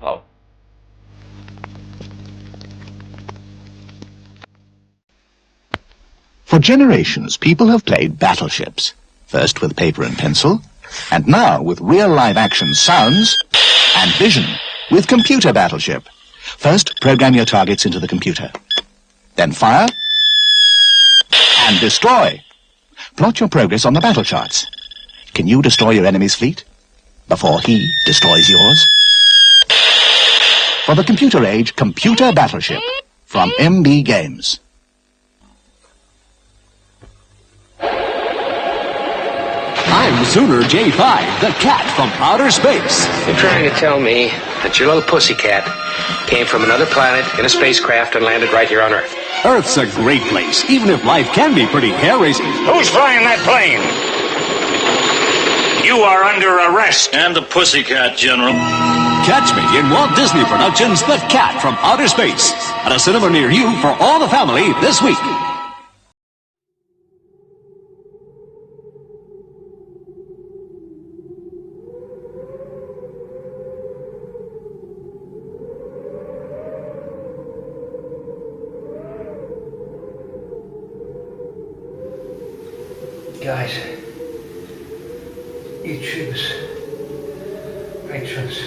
Oh. For generations, people have played battleships, first with paper and pencil, and now with real live action sounds and vision with computer battleship. First, program your targets into the computer. Then fire and destroy. Plot your progress on the battle charts. Can you destroy your enemy's fleet before he destroys yours? For the computer age, computer battleship from MB Games. I'm Sooner J5, the cat from outer space. You're trying to tell me that your little pussycat came from another planet in a spacecraft and landed right here on Earth? Earth's a great place, even if life can be pretty hair-raising. Who's flying that plane? You are under arrest. And the pussycat, General. Catch me in Walt Disney Productions' The Cat from Outer Space at a cinema near you for all the family this week. Guys, you troops, patrons,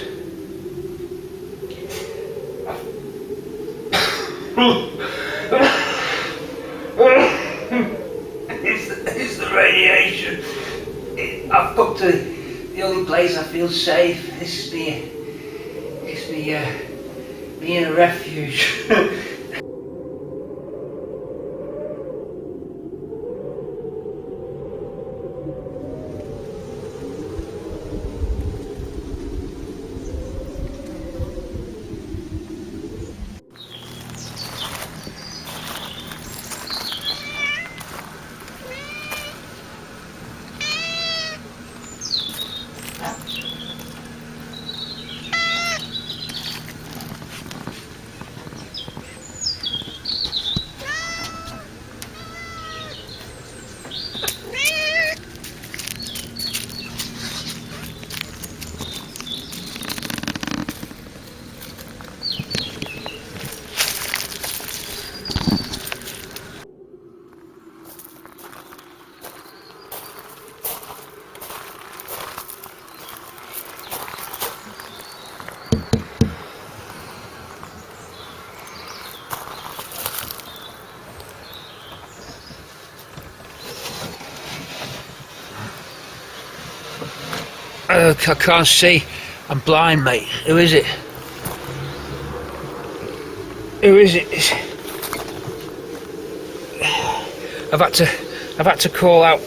it's the radiation. I've booked the only place I feel safe. This is me in a refuge. I can't see. I'm blind, mate. Who is it? Who is it? I've had to call out.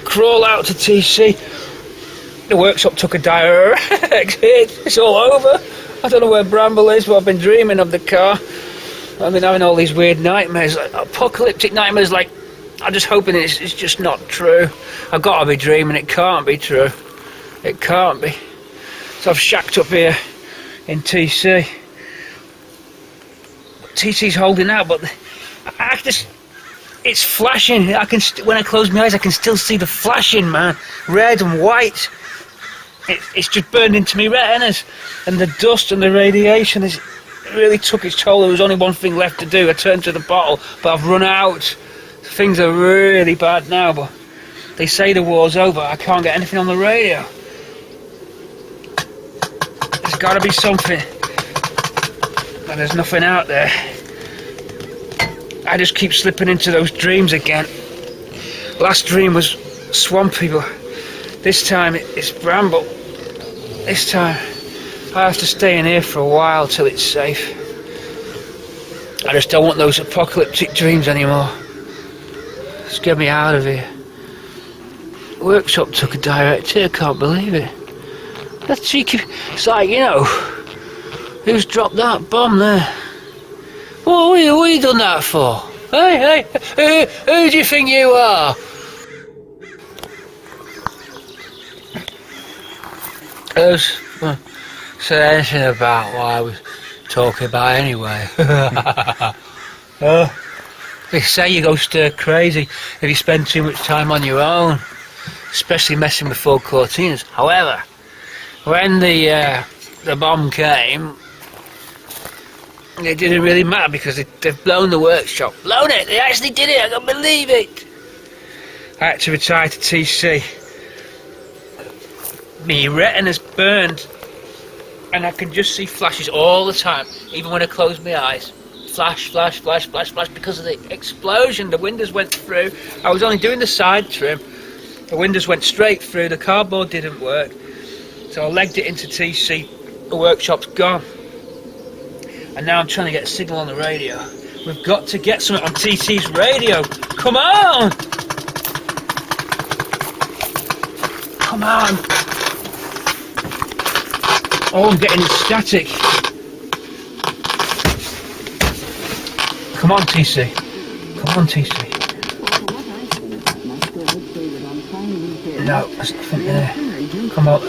Crawl out to TC. The workshop took a dire wreck. It's all over. I don't know where Bramble is, but I've been dreaming of the car. I've been having all these weird nightmares, like apocalyptic nightmares, like I'm just hoping it's just not true. I've got to be dreaming, it can't be true. It can't be. So I've shacked up here in TC. TC's holding out, but it's flashing. When I close my eyes, I can still see the flashing, man. Red and white. It's just burned into me retinas. And the dust and the radiation it really took its toll. There was only one thing left to do. I turned to the bottle, but I've run out. Things are really bad now, but they say the war's over. I can't get anything on the radio. There's got to be something. But there's nothing out there. I just keep slipping into those dreams again. Last dream was swampy, but this time it's Bramble. This time I have to stay in here for a while till it's safe. I just don't want those apocalyptic dreams anymore. Just get me out of here. The workshop took a direct hit, I can't believe it. That's cheeky. It's like, you know, who's dropped that bomb there? What have you done that for? Hey, who do you think you are? Said anything about what I was talking about anyway. They say you go stir crazy if you spend too much time on your own, especially messing with full Cortinas. However, when the the bomb came, it didn't really matter because they've blown the workshop. Blown it! They actually did it! I can't believe it! I had to retire to TC. My retina's burned, and I can just see flashes all the time, even when I close my eyes. Flash, flash, flash, flash, flash, because of the explosion. The windows went through. I was only doing the side trim. The windows went straight through. The cardboard didn't work, so I legged it into TC. The workshop's gone, and now I'm trying to get a signal on the radio. We've got to get something on TC's radio. Come on! Come on! All I'm getting is static. Come on, TC. Come on, TC. No, there's nothing there. Come on.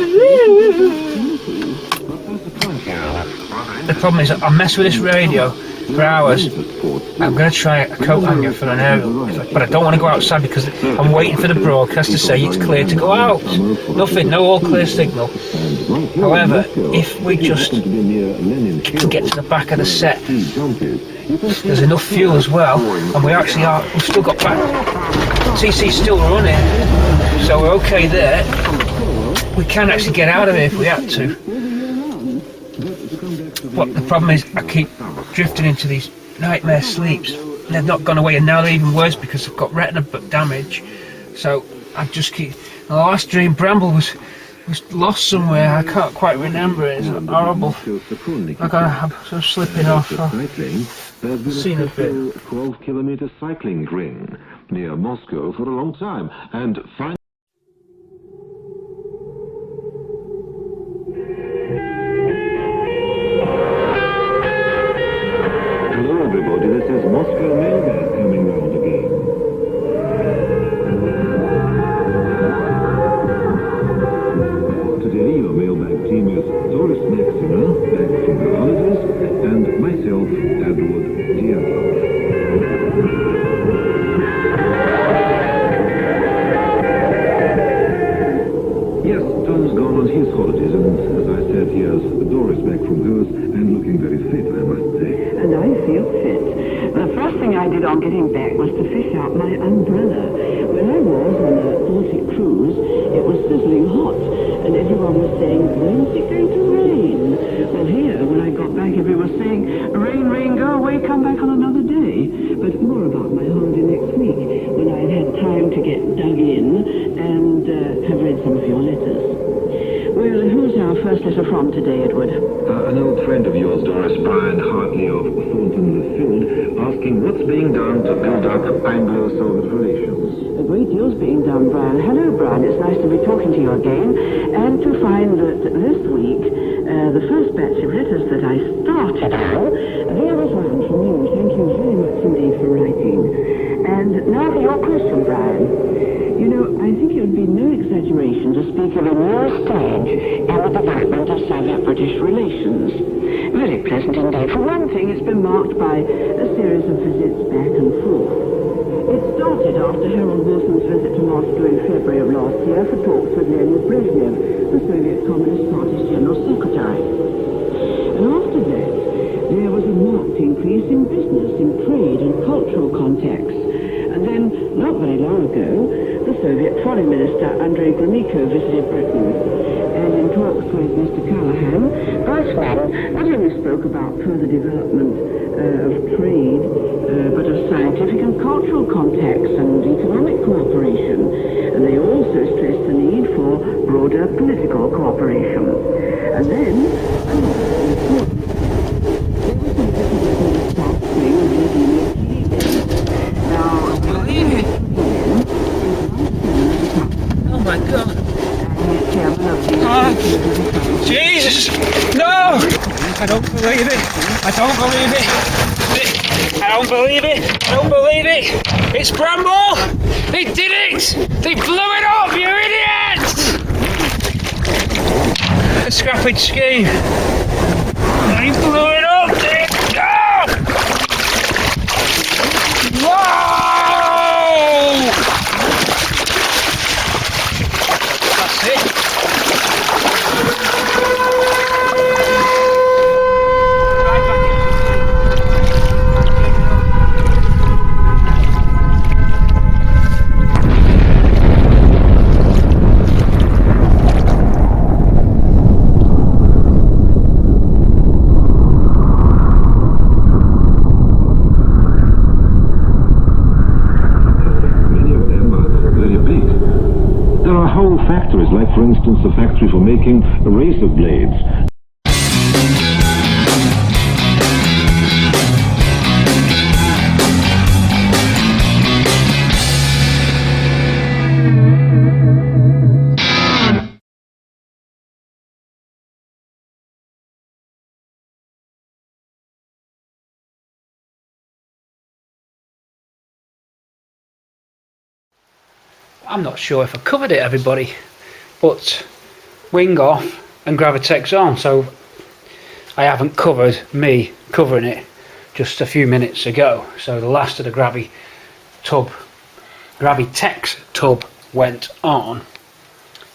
The problem is, I mess with this radio for hours. I'm going to try a coat hanger for an aerial, but I don't want to go outside because I'm waiting for the broadcast to say it's clear to go out. Nothing, no all clear signal. However, if we just can get to the back of the set, there's enough fuel as well, and we actually are, we've still got back, TC's still running, so we're okay there. We can actually get out of here if we had to. But the problem is, I keep drifting into these nightmare sleeps. They've not gone away, and now they're even worse because I've got retina damage. So I just keep. The last dream, Bramble was lost somewhere. I can't quite remember it. It's horrible. I'm sort of slipping off. I've seen a bit. 12-kilometer cycling ring near Moscow for a long time, and finally. Hello everybody, this is Moscow mailbag coming round again. Today your mailbag team is Doris Maxima, back from the holidays, and myself, Edward Diablo. Yes, Tom's gone on his holidays, and as I said, here's Doris back from hers, and looking very fit, I must say. And I feel fit. The first thing I did on getting back was to fish out my umbrella. When I was on a Baltic cruise, it was sizzling hot, and everyone was saying, when's it going to rain? Well, here, when I got back, everyone was saying, rain, rain, go away, come back on another day. But more about my holiday next week, when I had time to get dug in and have read some of your letters. Well, who's our first letter from today, Edward? An old friend of yours, Doris, Brian Hartley of Thornton-le-Field, asking what's being done to build up Anglo-Soviet relations. A great deal's being done, Brian. Hello, Brian. It's nice to be talking to you again, and to find that this week, the first batch of letters that I started on, there was one from you. Thank you very much indeed for writing. And now for your question, Brian. You know, I think it would be no exaggeration to speak of a new stage in the development of Soviet-British relations. Very pleasant indeed. For one thing, it's been marked by a series of visits back and forth. It started after Harold Wilson's visit to Moscow in February of last year for talks with Leonid Brezhnev, the Soviet Communist Party's General Secretary. And after that, there was a marked increase in business, in trade and cultural contacts. And then, not very long ago, the Soviet Foreign Minister Andrei Gromyko visited Britain. And in talks with Mr. Callahan, both men not only spoke about further development of trade, but of scientific and cultural contacts and economic cooperation. And they also stressed the need for broader political cooperation. And then, another important Oh my God. Oh, Jesus! No! I don't believe it. I don't believe it. I don't believe it. I don't believe it. It's Bramble! They did it! They blew it up, you idiots! A scrappage scheme. They blew it up! No! Whoa! That's it. factories, like for instance the factory for making razor blades. I'm not sure if I covered it, everybody, but wing off and Gravitex on, so I haven't covered me covering it just a few minutes ago. So the last of the Gravitex tub went on,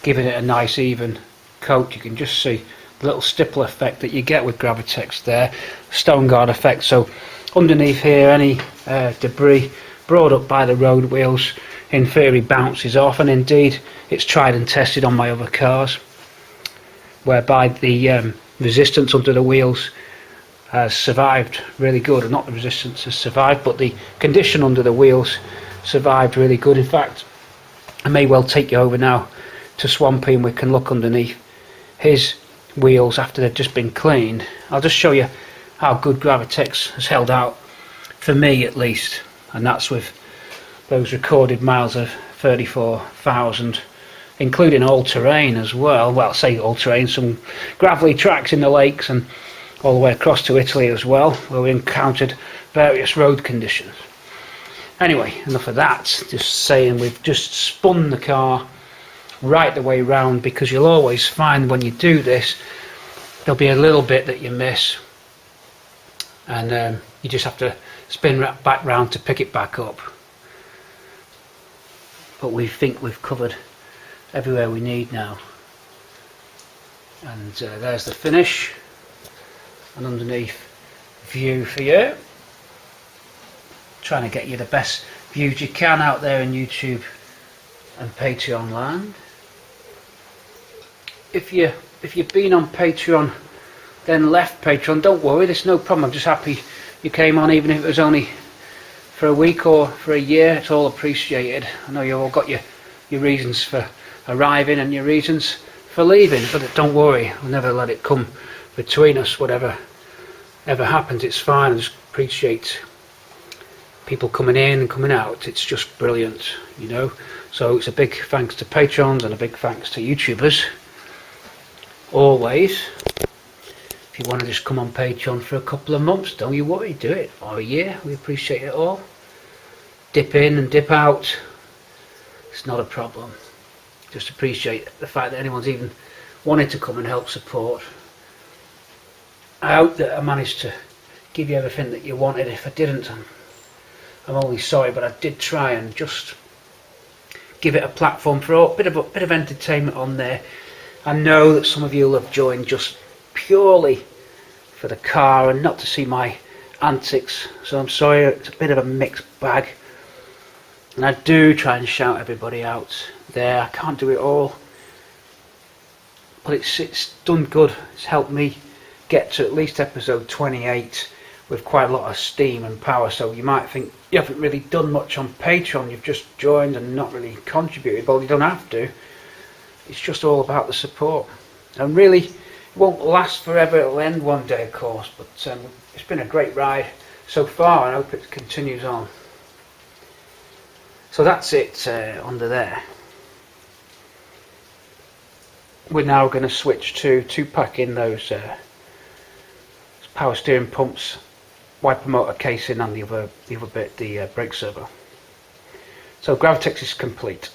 giving it a nice even coat. You can just see the little stipple effect that you get with Gravitex there, stone guard effect. So underneath here, any debris brought up by the road wheels in theory bounces off, and indeed it's tried and tested on my other cars, whereby the resistance under the wheels has survived really good. Or not the resistance has survived, but the condition under the wheels survived really good. In fact, I may well take you over now to Swampy and we can look underneath his wheels after they've just been cleaned. I'll just show you how good Gravitex has held out, for me at least, and that's with those recorded miles of 34,000, including all-terrain as well. Well, I say all-terrain, some gravelly tracks in the lakes and all the way across to Italy as well, where we encountered various road conditions. Anyway, enough of that. Just saying, we've just spun the car right the way round, because you'll always find when you do this there'll be a little bit that you miss, and you just have to spin back round to pick it back up. But we think we've covered everywhere we need now, and there's the finish, and underneath view for you, trying to get you the best views you can out there in YouTube and Patreon land. If you've been on Patreon then left Patreon, don't worry, there's no problem. I'm just happy you came on, even if it was only for a week or for a year. It's all appreciated. I know you all got your reasons for arriving and your reasons for leaving, but don't worry, I'll never let it come between us. Whatever ever happens, it's fine. I just appreciate people coming in and coming out. It's just brilliant, you know. So it's a big thanks to Patrons and a big thanks to YouTubers always. If you want to just come on Patreon for a couple of months, don't you worry, do it, or a year, we appreciate it all. Dip in and dip out, it's not a problem. Just appreciate the fact that anyone's even wanted to come and help support. I hope that I managed to give you everything that you wanted. If I didn't, I'm only sorry, but I did try and just give it a platform for a bit of entertainment on there. I know that some of you will have joined just purely for the car and not to see my antics, so I'm sorry. It's a bit of a mixed bag, and I do try and shout everybody out there. I can't do it all, but it's done good. It's helped me get to at least episode 28 with quite a lot of steam and power. So you might think you haven't really done much on Patreon, you've just joined and not really contributed. Well, you don't have to. It's just all about the support, and really it won't last forever. It'll end one day, of course, but it's been a great ride so far, and I hope it continues on. So that's it under there. We're now going to switch to packing those power steering pumps, wiper motor casing, and the other bit, the brake servo. So Gravitex is complete.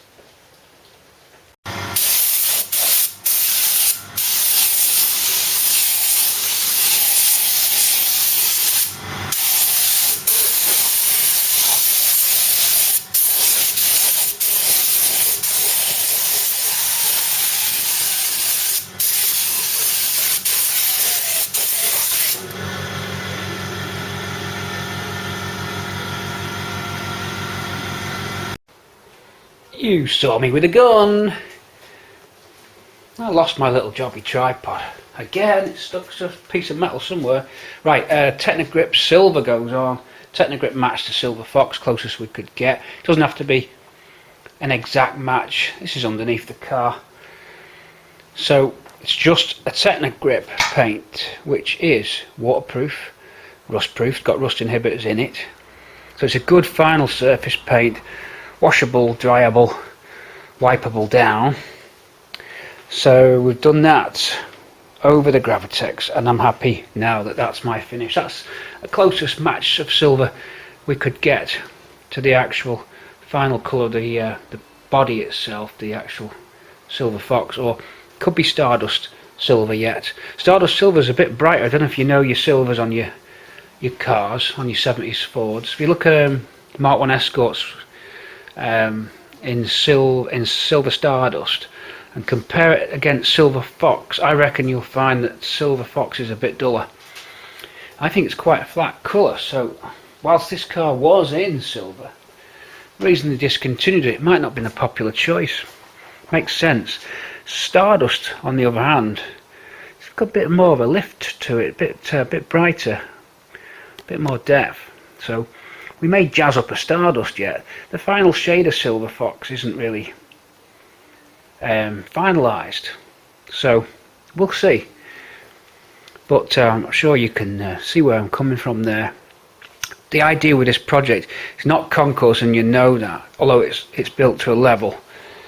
You saw me with a gun. I lost my little jobby tripod. Again, it's stuck to a piece of metal somewhere. Right, Technogrip silver goes on. Technogrip match to Silver Fox, closest we could get. It doesn't have to be an exact match. This is underneath the car. So it's just a Technic grip paint, which is waterproof, rust-proof, it's got rust inhibitors in it. So it's a good final surface paint, washable, dryable, wipeable down. So we've done that over the Gravitex, and I'm happy now that that's my finish. That's the closest match of silver we could get to the actual final colour of the body itself, the actual silver fox, or could be Stardust silver yet. Stardust silver is a bit brighter. I don't know if you know your silvers on your cars, on your 70s Fords. If you look at Mark 1 Escorts in silver Stardust and compare it against silver fox, I reckon you'll find that silver fox is a bit duller. I think it's quite a flat colour. So whilst this car was in silver, the reason they discontinued it might not have been a popular choice. Makes sense. Stardust, on the other hand, it's got a bit more of a lift to it, a bit brighter, a bit more depth. So we may jazz up a Stardust yet. The final shade of silver fox isn't really finalised, so we'll see. But I'm sure you can see where I'm coming from there. The idea with this project is not concourse, and you know that, although it's built to a level.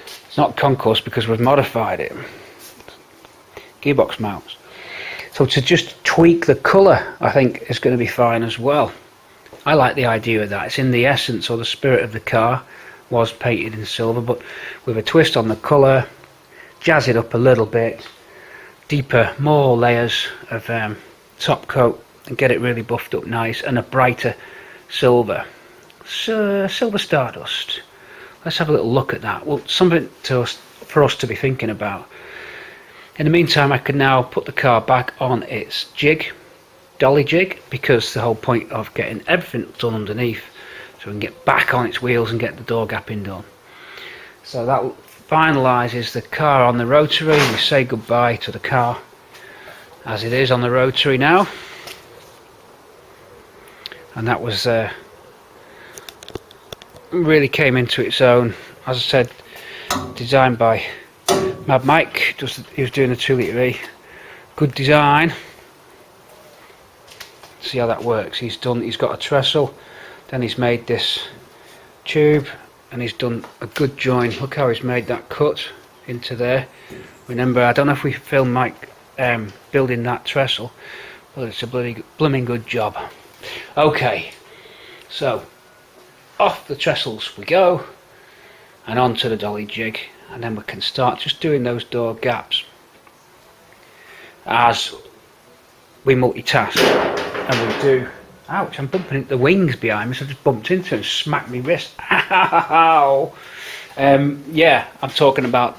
It's not concourse because we've modified it. Gearbox mounts. So to just tweak the colour, I think is going to be fine as well. I like the idea of that. It's in the essence or the spirit of the car. Was painted in silver, but with a twist on the colour, jazz it up a little bit, deeper, more layers of top coat, and get it really buffed up nice, and a brighter silver. So, silver Stardust. Let's have a little look at that. Well, something for us to be thinking about. In the meantime, I can now put the car back on its jig, dolly jig, because the whole point of getting everything done underneath, so we can get back on its wheels and get the door gapping done. So that finalises the car on the rotary. We say goodbye to the car as it is on the rotary now. And that was really came into its own. As I said, designed by Mad Mike. He was doing a 2 litre E. Good design. See how that works. He's got a trestle. Then he's made this tube, and he's done a good join. Look how he's made that cut into there. Remember, I don't know if we filmed Mike building that trestle, but it's a blooming good job. Okay, so off the trestles we go, and onto the dolly jig, and then we can start just doing those door gaps as we multitask, and we do. Ouch, I'm bumping into the wings behind me, so I just bumped into it and smacked my wrist. Ow! Yeah, I'm talking about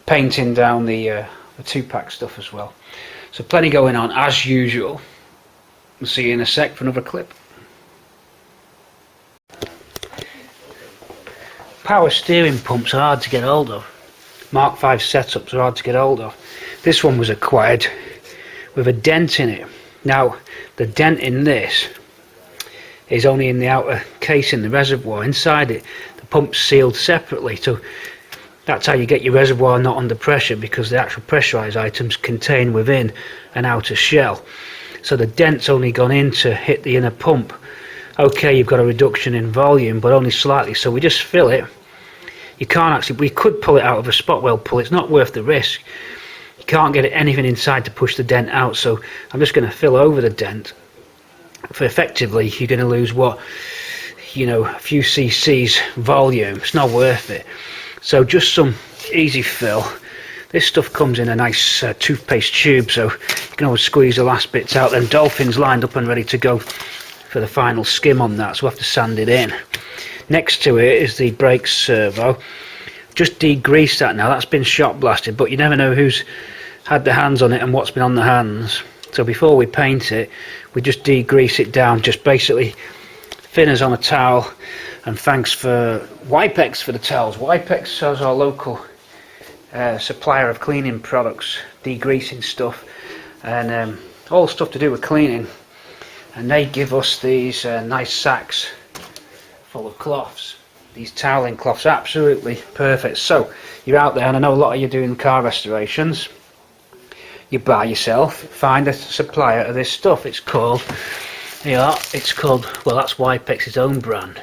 painting down the 2-pack stuff as well. So plenty going on as usual. We'll see you in a sec for another clip. Power steering pumps are hard to get hold of. Mark 5 setups are hard to get hold of. This one was acquired with a dent in it. Now, the dent in this is only in the outer casing, the reservoir. Inside it, the pump's sealed separately, so that's how you get your reservoir not under pressure, because the actual pressurised items contain within an outer shell. So the dent's only gone in to hit the inner pump. Okay, you've got a reduction in volume, but only slightly, so we just fill it. You can't actually, we could pull it out of a spot weld pull, it's not worth the risk. You can't get anything inside to push the dent out, so I'm just going to fill over the dent. For effectively, you're going to lose what, you know, a few cc's volume. It's not worth it. So just some easy fill. This stuff comes in a nice toothpaste tube, so you can always squeeze the last bits out. Then Dolphin's lined up and ready to go for the final skim on that, so we'll have to sand it in. Next to it is the brake servo. Just degrease that now. That's been shot blasted, but you never know who's had their hands on it and what's been on the hands. So before we paint it, we just degrease it down, just basically thinners on a towel. And thanks for Wipex for the towels. Wipex is our local supplier of cleaning products, degreasing stuff, and all stuff to do with cleaning. And they give us these nice sacks full of cloths. these toweling cloths, absolutely perfect. So you're out there, and I know a lot of you doing car restorations. You buy yourself, find a supplier of this stuff. It's called, well, that's Wypex's own brand.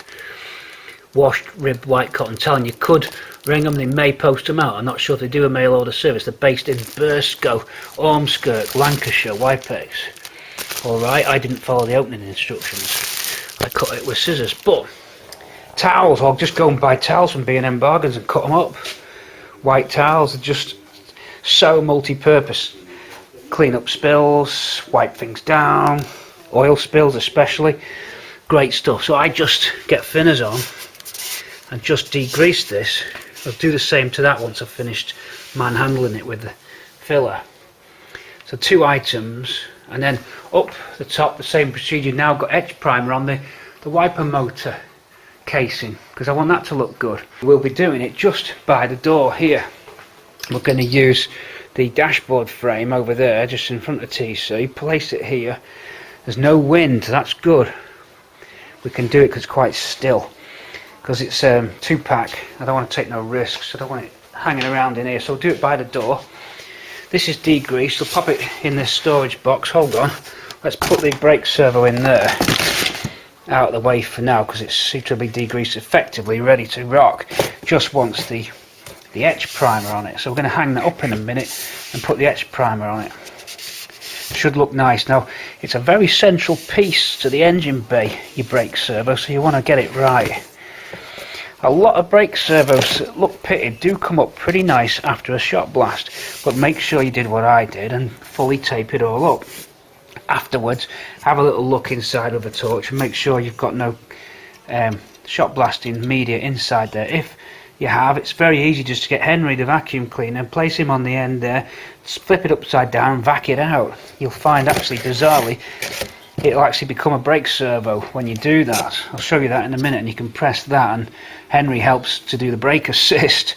Washed ribbed white cotton towel. You could ring them, they may post them out. I'm not sure if they do a mail order service. They're based in Burscough, Ormskirk, Lancashire, Wypex. Alright, I didn't follow the opening instructions. I cut it with scissors. But towels, I'll just go and buy towels from B&M Bargains and cut them up. White towels are just so multi-purpose. Clean up spills, wipe things down, oil spills especially. Great stuff. So I just get thinners on and just degrease this. I'll do the same to that once I've finished manhandling it with the filler. So 2 items, and then up the top the same procedure. Now I've got etch primer on the wiper motor casing because I want that to look good. We'll be doing it just by the door here. We're going to use the dashboard frame over there just in front of TC, place it here. There's no wind, that's good. We can do it because it's quite still, because it's 2-pack. I don't want to take no risks, I don't want it hanging around in here, so I'll do it by the door. This is degreased, we'll pop it in this storage box. Hold on, let's put the brake servo in there out of the way for now because it's suitably degreased, effectively ready to rock. Just wants the etch primer on it, so we're going to hang that up in a minute and put the etch primer on it. Should look nice. Now it's a very central piece to the engine bay, your brake servo, so you want to get it right. A lot of brake servos that look pitted do come up pretty nice after a shot blast, but make sure you did what I did and fully tape it all up. Afterwards, have a little look inside with a torch and make sure you've got no shot blasting media inside there. If you have, it's very easy just to get Henry the vacuum cleaner and place him on the end there, flip it upside down and vac it out. You'll find actually bizarrely it'll actually become a brake servo when you do that. I'll show you that in a minute, and you can press that and Henry helps to do the brake assist.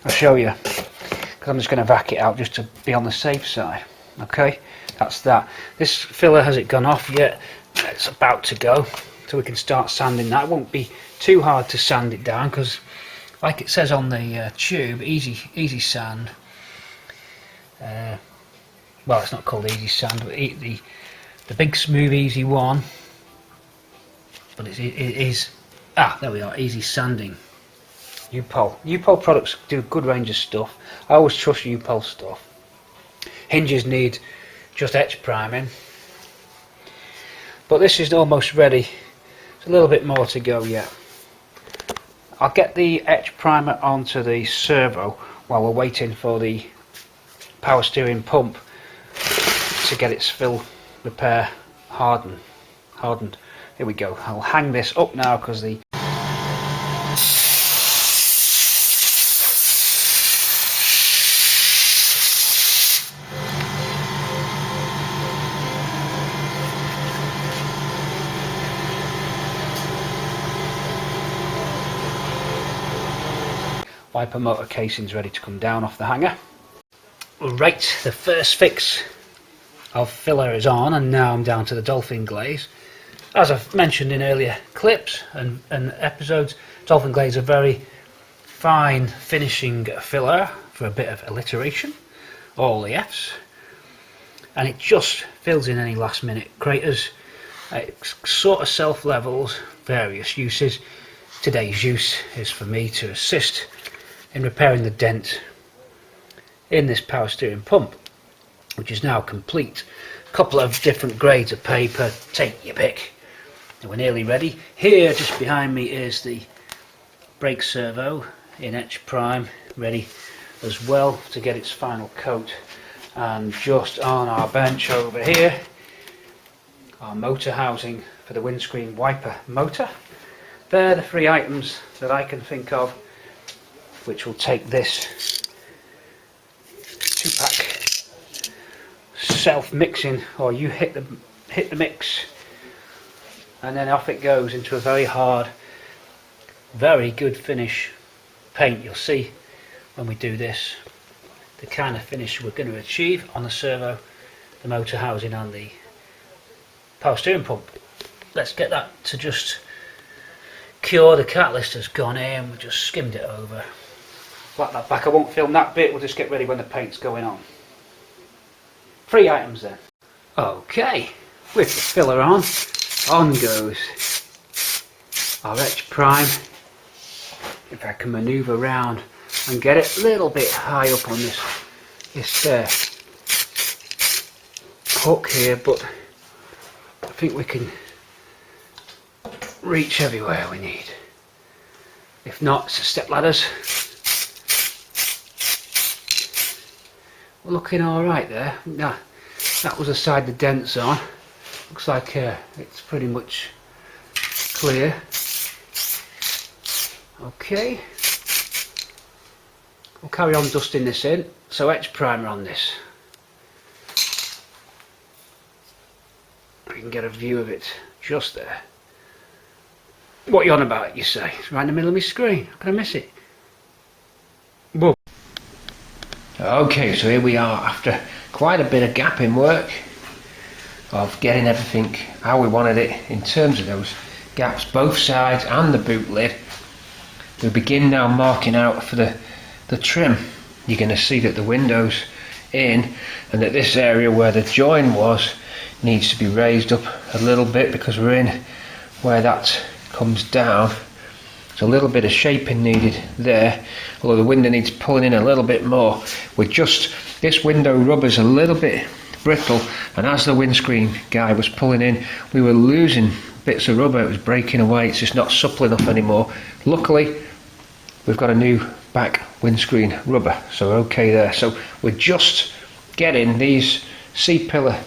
I'll show you because I'm just going to vac it out just to be on the safe side. Okay, that's that. This filler hasn't gone off yet, it's about to go, so we can start sanding that. It won't be too hard to sand it down because like it says on the tube, easy sand. Well, it's not called easy sand, but the big smooth easy one. But it is there we are, easy sanding. U-Pol products do a good range of stuff. I always trust U-Pol stuff. Hinges need just etch priming, but this is almost ready. There's a little bit more to go yet. I'll get the etch primer onto the servo while we're waiting for the power steering pump to get its fill repair hardened. Here we go. I'll hang this up now because the wiper motor casing's ready to come down off the hanger. Right, the first fix of filler is on, and now I'm down to the dolphin glaze. As I've mentioned in earlier clips and episodes, dolphin glaze is a very fine finishing filler for a bit of alliteration, all the F's, and it just fills in any last minute craters. It sort of self levels various uses. Today's use is for me to assist in repairing the dent in this power steering pump, which is now complete. A couple of different grades of paper, take your pick. And we're nearly ready. Here just behind me is the brake servo in etch prime, ready as well to get its final coat. And just on our bench over here, our motor housing for the windscreen wiper motor. They're the 3 items that I can think of which will take this 2-pack self-mixing, or you hit the mix and then off it goes into a very hard, very good finish paint. You'll see when we do this the kind of finish we're going to achieve on the servo, the motor housing and the power steering pump. Let's get that to just secure, the catalyst has gone in, we just skimmed it over. Flat that back, I won't film that bit, we'll just get ready when the paint's going on. 3 items then. Okay, with the filler on goes our etch prime. If I can manoeuvre around and get it a little bit high up on this hook here, but I think we can reach everywhere we need. If not, it's the step ladders. We're looking alright there. Nah, that was the side the dent's on. Looks like it's pretty much clear. Okay. We'll carry on dusting this in. So etch primer on this. We can get a view of it just there. What are you on about, you say? It's right in the middle of my screen. How can I miss it? Whoa. Okay, so here we are after quite a bit of gapping work of getting everything how we wanted it in terms of those gaps, both sides and the boot lid. We begin now marking out for the trim. You're going to see that the window's in and that this area where the join was needs to be raised up a little bit because we're in where that comes down. So a little bit of shaping needed there, although the window needs pulling in a little bit more. This window rubber's a little bit brittle, and as the windscreen guy was pulling in, we were losing bits of rubber. It was breaking away, it's just not supple enough anymore. Luckily, we've got a new back windscreen rubber, so we're okay there. So we're just getting these C-pillar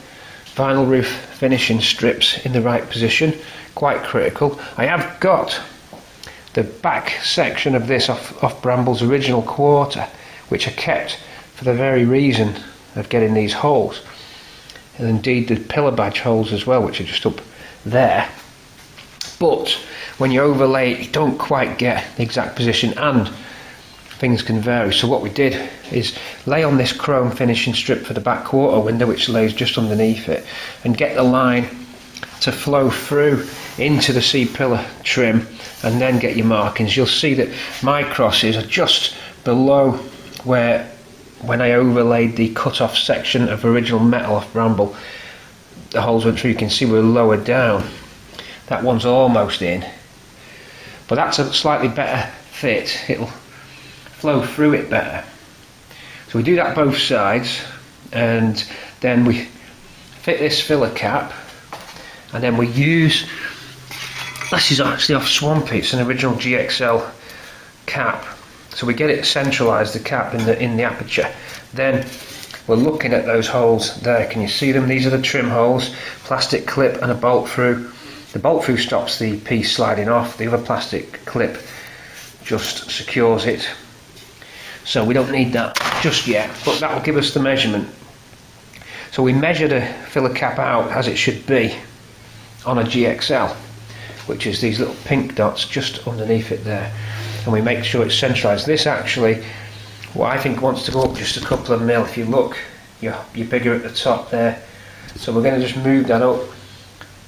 vinyl roof finishing strips in the right position, quite critical. I have got the back section of this off Bramble's original quarter, which I kept for the very reason of getting these holes, and indeed the pillar badge holes as well, which are just up there. But when you overlay it, you don't quite get the exact position and things can vary. So what we did is lay on this chrome finishing strip for the back quarter window, which lays just underneath it, and get the line to flow through into the C-pillar trim, and then get your markings. You'll see that my crosses are just below where, when I overlaid the cut-off section of original metal off Bramble, the holes went through. You can see we're lower down. That one's almost in, but that's a slightly better fit. It'll flow through it better. So we do that both sides, and then we fit this filler cap, and then we use, this is actually off Swampy, it's an original GXL cap, so we get it centralised, the cap in the aperture. Then we're looking at those holes there. Can you see them? These are the trim holes, plastic clip and a bolt through. The bolt through stops the piece sliding off, the other plastic clip just secures it, so we don't need that just yet, but that will give us the measurement. So we measure the filler cap out as it should be on a GXL, which is these little pink dots just underneath it there, and we make sure it's centralised. This actually, what I think wants to go up just a couple of mil. If you look, you're bigger at the top there, so we're going to just move that up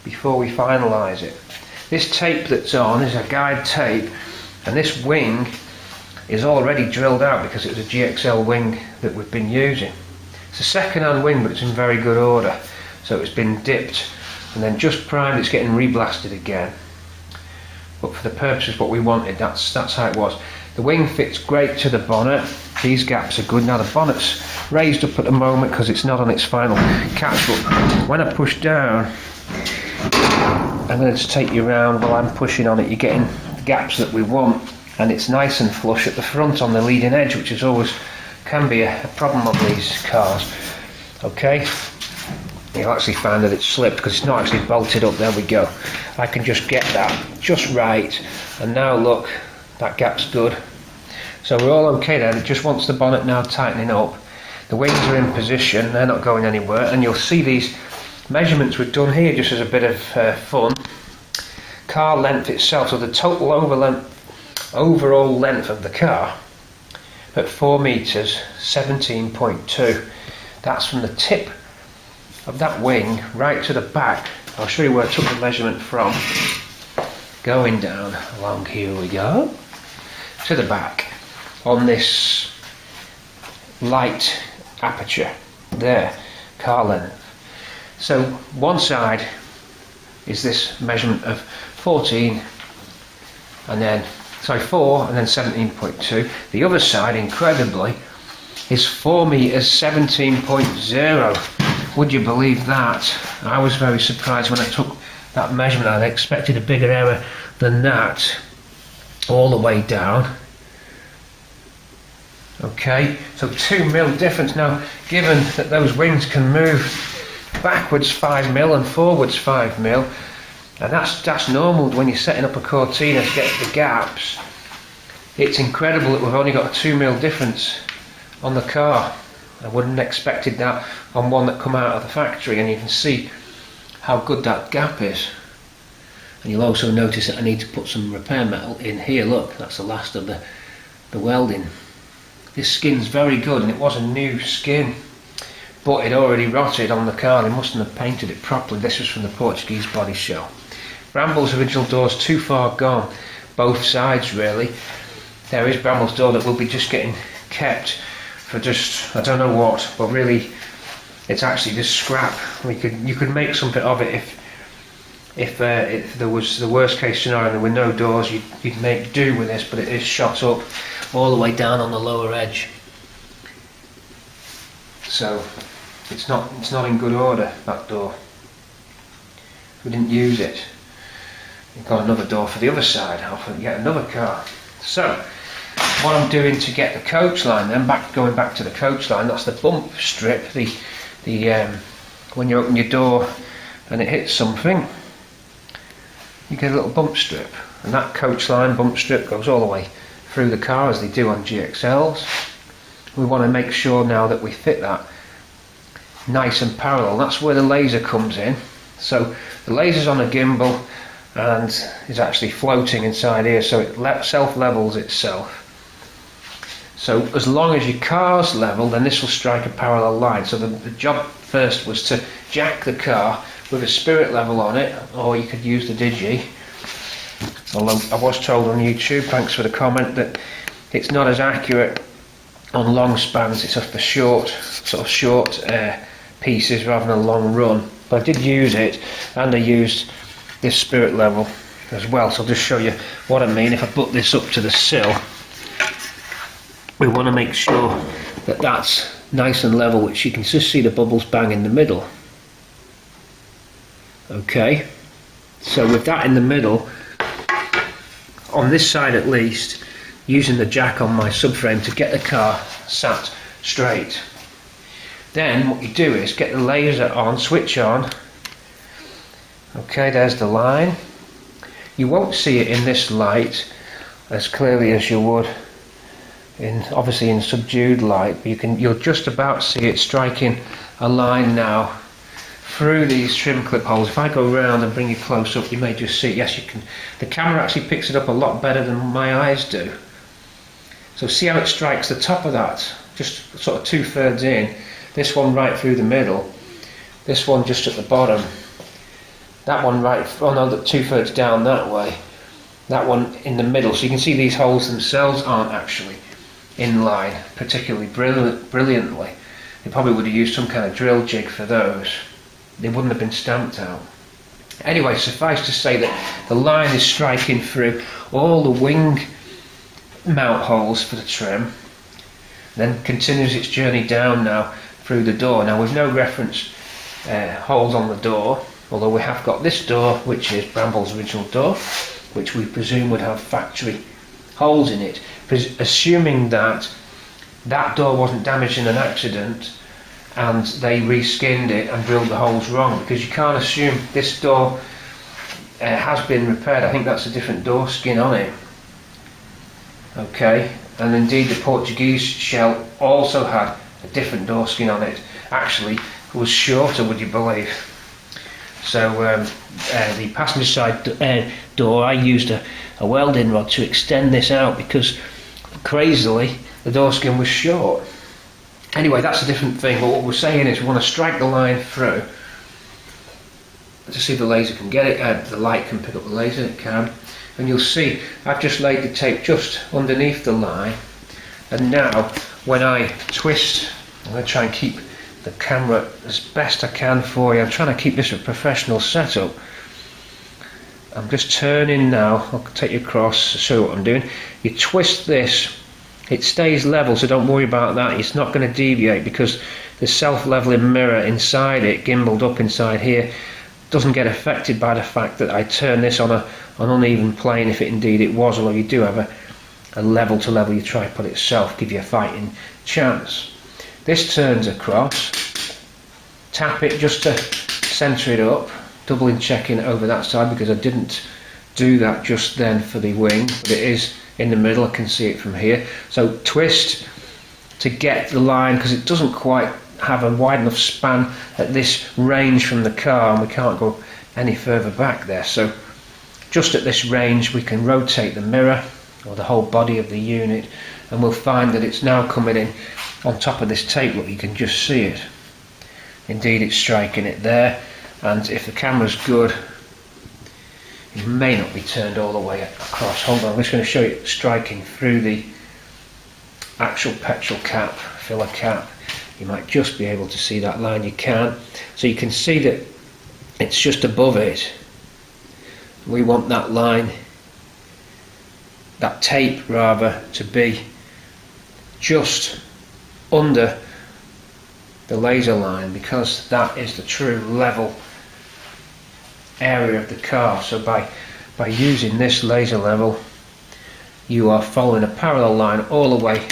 before we finalise it. This tape that's on is a guide tape, and this wing is already drilled out because it was a GXL wing that we've been using. It's a second-hand wing, but it's in very good order, so it's been dipped and then just primed. It's getting reblasted again, but for the purposes what we wanted, that's how it was. The wing fits great to the bonnet. These gaps are good. Now the bonnet's raised up at the moment because it's not on its final catch, but when I push down, I'm going to just take you around while I'm pushing on it. You're getting the gaps that we want, and it's nice and flush at the front on the leading edge, which is always can be a problem on these cars. Okay, you'll actually find that it's slipped because it's not actually bolted up. There we go. I can just get that just right, and now look, that gap's good. So we're all okay there. It just wants the bonnet now tightening up. The wings are in position, they're not going anywhere, and you'll see these measurements we've done here just as a bit of fun. Car length itself, so the total overall length of the car at 4 meters, 17.2. That's from the tip of that wing right to the back. I'll show you where I took the measurement from. going down along, here we go, to the back on this light aperture there, car length. So one side is this measurement of 14 and then 4 and then 17.2. The other side, incredibly, is 4 meters 17.0. Would you believe that? I was very surprised when I took that measurement. I expected a bigger error than that, all the way down. Okay, so 2 mil difference. Now, given that those wings can move backwards 5 mil and forwards 5 mil, and that's normal when you're setting up a Cortina to get the gaps, it's incredible that we've only got a 2 mil difference on the car. I wouldn't have expected that on one that come out of the factory, and you can see how good that gap is. And you'll also notice that I need to put some repair metal in here. Look, that's the last of the welding. This skin's very good, and it was a new skin, but it already rotted on the car. They mustn't have painted it properly. This was from the Portuguese body shop. Bramble's original door's too far gone, both sides really. There is Bramble's door that will be just getting kept for just, I don't know what, but really it's actually just scrap. You could make something of it if there was the worst case scenario and there were no doors. You'd make do with this, but it is shot up all the way down on the lower edge, so it's not in good order, that door. We didn't use it. We've got another door for the other side. I'll get another car. So what I'm doing to get the coach line, then going back to the coach line, that's the bump strip. The when you open your door and it hits something, you get a little bump strip, and that coach line bump strip goes all the way through the car as they do on GXLs. We want to make sure now that we fit that nice and parallel. That's where the laser comes in. So the laser's on a gimbal and is actually floating inside here, so it self-levels itself. So as long as your car's level, then this will strike a parallel line. So the job first was to jack the car with a spirit level on it, or you could use the Digi. Although I was told on YouTube, thanks for the comment, that it's not as accurate on long spans. It's just the short pieces rather than a long run. But I did use it, and I used this spirit level as well. So I'll just show you what I mean. If I put this up to the sill, we want to make sure that that's nice and level, which you can just see the bubbles bang in the middle. Okay, so with that in the middle, on this side at least, using the jack on my subframe to get the car sat straight. Then what you do is get the laser on, switch on. Okay, there's the line. You won't see it in this light as clearly as you would obviously in subdued light, but you'll just about see it striking a line now through these trim clip holes. If I go around and bring you close up, you may just see it. Yes, you can. The camera actually picks it up a lot better than my eyes do. So see how it strikes the top of that, just sort of 2/3 in. This one right through the middle. This one just at the bottom. That one right, oh no, 2/3 down that way. That one in the middle. So you can see these holes themselves aren't actually in line particularly brilliantly. They probably would have used some kind of drill jig for those. They wouldn't have been stamped out. Anyway, suffice to say that the line is striking through all the wing mount holes for the trim, then continues its journey down now through the door. Now we've no reference holes on the door, although we have got this door, which is Bramble's original door, which we presume would have factory holes in it, assuming that that door wasn't damaged in an accident and they reskinned it and drilled the holes wrong, because you can't assume this door has been repaired. I think that's a different door skin on it. Okay, and indeed the Portuguese shell also had a different door skin on it. Actually, it was shorter, would you believe? So the passenger side door, I used a welding rod to extend this out because crazily the door skin was short. Anyway, that's a different thing, but what we're saying is we want to strike the line through to see if the laser can get it, the light can pick up the laser, it can. and you'll see I've just laid the tape just underneath the line, and now when I twist, I'm going to try and keep the camera as best I can for you. I'm trying to keep this a professional setup. I'm just turning now. I'll take you across to show what I'm doing. You twist this, it stays level, so don't worry about that. It's not going to deviate because the self-leveling mirror inside it, gimbaled up inside here, doesn't get affected by the fact that I turn this on an uneven plane, if it indeed it was, although you do have a level to level your tripod itself, give you a fighting chance. This turns across, tap it just to centre it up, doubling checking over that side because I didn't do that just then for the wing, but it is in the middle, I can see it from here. So twist to get the line, because it doesn't quite have a wide enough span at this range from the car, and we can't go any further back there. So just at this range we can rotate the mirror or the whole body of the unit, and we'll find that it's now coming in on top of this tape. Look, you can just see it. Indeed, it's striking it there, and if the camera's good, it may not be turned all the way across. Hold on, I'm just going to show you it striking through the actual petrol cap, filler cap. You might just be able to see that line. You can. So you can see that it's just above it. We want that line, that tape rather, to be just under the laser line, because that is the true level area of the car. So by using this laser level, you are following a parallel line all the way,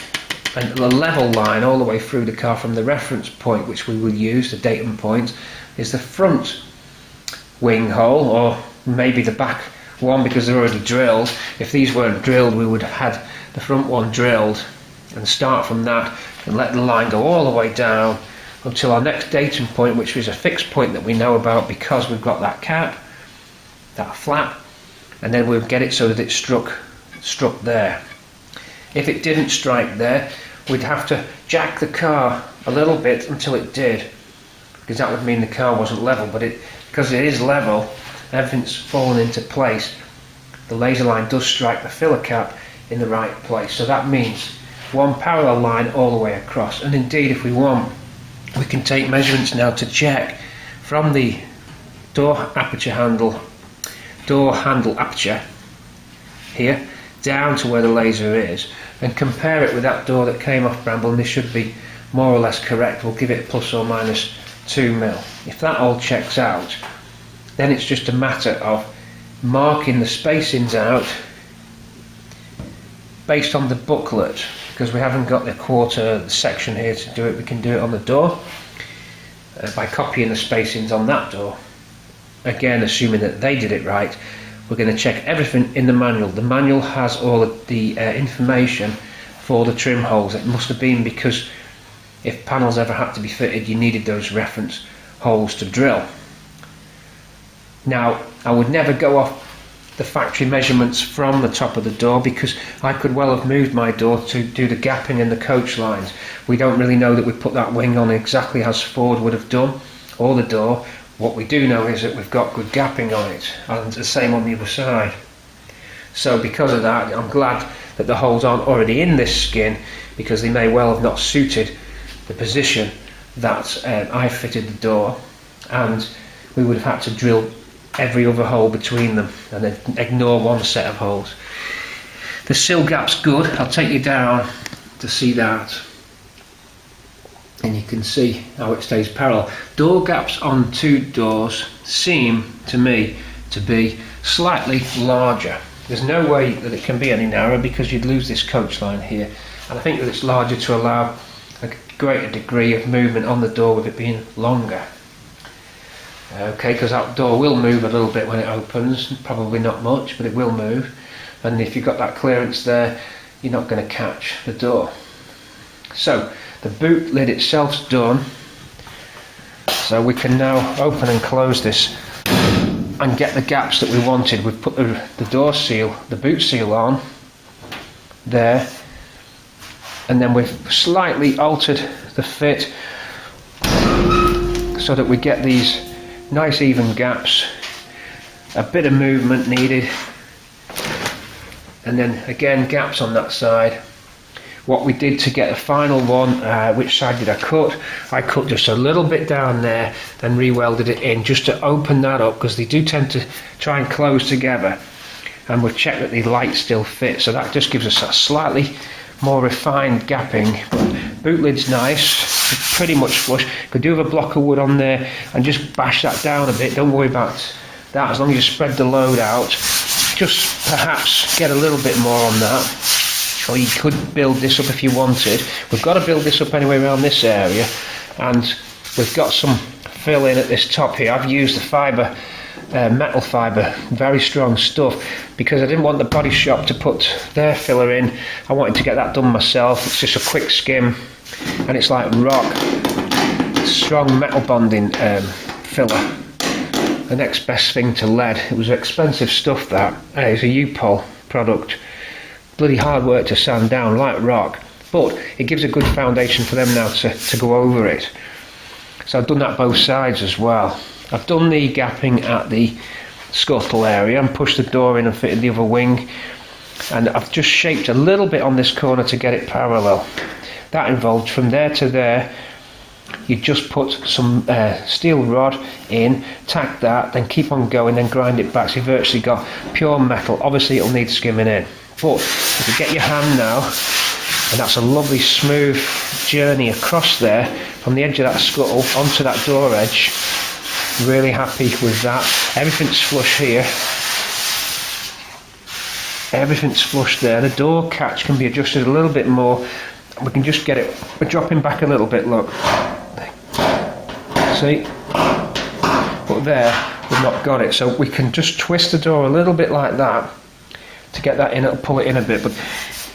and a level line all the way through the car from the reference point, which we will use, the datum point, is the front wing hole, or maybe the back one because they're already drilled. If these weren't drilled, we would have had the front one drilled and start from that and let the line go all the way down until our next datum point, which is a fixed point that we know about because we've got that cap, that flap, and then we'll get it so that it struck there. If it didn't strike there, we'd have to jack the car a little bit until it did, because that would mean the car wasn't level. But because it is level, everything's fallen into place. The laser line does strike the filler cap in the right place, so that means one parallel line all the way across. And indeed, if we want, we can take measurements now to check from the door handle aperture here down to where the laser is, and compare it with that door that came off Bramble, and this should be more or less correct. We'll give it plus or minus 2 mil. If that all checks out, then it's just a matter of marking the spacings out based on the booklet, because we haven't got the quarter section here to do it. We can do it on the door by copying the spacings on that door. Again, assuming that they did it right, we're going to check everything in the manual. The manual has all of the information for the trim holes. It must have been because if panels ever had to be fitted, you needed those reference holes to drill. Now, I would never go off the factory measurements from the top of the door, because I could well have moved my door to do the gapping in the coach lines. We don't really know that we put that wing on exactly as Ford would have done, or the door. What we do know is that we've got good gapping on it, and the same on the other side. So because of that, I'm glad that the holes aren't already in this skin, because they may well have not suited the position that I fitted the door, and we would have had to drill every other hole between them and then ignore one set of holes. The sill gap's good. I'll take you down to see that, and you can see how it stays parallel. Door gaps on two doors seem to me to be slightly larger. There's no way that it can be any narrower, because you'd lose this coach line here, and I think that it's larger to allow a greater degree of movement on the door with it being longer. Okay, because that door will move a little bit when it opens, probably not much, but it will move, and if you've got that clearance there, you're not going to catch the door. So the boot lid itself's done, so we can now open and close this and get the gaps that we wanted. We've put the door seal, the boot seal on there, and then we've slightly altered the fit so that we get these nice even gaps. A bit of movement needed and then again gaps on that side. What we did to get the final one, which side did I cut? I cut just a little bit down there, then re-welded it in just to open that up, because they do tend to try and close together, and we'll check that the light still fits, so that just gives us a slightly more refined gapping. But boot lid's nice, pretty much flush. Could do have a block of wood on there and just bash that down a bit, don't worry about that, as long as you spread the load out. Just perhaps get a little bit more on that. Or you could build this up if you wanted. We've got to build this up anyway around this area, and we've got some fill in at this top here. I've used the fibre, metal fibre, very strong stuff, because I didn't want the body shop to put their filler in. I wanted to get that done myself. It's just a quick skim, and it's like rock, strong metal bonding filler. The next best thing to lead. It was expensive stuff, that. It's a U-Pol product. Bloody hard work to sand down, like rock, but it gives a good foundation for them now to go over it. So I've done that both sides as well. I've done the gapping at the scuttle area and pushed the door in and fitted the other wing, and I've just shaped a little bit on this corner to get it parallel. That involved from there to there. You just put some steel rod in, tack that, then keep on going, then grind it back, so you've virtually got pure metal. Obviously it'll need skimming in, but if you get your hand now, and that's a lovely smooth journey across there from the edge of that scuttle onto that door edge. Really happy with that. Everything's flush here. Everything's flush there. The door catch can be adjusted a little bit more. We can just get it, we're dropping back a little bit, look. See? But there, we've not got it. So we can just twist the door a little bit like that to get that in. It'll pull it in a bit, but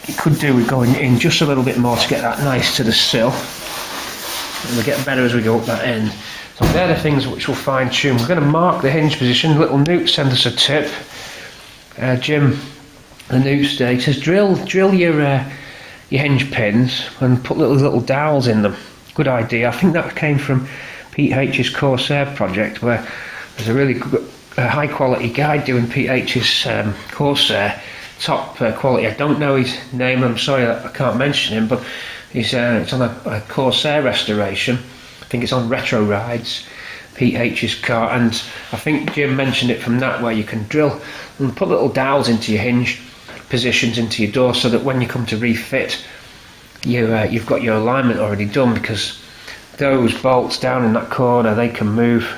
it could do with going in just a little bit more to get that nice to the sill. And we'll get better as we go up that end. So they're the things which we'll fine tune. We're going to mark the hinge position. Little Newt sent us a tip. Jim, the Newt today, says drill your hinge pins and put little dowels in them. Good idea. I think that came from Pete H's Corsair project, where there's a really good, high quality guy doing Pete H's Corsair, top quality. I don't know his name, I'm sorry I can't mention him, but he's it's on a Corsair restoration. I think it's on Retro Rides, Pete H's car, and I think Jim mentioned it from that, where you can drill and put little dowels into your hinge positions into your door, so that when you come to refit, you've got your alignment already done, because those bolts down in that corner, they can move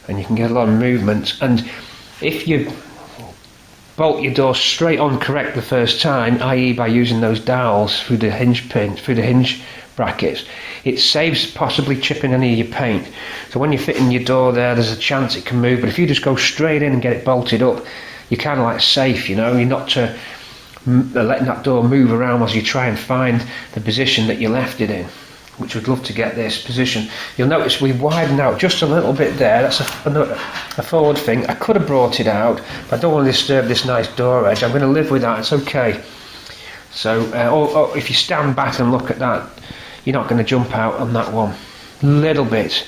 and you can get a lot of movement. And if you bolt your door straight on correct the first time, i.e. by using those dowels through the hinge pins, through the hinge brackets, it saves possibly chipping any of your paint. So when you're fitting your door there's a chance it can move, but if you just go straight in and get it bolted up, you're kind of like safe, you know. You're not letting that door move around as you try and find the position that you left it in, which we'd love to get this position. You'll notice we widen out just a little bit there. That's a forward thing. I could have brought it out, but I don't want to disturb this nice door edge. I'm going to live with that, it's okay. So or if you stand back and look at that, you're not going to jump out on that one. Little bit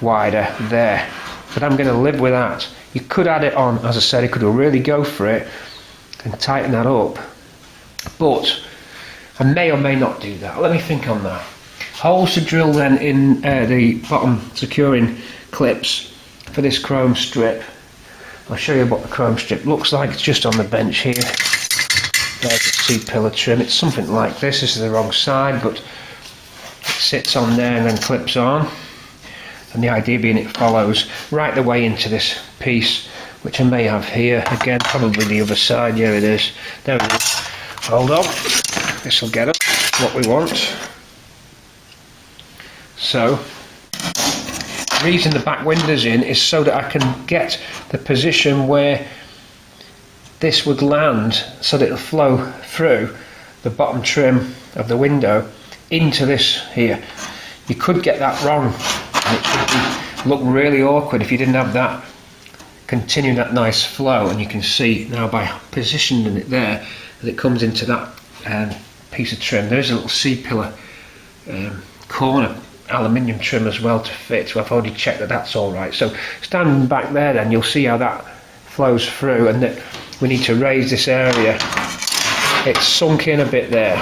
wider there, but I'm going to live with that. You could add it on, as I said, you could really go for it and tighten that up, but I may or may not do that. Let me think on that. Holes to drill then in the bottom securing clips for this chrome strip. I'll show you what the chrome strip looks like. It's just on the bench here. There's the C-pillar trim. It's something like this. This is the wrong side, but it sits on there and then clips on. And the idea being it follows right the way into this piece, which I may have here. Again, probably the other side. Yeah, it is. There it is. Hold on. This will get us what we want. So, the reason the back window's in is so that I can get the position where this would land, so that it'll flow through the bottom trim of the window into this here. You could get that wrong, and it would look really awkward if you didn't have that continuing that nice flow. And you can see now by positioning it there that it comes into that piece of trim. There is a little C-pillar corner aluminium trim as well to fit, so I've already checked that that's all right. So standing back there then, you'll see how that flows through, and that we need to raise this area. It's sunk in a bit there,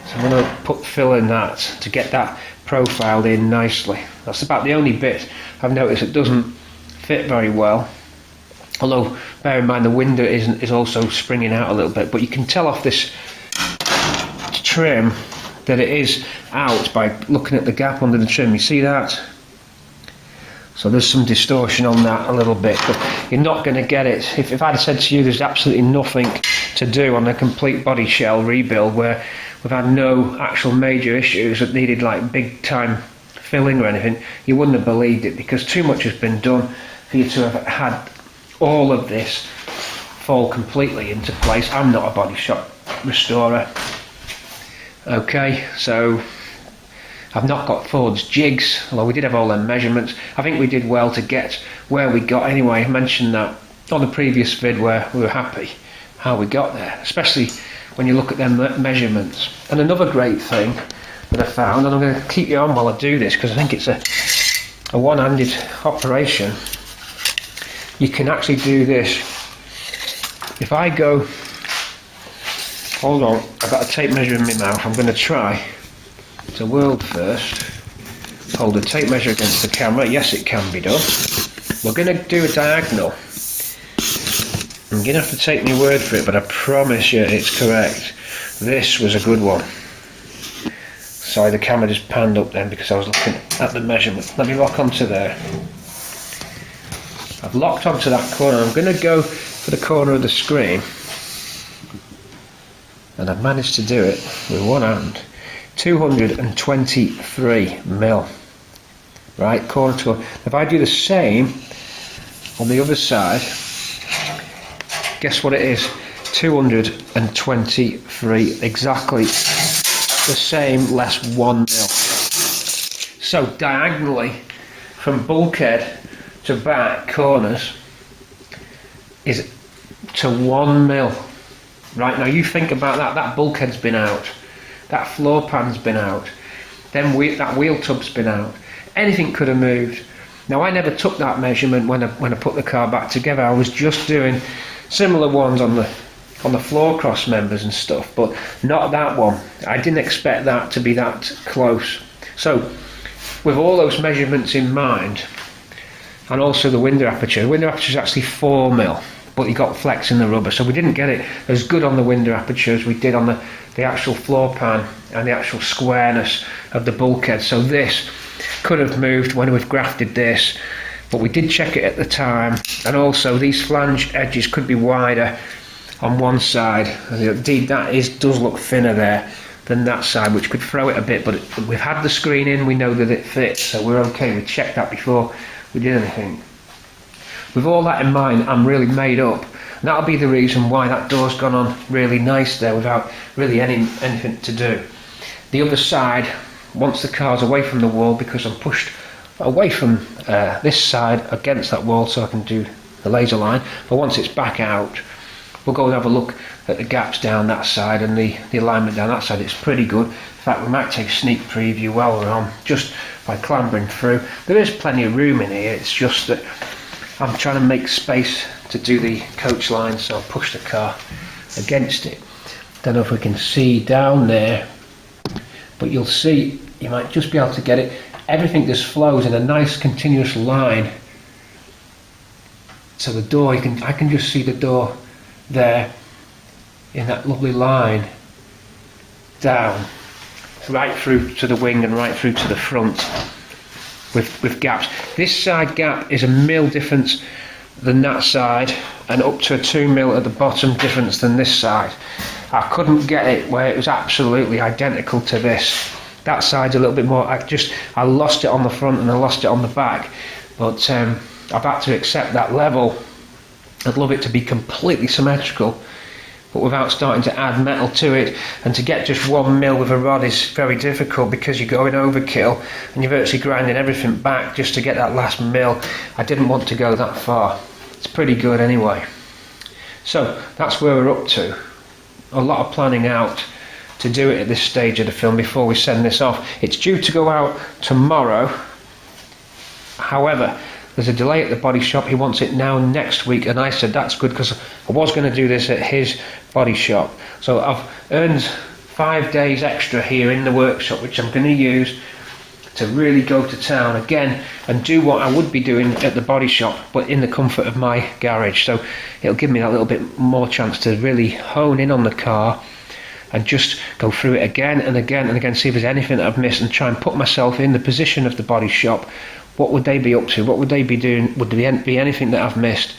so I'm going to put fill in that to get that profiled in nicely. That's about the only bit I've noticed it doesn't fit very well, although bear in mind the window is also springing out a little bit, but you can tell off this trim that it is out by looking at the gap under the trim. You see that? So there's some distortion on that a little bit, but you're not going to get it. If I'd have said to you there's absolutely nothing to do on a complete body shell rebuild where we've had no actual major issues that needed like big time filling or anything, you wouldn't have believed it, because too much has been done for you to have had all of this fall completely into place. I'm not a body shop restorer. Okay, so I've not got Ford's jigs, although we did have all them measurements. I think we did well to get where we got anyway. I mentioned that on the previous vid where we were happy how we got there, especially when you look at them measurements. And another great thing that I found, and I'm going to keep you on while I do this because I think it's a one-handed operation. You can actually do this. If I go, hold on, I've got a tape measure in my mouth. I'm going to try to world first. Hold a tape measure against the camera. Yes, it can be done. We're going to do a diagonal. I'm going to have to take my word for it, but I promise you it's correct. This was a good one. Sorry, the camera just panned up then because I was looking at the measurement. Let me lock onto there. I've locked onto that corner. I'm going to go for the corner of the screen, and I've managed to do it with one hand. 223 mil. Right, corner to corner. If I do the same on the other side, guess what it is? 223, exactly the same, less 1 mil. So diagonally from bulkhead to back corners is to 1 mil. Right, now you think about that. That bulkhead's been out, that floor pan's been out, then that wheel tub's been out. Anything could have moved. Now I never took that measurement when I put the car back together. I was just doing similar ones on the floor cross members and stuff, but not that one. I didn't expect that to be that close. So with all those measurements in mind, and also the window aperture is actually 4 mil, but you got flex in the rubber, so we didn't get it as good on the window aperture as we did on the actual floor pan and the actual squareness of the bulkhead. So this could have moved when we've grafted this, but we did check it at the time. And also these flange edges could be wider on one side, and indeed that does look thinner there than that side, which could throw it a bit, but we've had the screen in, we know that it fits, so we're okay. We checked that before we did anything. With all that in mind, I'm really made up, and that'll be the reason why that door's gone on really nice there without really anything to do. The other side, once the car's away from the wall, because I'm pushed away from this side against that wall so I can do the laser line, but once it's back out, we'll go and have a look at the gaps down that side and the alignment down that side. It's pretty good. In fact, we might take a sneak preview while we're on, just by clambering through. There is plenty of room in here, it's just that I'm trying to make space to do the coach line, so I'll push the car against it. Don't know if we can see down there, but you'll see, you might just be able to get it. Everything just flows in a nice continuous line. So the door, I can just see the door there in that lovely line down right through to the wing and right through to the front with gaps. This side gap is 1 mil difference than that side, and up to a 2 mil at the bottom difference than this side. I couldn't get it where it was absolutely identical to this. That side's a little bit more, I lost it on the front and I lost it on the back, but I've had to accept that level. I'd love it to be completely symmetrical, but without starting to add metal to it, and to get just 1 mil with a rod is very difficult because you're going overkill and you're virtually grinding everything back just to get that last mil. I didn't want to go that far. It's pretty good anyway. So that's where we're up to. A lot of planning out to do it at this stage of the film before we send this off. It's due to go out tomorrow. However, there's a delay at the body shop. He wants it now next week, and I said that's good because I was going to do this at his body shop. So I've earned 5 days extra here in the workshop, which I'm going to use to really go to town again and do what I would be doing at the body shop, but in the comfort of my garage. So it'll give me that little bit more chance to really hone in on the car and just go through it again and again and again, see if there's anything that I've missed, and try and put myself in the position of the body shop. What would they be up to? What would they be doing? Would there be anything that I've missed?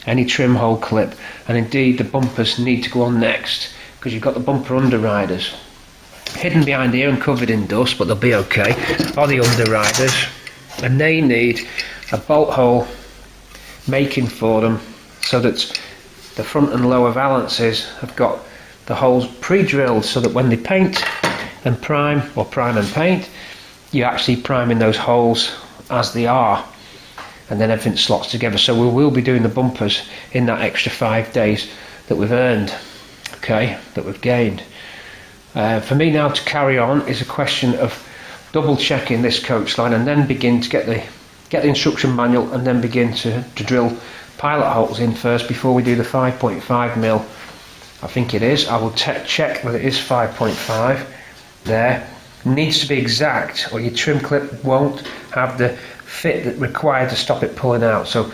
Any trim hole clip? And indeed the bumpers need to go on next, because you've got the bumper underriders hidden behind here and covered in dust, but they'll be okay, are the underriders, and they need a bolt hole making for them so that the front and lower valances have got the holes pre-drilled, so that when they paint and prime, or prime and paint, you're actually priming those holes as they are, and then everything slots together. So we will be doing the bumpers in that extra 5 days that we've earned, okay, that we've gained. For me now to carry on is a question of double checking this coach line, and then begin to get the instruction manual, and then begin to drill pilot holes in first before we do the 5.5mm. I think it is. I will check whether it is 5.5 there. It needs to be exact, or your trim clip won't have the fit that required to stop it pulling out. So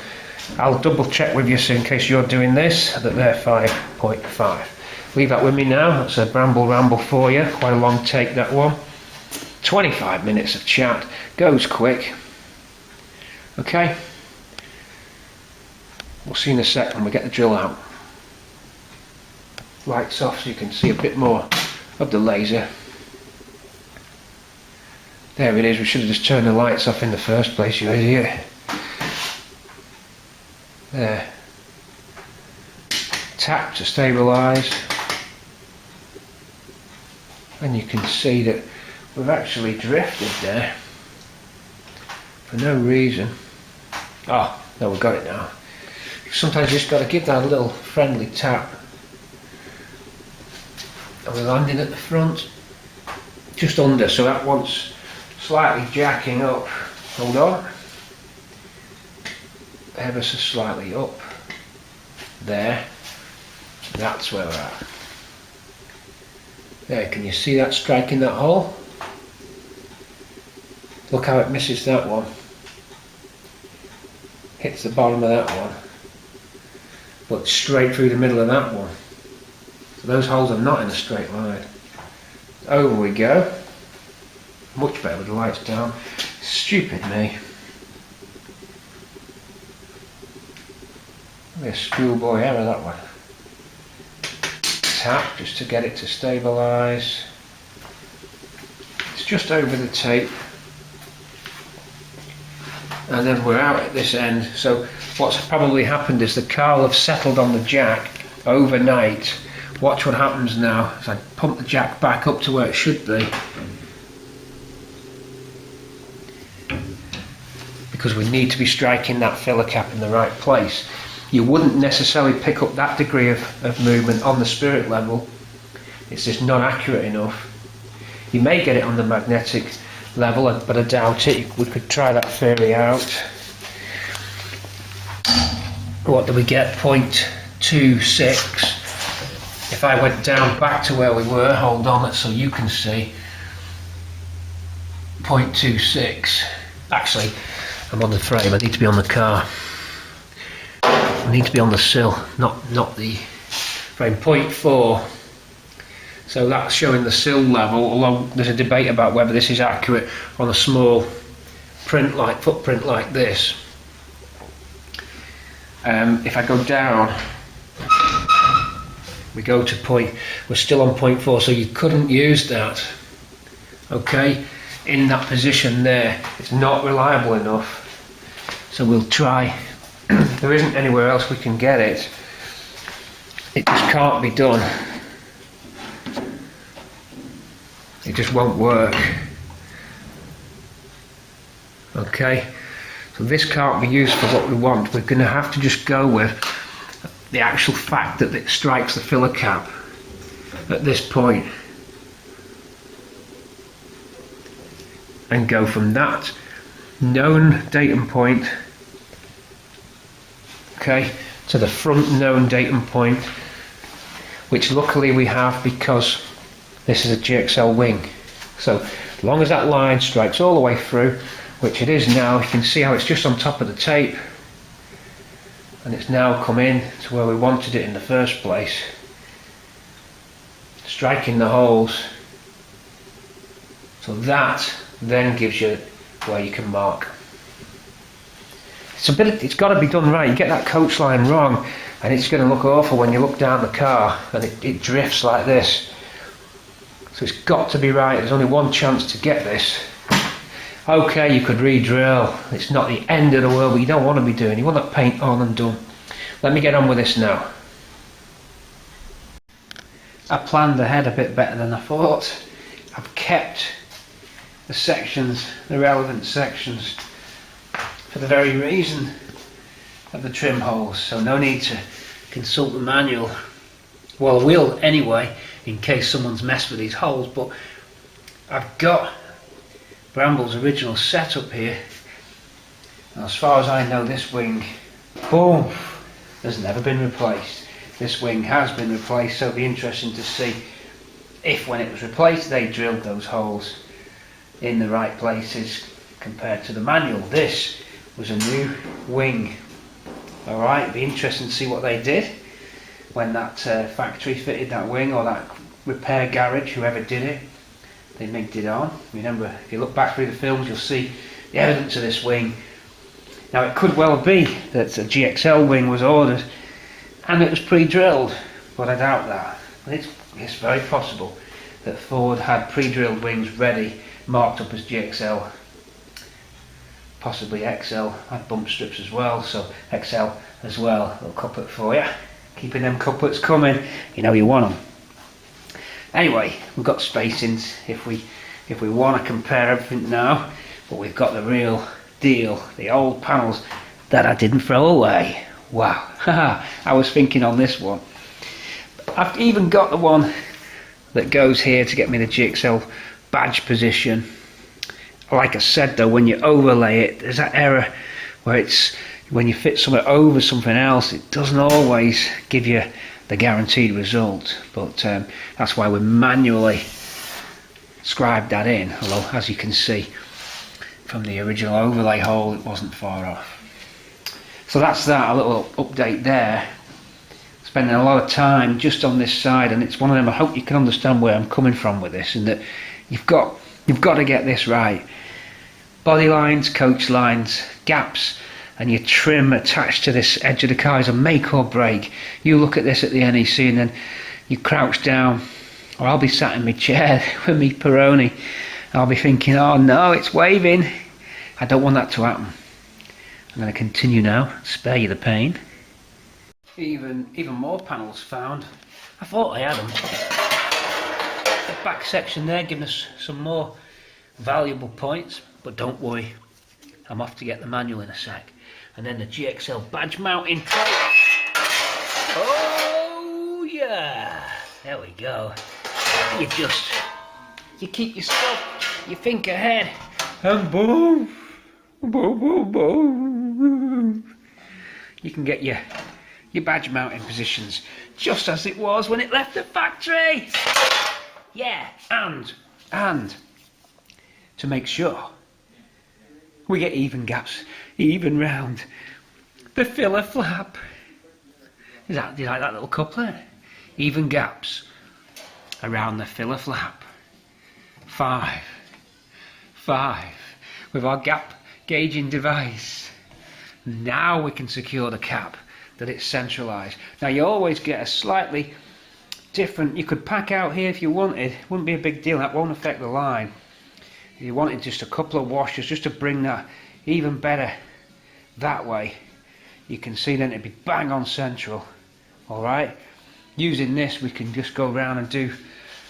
I'll double check with you, so in case you're doing this, that they're 5.5. Leave that with me now. That's a Bramble ramble for you. Quite a long take, that one. 25 minutes of chat. Goes quick. Okay. We'll see in a sec when we get the drill out. Lights off so you can see a bit more of the laser. There it is. We should have just turned the lights off in the first place, you idiot. There. Tap to stabilise. And you can see that we've actually drifted there for no reason. Oh, no, we've got it now. Sometimes you just got to give that a little friendly tap. And we're landing at the front, just under, so that wants slightly jacking up. Hold on. Ever so slightly up. There. That's where we're at. There, can you see that striking that hole? Look how it misses that one. Hits the bottom of that one, but straight through the middle of that one. So those holes are not in a straight line. Over we go. Much better with the lights down. Stupid me. A schoolboy error, that one. Tap just to get it to stabilise. It's just over the tape, and then we're out at this end. So what's probably happened is the car will have settled on the jack overnight. Watch what happens now as I pump the jack back up to where it should be, because we need to be striking that filler cap in the right place. You wouldn't necessarily pick up that degree of movement on the spirit level. It's just not accurate enough. You may get it on the magnetic level, but I doubt it. We could try that theory out. What do we get? 0.26. If I went down back to where we were, hold on, so you can see. 0.26. Actually, I'm on the frame. I need to be on the car. I need to be on the sill, not the frame. 0.4. So that's showing the sill level, although there's a debate about whether this is accurate on a small footprint like this. If I go down, we go to we're still on 0.4, so you couldn't use that, okay, in that position there. It's not reliable enough, so we'll try. There isn't anywhere else we can get it. It just can't be done. It just won't work. Okay, so this can't be used for what we want. We're going to have to just go with the actual fact that it strikes the filler cap at this point, and go from that known datum point okay, to the front known datum point, which luckily we have because this is a GXL wing. So as long as that line strikes all the way through, which it is now, you can see how it's just on top of the tape, and it's now come in to where we wanted it in the first place, striking the holes. So that then gives you where you can mark. It's got to be done right. You get that coach line wrong and it's going to look awful when you look down the car and it drifts like this. So it's got to be right. There's only one chance to get this. Okay, you could re-drill. It's not the end of the world, but you don't want to be doing. You want that paint on and done. Let me get on with this now. I planned ahead a bit better than I thought. I've kept the sections, the relevant sections, for the very reason of the trim holes, so no need to consult the manual. Well, I will anyway, in case someone's messed with these holes, but I've got Bramble's original setup here. Now, as far as I know, this wing, boom, has never been replaced. This wing has been replaced, so it'll be interesting to see if when it was replaced they drilled those holes in the right places compared to the manual. This was a new wing. Alright, be interesting to see what they did when that factory fitted that wing, or that repair garage, whoever did it, they migged it on. Remember, if you look back through the films, you'll see the evidence of this wing. Now, it could well be that a GXL wing was ordered and it was pre-drilled, but I doubt that. It's very possible that Ford had pre-drilled wings ready, marked up as GXL, possibly XL, had bump strips as well, so XL as well. Little couplet for you, keeping them couplets coming, you know you want them. Anyway, we've got spacings if we want to compare everything now, but we've got the real deal, the old panels that I didn't throw away. Wow, I was thinking on this one. I've even got the one that goes here to get me the GXL badge position. Like I said though, when you overlay it, there's that error where it's, when you fit something over something else, it doesn't always give you the guaranteed result, but that's why we manually scribed that in, although as you can see from the original overlay hole, it wasn't far off. So that's that, a little update there. Spending a lot of time just on this side, and it's one of them, I hope you can understand where I'm coming from with this, and that you've got to get this right. Body lines, coach lines, gaps, and your trim attached to this edge of the car is a make or break. You look at this at the NEC and then you crouch down, or I'll be sat in my chair with me Peroni, I'll be thinking, oh no, it's waving. I don't want that to happen. I'm going to continue now, spare you the pain. Even more panels found. I thought I had them. The back section there giving us some more valuable points, but don't worry, I'm off to get the manual in a sec. And then the GXL badge mounting plate. Oh yeah, there we go. You keep yourself, you think ahead, and boom, boom, boom, boom. You can get your badge mounting positions just as it was when it left the factory. Yeah, and to make sure we get even gaps, even round the filler flap. Do you like that little couplet? Even gaps around the filler flap. 5 with our gap gauging device. Now we can secure the cap that it's centralized. Now you always get a slightly different, you could pack out here if you wanted, wouldn't be a big deal, that won't affect the line. If you wanted just a couple of washers just to bring that even better that way, you can see then it'd be bang on central. Alright, using this we can just go around and do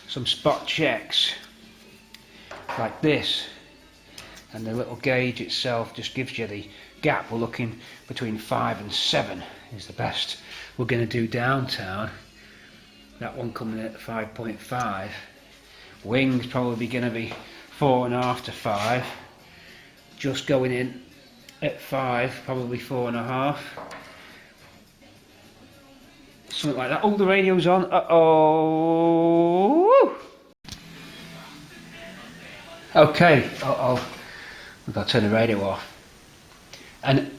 some spot checks like this, and the little gauge itself just gives you the gap. We're looking between 5 and 7 is the best we're going to do downtown. That one coming in at 5.5. Wings probably going to be 4.5 to 5. Just going in at 5, probably 4.5. Something like that. Oh, the radio's on. Uh-oh. Okay. We've got to turn the radio off. And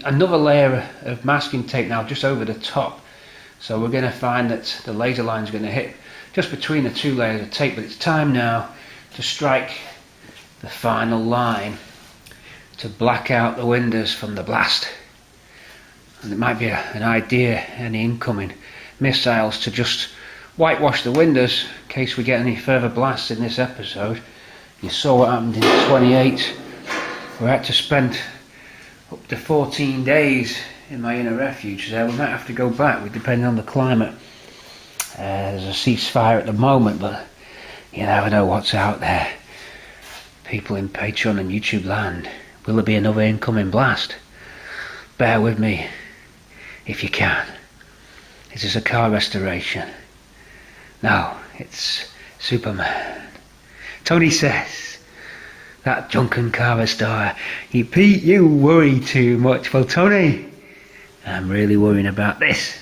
another layer of masking tape now just over the top. So we're going to find that the laser line is going to hit just between the two layers of tape. But it's time now to strike the final line to black out the windows from the blast. And it might be an idea, any incoming missiles, to just whitewash the windows in case we get any further blasts in this episode. You saw what happened in 28. We had to spend up to 14 days in my inner refuge there. We might have to go back, depending on the climate. There's a ceasefire at the moment, but you never know what's out there. People in Patreon and YouTube land, will there be another incoming blast? Bear with me if you can. Is this a car restoration? No, it's Superman. Tony says, that drunken car restorer. Pete, you worry too much. Well, Tony, I'm really worrying about this.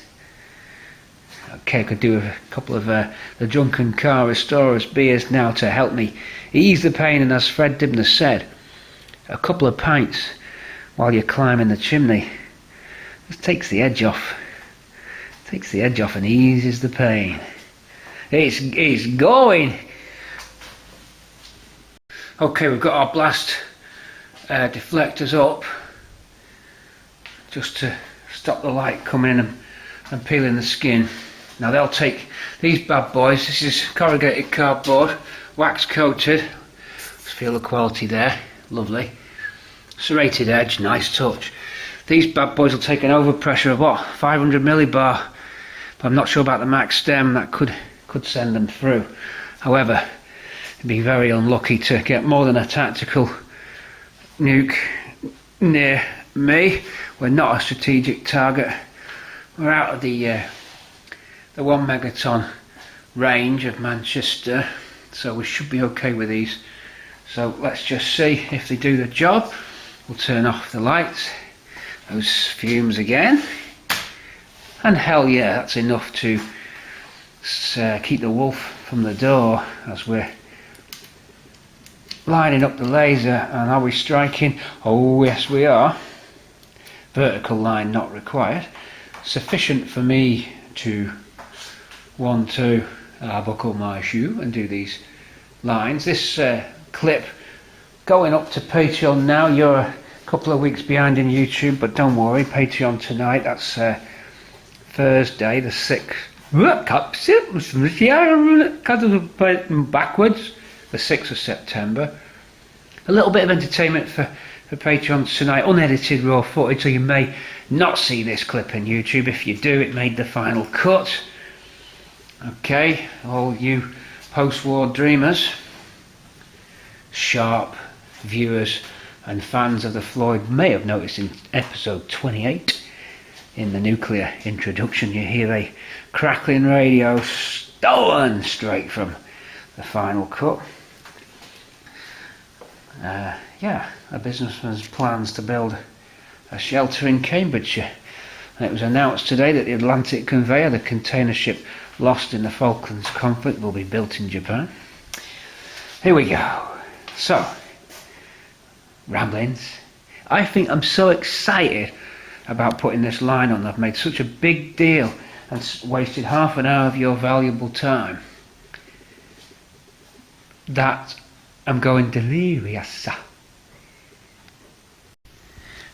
Okay, I could do a couple of the drunken car restorer's beers now to help me ease the pain, and as Fred Dibner said, a couple of pints while you're climbing the chimney just takes the edge off. Takes the edge off and eases the pain. It's going! Okay, we've got our blast deflectors up just to stop the light coming in and peeling the skin. Now they'll take these bad boys. This is corrugated cardboard, wax coated. Let's feel the quality there, lovely. Serrated edge, nice touch. These bad boys will take an overpressure of what, 500 millibar. But I'm not sure about the max stem, that could send them through. However, it'd be very unlucky to get more than a tactical nuke near me. We're not a strategic target. We're out of the 1 megaton range of Manchester, so we should be okay with these. So let's just see if they do the job. We'll turn off the lights, those fumes again, and hell yeah, that's enough to keep the wolf from the door as we're lining up the laser. And are we striking? Oh yes we are. Vertical line not required. Sufficient for me to want to buckle my shoe and do these lines. This clip going up to Patreon now. You're a couple of weeks behind in YouTube, but don't worry, Patreon tonight. That's Thursday the 6th. Backwards, the 6th of September. A little bit of entertainment for Patreon tonight, unedited raw footage, so you may not see this clip in YouTube. If you do, it made the final cut. Okay, all you post-war dreamers, sharp viewers and fans of the Floyd may have noticed in episode 28, in the nuclear introduction, you hear a crackling radio stolen straight from the final cut. Yeah, a businessman's plans to build a shelter in Cambridgeshire, and it was announced today that the Atlantic conveyor, the container ship lost in the Falklands conflict, will be built in Japan. Here we go. So, ramblings. I think I'm so excited about putting this line on. I've made such a big deal and wasted half an hour of your valuable time that I'm going delirious.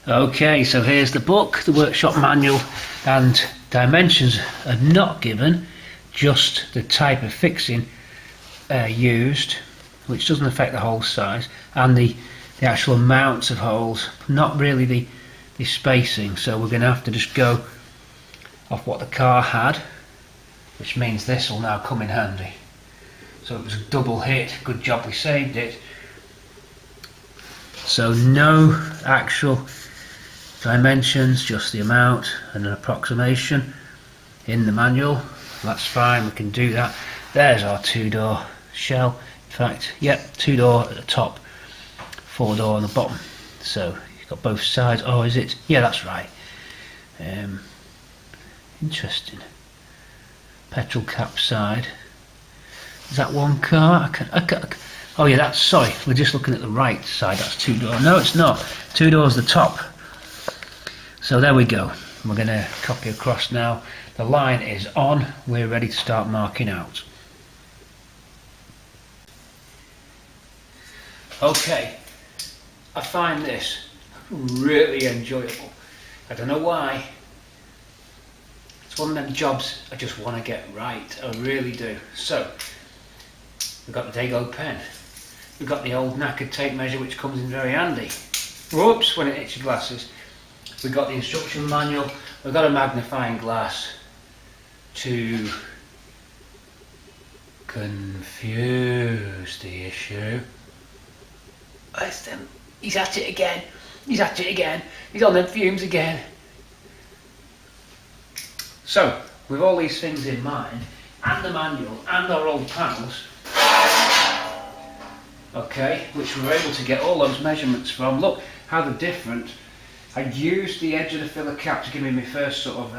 Okay, so here's the book, the workshop manual, and dimensions are not given, just the type of fixing used, which doesn't affect the hole size, and the actual amounts of holes, not really the spacing. So we're going to have to just go off what the car had, which means this will now come in handy. So it was a double hit, good job we saved it. So no actual dimensions, just the amount and an approximation in the manual. That's fine, we can do that. There's our 2-door shell. In fact, yep, 2-door at the top, 4-door on the bottom. So you've got both sides. Oh, is it? Yeah, that's right. Interesting. petrol cap side. Is that one car? Oh yeah, that's, sorry, we're just looking at the right side, that's 2 doors. No, it's not. 2 doors the top. So there we go. We're going to copy across now. The line is on, we're ready to start marking out. Okay, I find this really enjoyable. I don't know why. It's one of them jobs I just want to get right, I really do. So, we've got the Dago pen. We've got the old knackered tape measure, which comes in very handy. Whoops, when it hits your glasses. We've got the instruction manual. We've got a magnifying glass to confuse the issue. He's at it again. He's at it again. He's on them fumes again. So, with all these things in mind, and the manual, and our old panels, okay, which we were able to get all those measurements from. Look how they're different. I used the edge of the filler cap to give me my first sort of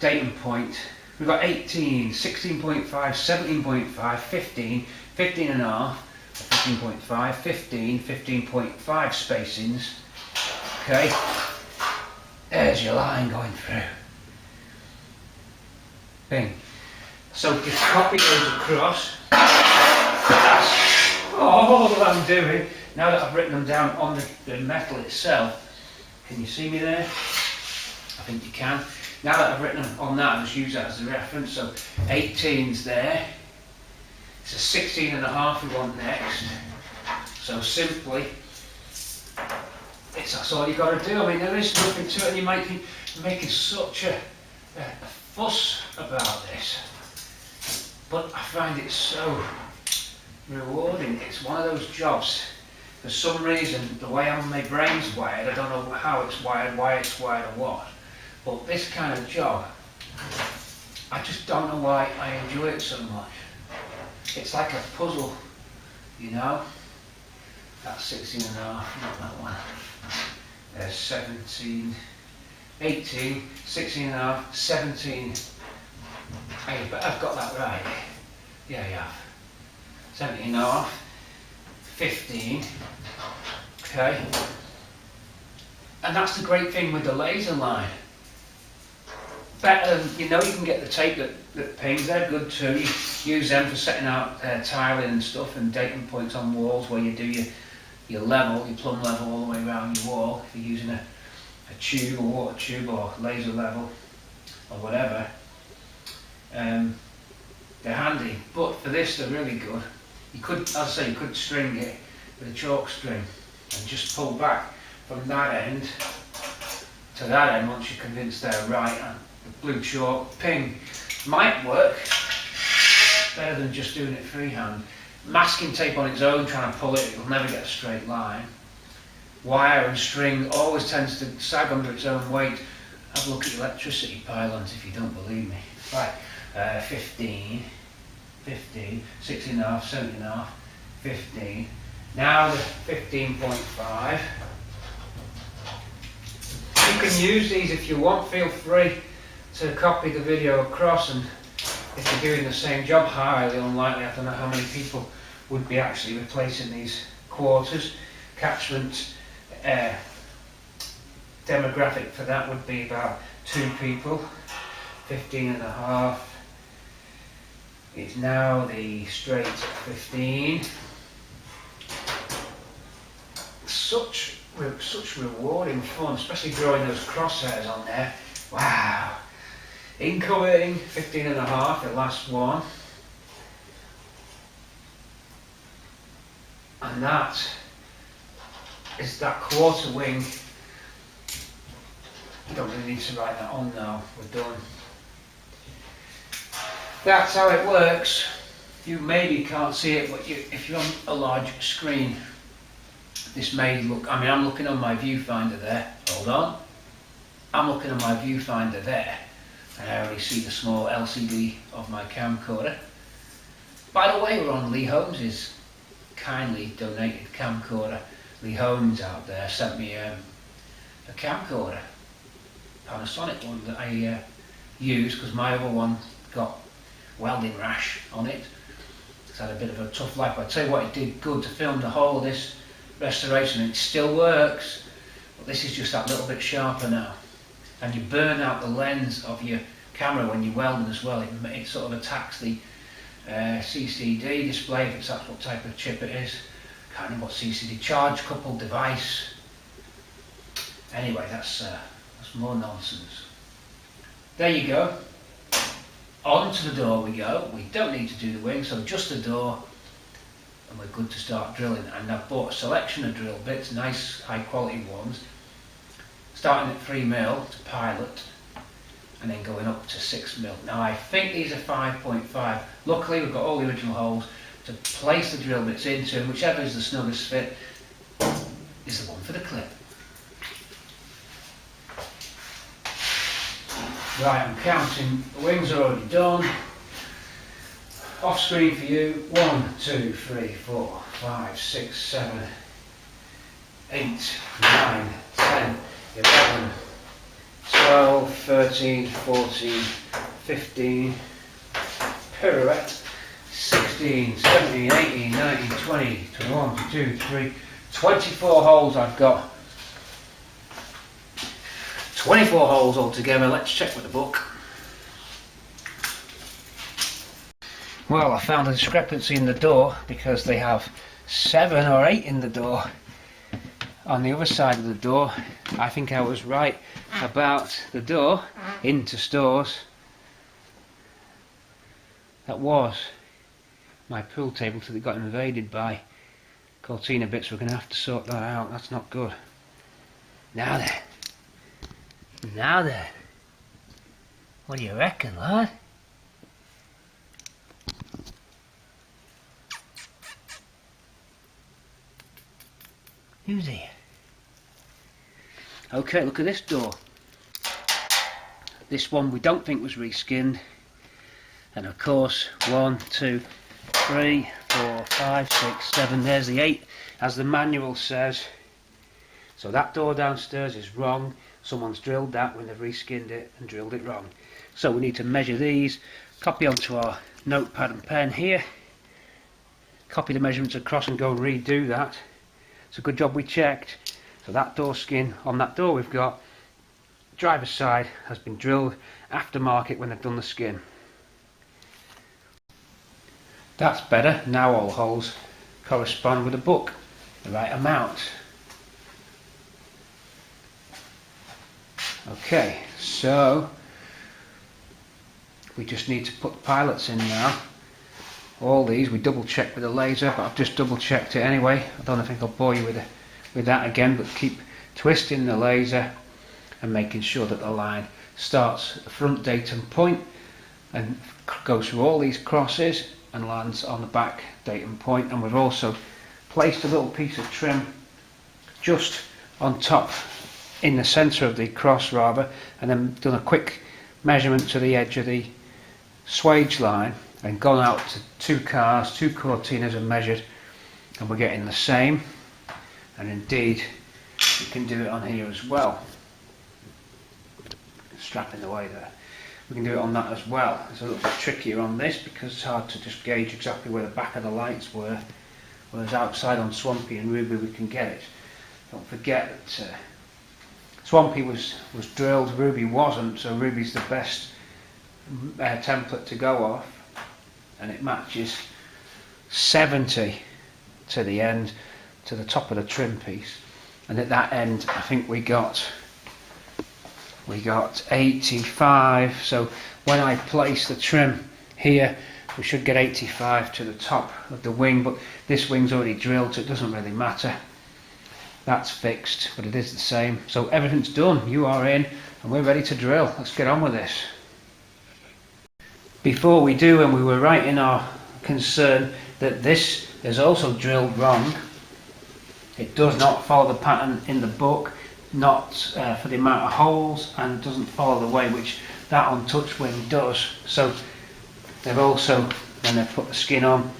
datum point. We've got 18, 16.5, 17.5, 15, 15 and a half, 15.5, 15, 15.5 spacings. Okay, there's your line going through. Bing. So just copy those across. That's all I'm doing. Now that I've written them down on the metal itself, can you see me there? I think you can. Now that I've written them on that, I'll just use that as a reference. So 18's there. It's a 16 and a half we want next. So simply, that's all you've got to do. I mean, there is nothing to it, and you're making such a fuss about this. But I find it so rewarding. It's one of those jobs. For some reason, the way my brain's wired, I don't know how it's wired, why it's wired or what. But this kind of job, I just don't know why I enjoy it so much. It's like a puzzle, you know? That's 16 and a half, not that one. There's 17, 18, 16 and a half, 17. Hey, but I've got that right. Yeah, I have. 17 and a half, 15. Okay. And that's the great thing with the laser line. Better than, you know, you can get the tape that pings, they're good too. You use them for setting out tiling and stuff and datum points on walls where you do your level, your plumb level all the way around your wall. If you're using a tube or water tube or laser level or whatever, they're handy. But for this, they're really good. You could, as I say, you could string it with a chalk string and just pull back from that end to that end once you're convinced they're right, and the blue chalk ping might work better than just doing it freehand. Masking tape on its own, trying to pull it, you'll never get a straight line. Wire and string always tends to sag under its own weight. Have a look at electricity pylons if you don't believe me. Right, 15, 16 and a half, 17 and a half, 15. Now the 15.5. You can use these if you want, feel free to copy the video across, and if you're doing the same job, highly unlikely, I don't know how many people would be actually replacing these quarters. Catchment demographic for that would be about 2 people. 15 and a half is now the straight 15. Such rewarding fun, especially drawing those crosshairs on there. Wow. Incoming 15 and a half, the last one. And that is that quarter wing. Don't really need to write that on now, we're done. That's how it works. You maybe can't see it, but if you're on a large screen, this may look, I mean, I'm looking on my viewfinder there. Hold on. I'm looking on my viewfinder there, and I only see the small LCD of my camcorder. By the way, we're on Lee Holmes's kindly donated camcorder. Lee Holmes out there sent me a camcorder, Panasonic one that I use because my other one got welding rash on it. It's had a bit of a tough life, but I tell you what, it did good to film the whole of this restoration, and it still works, but this is just that little bit sharper now. And you burn out the lens of your camera when you're welding as well. It sort of attacks the CCD display, if it's that's what type of chip it is. Can't remember what CCD, charge coupled device. Anyway, that's more nonsense. There you go. On to the door we go. We don't need to do the wing, so just the door, and we're good to start drilling. And I've bought a selection of drill bits, nice high quality ones, starting at 3mm to pilot, and then going up to 6mm. Now I think these are 5.5. Luckily we've got all the original holes to place the drill bits into, and whichever is the snuggest fit is the one for the clip. Right, I'm counting, the wings are already done. Off screen for you, 1, 2, 3, 4, 5, 6, 7, 8, 9, 10, 11, 12, 13, 14, 15, pirouette, 16, 17, 18, 19, 20, 21, 22, 23, 24 holes I've got. 24 holes altogether. Let's check with the book. Well, I found a discrepancy in the door because they have 7 or 8 in the door. On the other side of the door, I think I was right about the door into stores. That was my pool table till it got invaded by Cortina bits. We're going to have to sort that out. That's not good. Now then. Now then. What do you reckon, lad? Who's here? Okay, look at this door. This one we don't think was reskinned. And of course, 1, 2, 3, 4, 5, 6, 7. There's the 8, as the manual says. So that door downstairs is wrong. Someone's drilled that when they've reskinned it and drilled it wrong. So we need to measure these, copy onto our notepad and pen here, copy the measurements across and go and redo that. It's a good job we checked. So that door skin on that door we've got, driver's side, has been drilled aftermarket when they've done the skin. That's better. Now all holes correspond with the book, the right amount. Okay, so we just need to put the pilots in now. All these we double checked with a laser, but I've just double checked it anyway. I don't think I'll bore you with that again, but keep twisting the laser and making sure that the line starts at the front datum point and goes through all these crosses and lands on the back datum point. And we've also placed a little piece of trim just on top, in the centre of the cross rather, and then done a quick measurement to the edge of the swage line and gone out to 2 cars, 2 Cortinas and measured, and we're getting the same. And indeed you can do it on here as well. Strap in the way there. We can do it on that as well. It's a little bit trickier on this because it's hard to just gauge exactly where the back of the lights were, whereas outside on Swampy and Ruby we can get it. Don't forget that Swampy was drilled, Ruby wasn't, so Ruby's the best template to go off, and it matches 70 to the end, to the top of the trim piece, and at that end I think we got 85, so when I place the trim here we should get 85 to the top of the wing, but this wing's already drilled so it doesn't really matter. That's fixed, but it is the same. So everything's done, you are in, and we're ready to drill. Let's get on with this. Before we do, and we were right in our concern that this is also drilled wrong. It does not follow the pattern in the book, not for the amount of holes, and doesn't follow the way which that untouched wing does. So they've also, when they've put the skin on,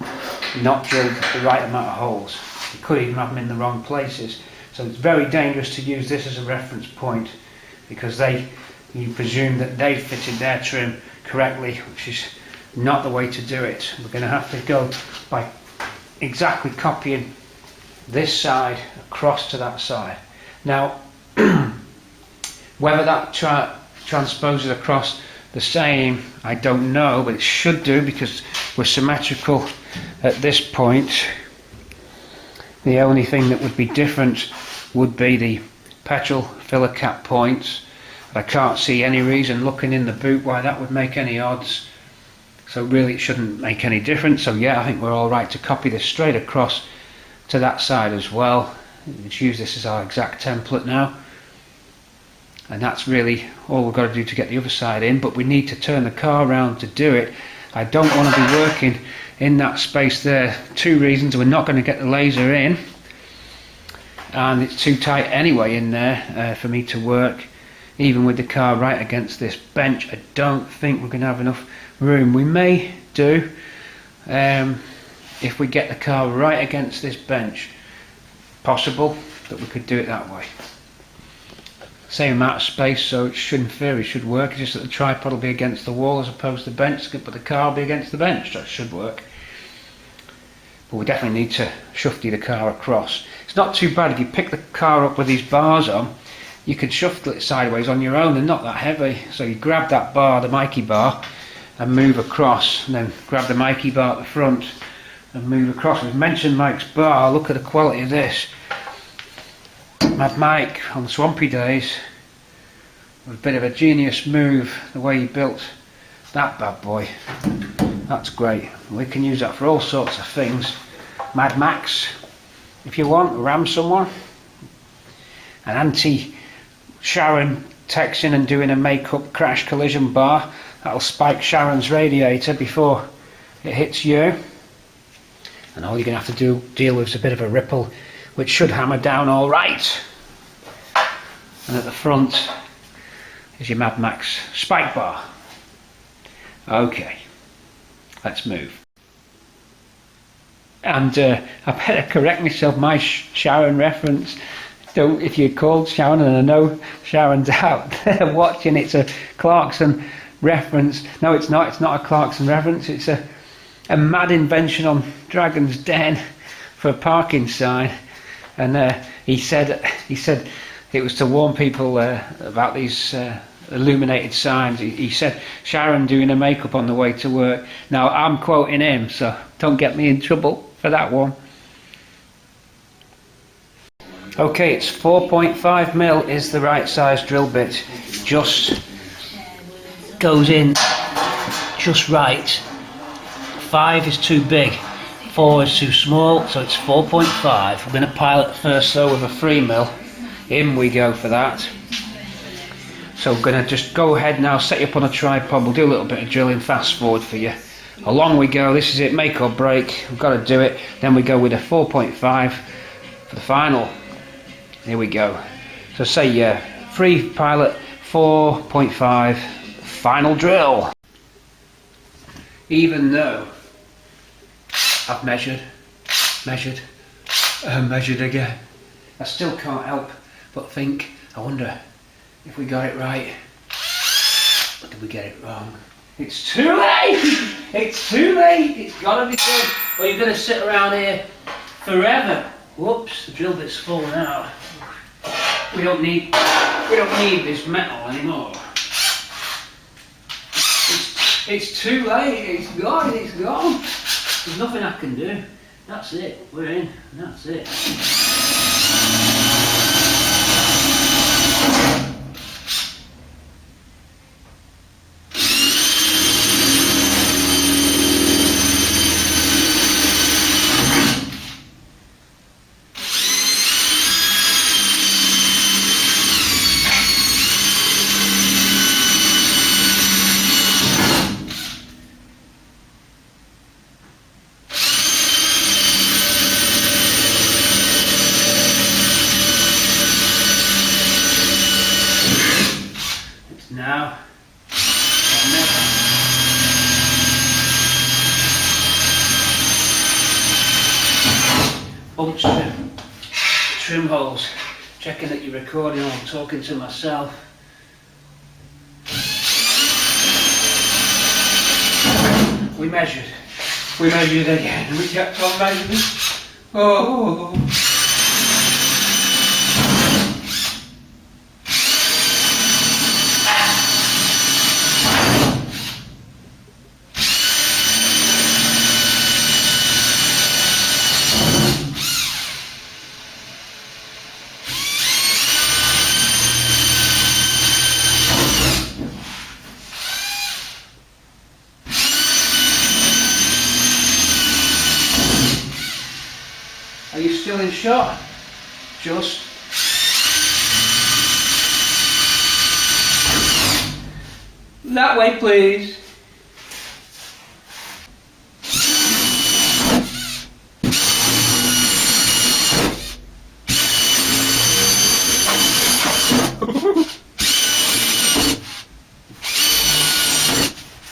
not drilled the right amount of holes. You could even have them in the wrong places. So it's very dangerous to use this as a reference point, because they you presume that they fitted their trim correctly, which is not the way to do it. We're going to have to go by exactly copying this side across to that side. Now, whether that transposes across the same, I don't know, but it should do because we're symmetrical at this point. The only thing that would be different would be the petrol filler cap points. I can't see any reason looking in the boot why that would make any odds. So really it shouldn't make any difference. So yeah, I think we're all right to copy this straight across to that side as well. Let's use this as our exact template now. And that's really all we've got to do to get the other side in, but we need to turn the car around to do it. I don't want to be working in that space there. Two reasons: we're not going to get the laser in, and it's too tight anyway in there for me to work. Even with the car right against this bench, I don't think we're going to have enough room. We may do if we get the car right against this bench. Possible that we could do it that way. Same amount of space, so it should, in theory, should work. It's just that the tripod will be against the wall as opposed to the bench, but the car will be against the bench, so it should work. But we definitely need to shufty the car across. It's not too bad if you pick the car up with these bars on. You could shuffle it sideways on your own. They're not that heavy, so you grab that bar, the Mikey bar, and move across, and then grab the Mikey bar at the front and move across. We've mentioned Mike's bar. Look at the quality of this. Mad Mike on the Swampy days, a bit of a genius move, the way he built that bad boy. That's great. We can use that for all sorts of things. Mad Max, if you want, ram someone. An anti-Sharon texting and doing a make-up crash collision bar, that'll spike Sharon's radiator before it hits you. And all you're going to have to deal with is a bit of a ripple, which should hammer down all right. And at the front is your Mad Max spike bar. Okay, let's move. And I better correct myself, my Sharon reference, don't, if you're called Sharon, and I know Sharon's out there watching, it's a Clarkson reference. No, it's not a Clarkson reference, it's a mad invention on Dragon's Den for a parking sign. And he said it was to warn people about these illuminated signs. He said Sharon doing her makeup on the way to work. Now I'm quoting him, so don't get me in trouble for that one. Okay, it's 4.5mm is the right size drill bit. Just goes in just right. 5 is too big. 4 is too small, so it's 4.5. We're going to pilot first though with a 3mm. In we go for that. So we're going to just go ahead now, set you up on a tripod. We'll do a little bit of drilling, fast forward for you. Along we go. This is it, make or break. We've got to do it. Then we go with a 4.5 for the final. Here we go. So say free pilot 4.5 final drill. Even though I've measured again, I still can't help but think, I wonder if we got it right, or did we get it wrong? It's too late! It's too late! It's gotta be done, or you're gonna sit around here forever. Whoops, the drill bit's fallen out. We don't need this metal anymore. It's too late, it's gone. There's nothing I can do. That's it, we're in, and that's it. Now, bump trim holes, checking that you're recording or I'm talking to myself. We measured again, we kept on measuring. Oh. Are you still in shot? Just. That way, please.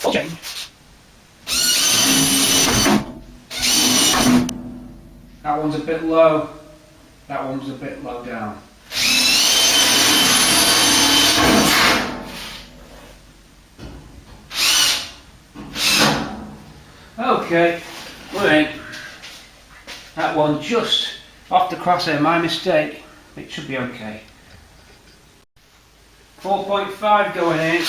Okay. That one's a bit low. That one's a bit low down. Okay, we're in. That one just off the crosshair, my mistake. It should be okay. 4.5 going in.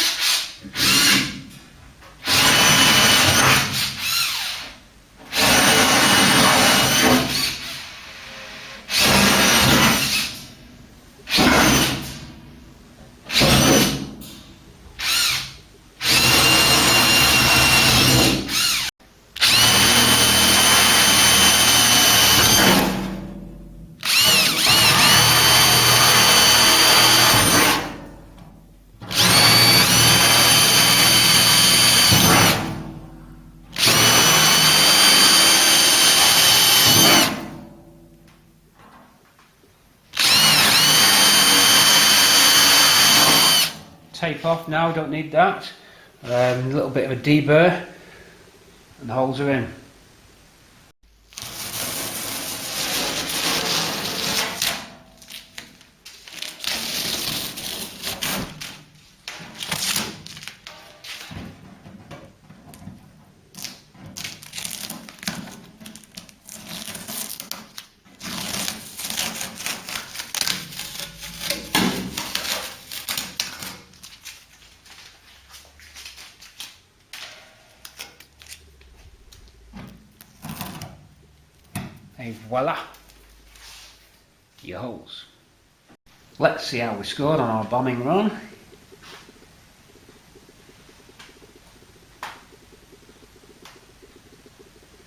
Tape off now, don't need that. A little bit of a deburr and the holes are in. And voila, your holes. Let's see how we scored on our bombing run.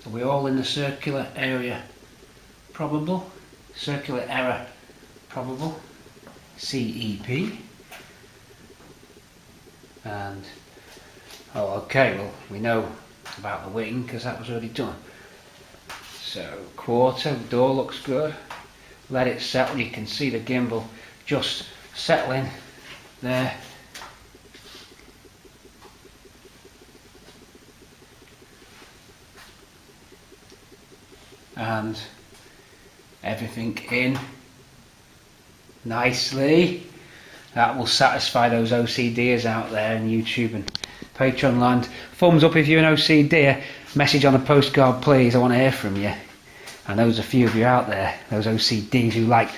Are we all in the circular area? Probable. Circular error? Probable. CEP. And, oh okay, well we know about the wing because that was already done. So, quarter, the door looks good. Let it settle, you can see the gimbal just settling there. And everything in nicely. That will satisfy those OCDers out there in YouTube and Patreon land. Thumbs up if you're an OCDer. Message on a postcard please, I want to hear from you. I know there's a few of you out there, those OCDs who like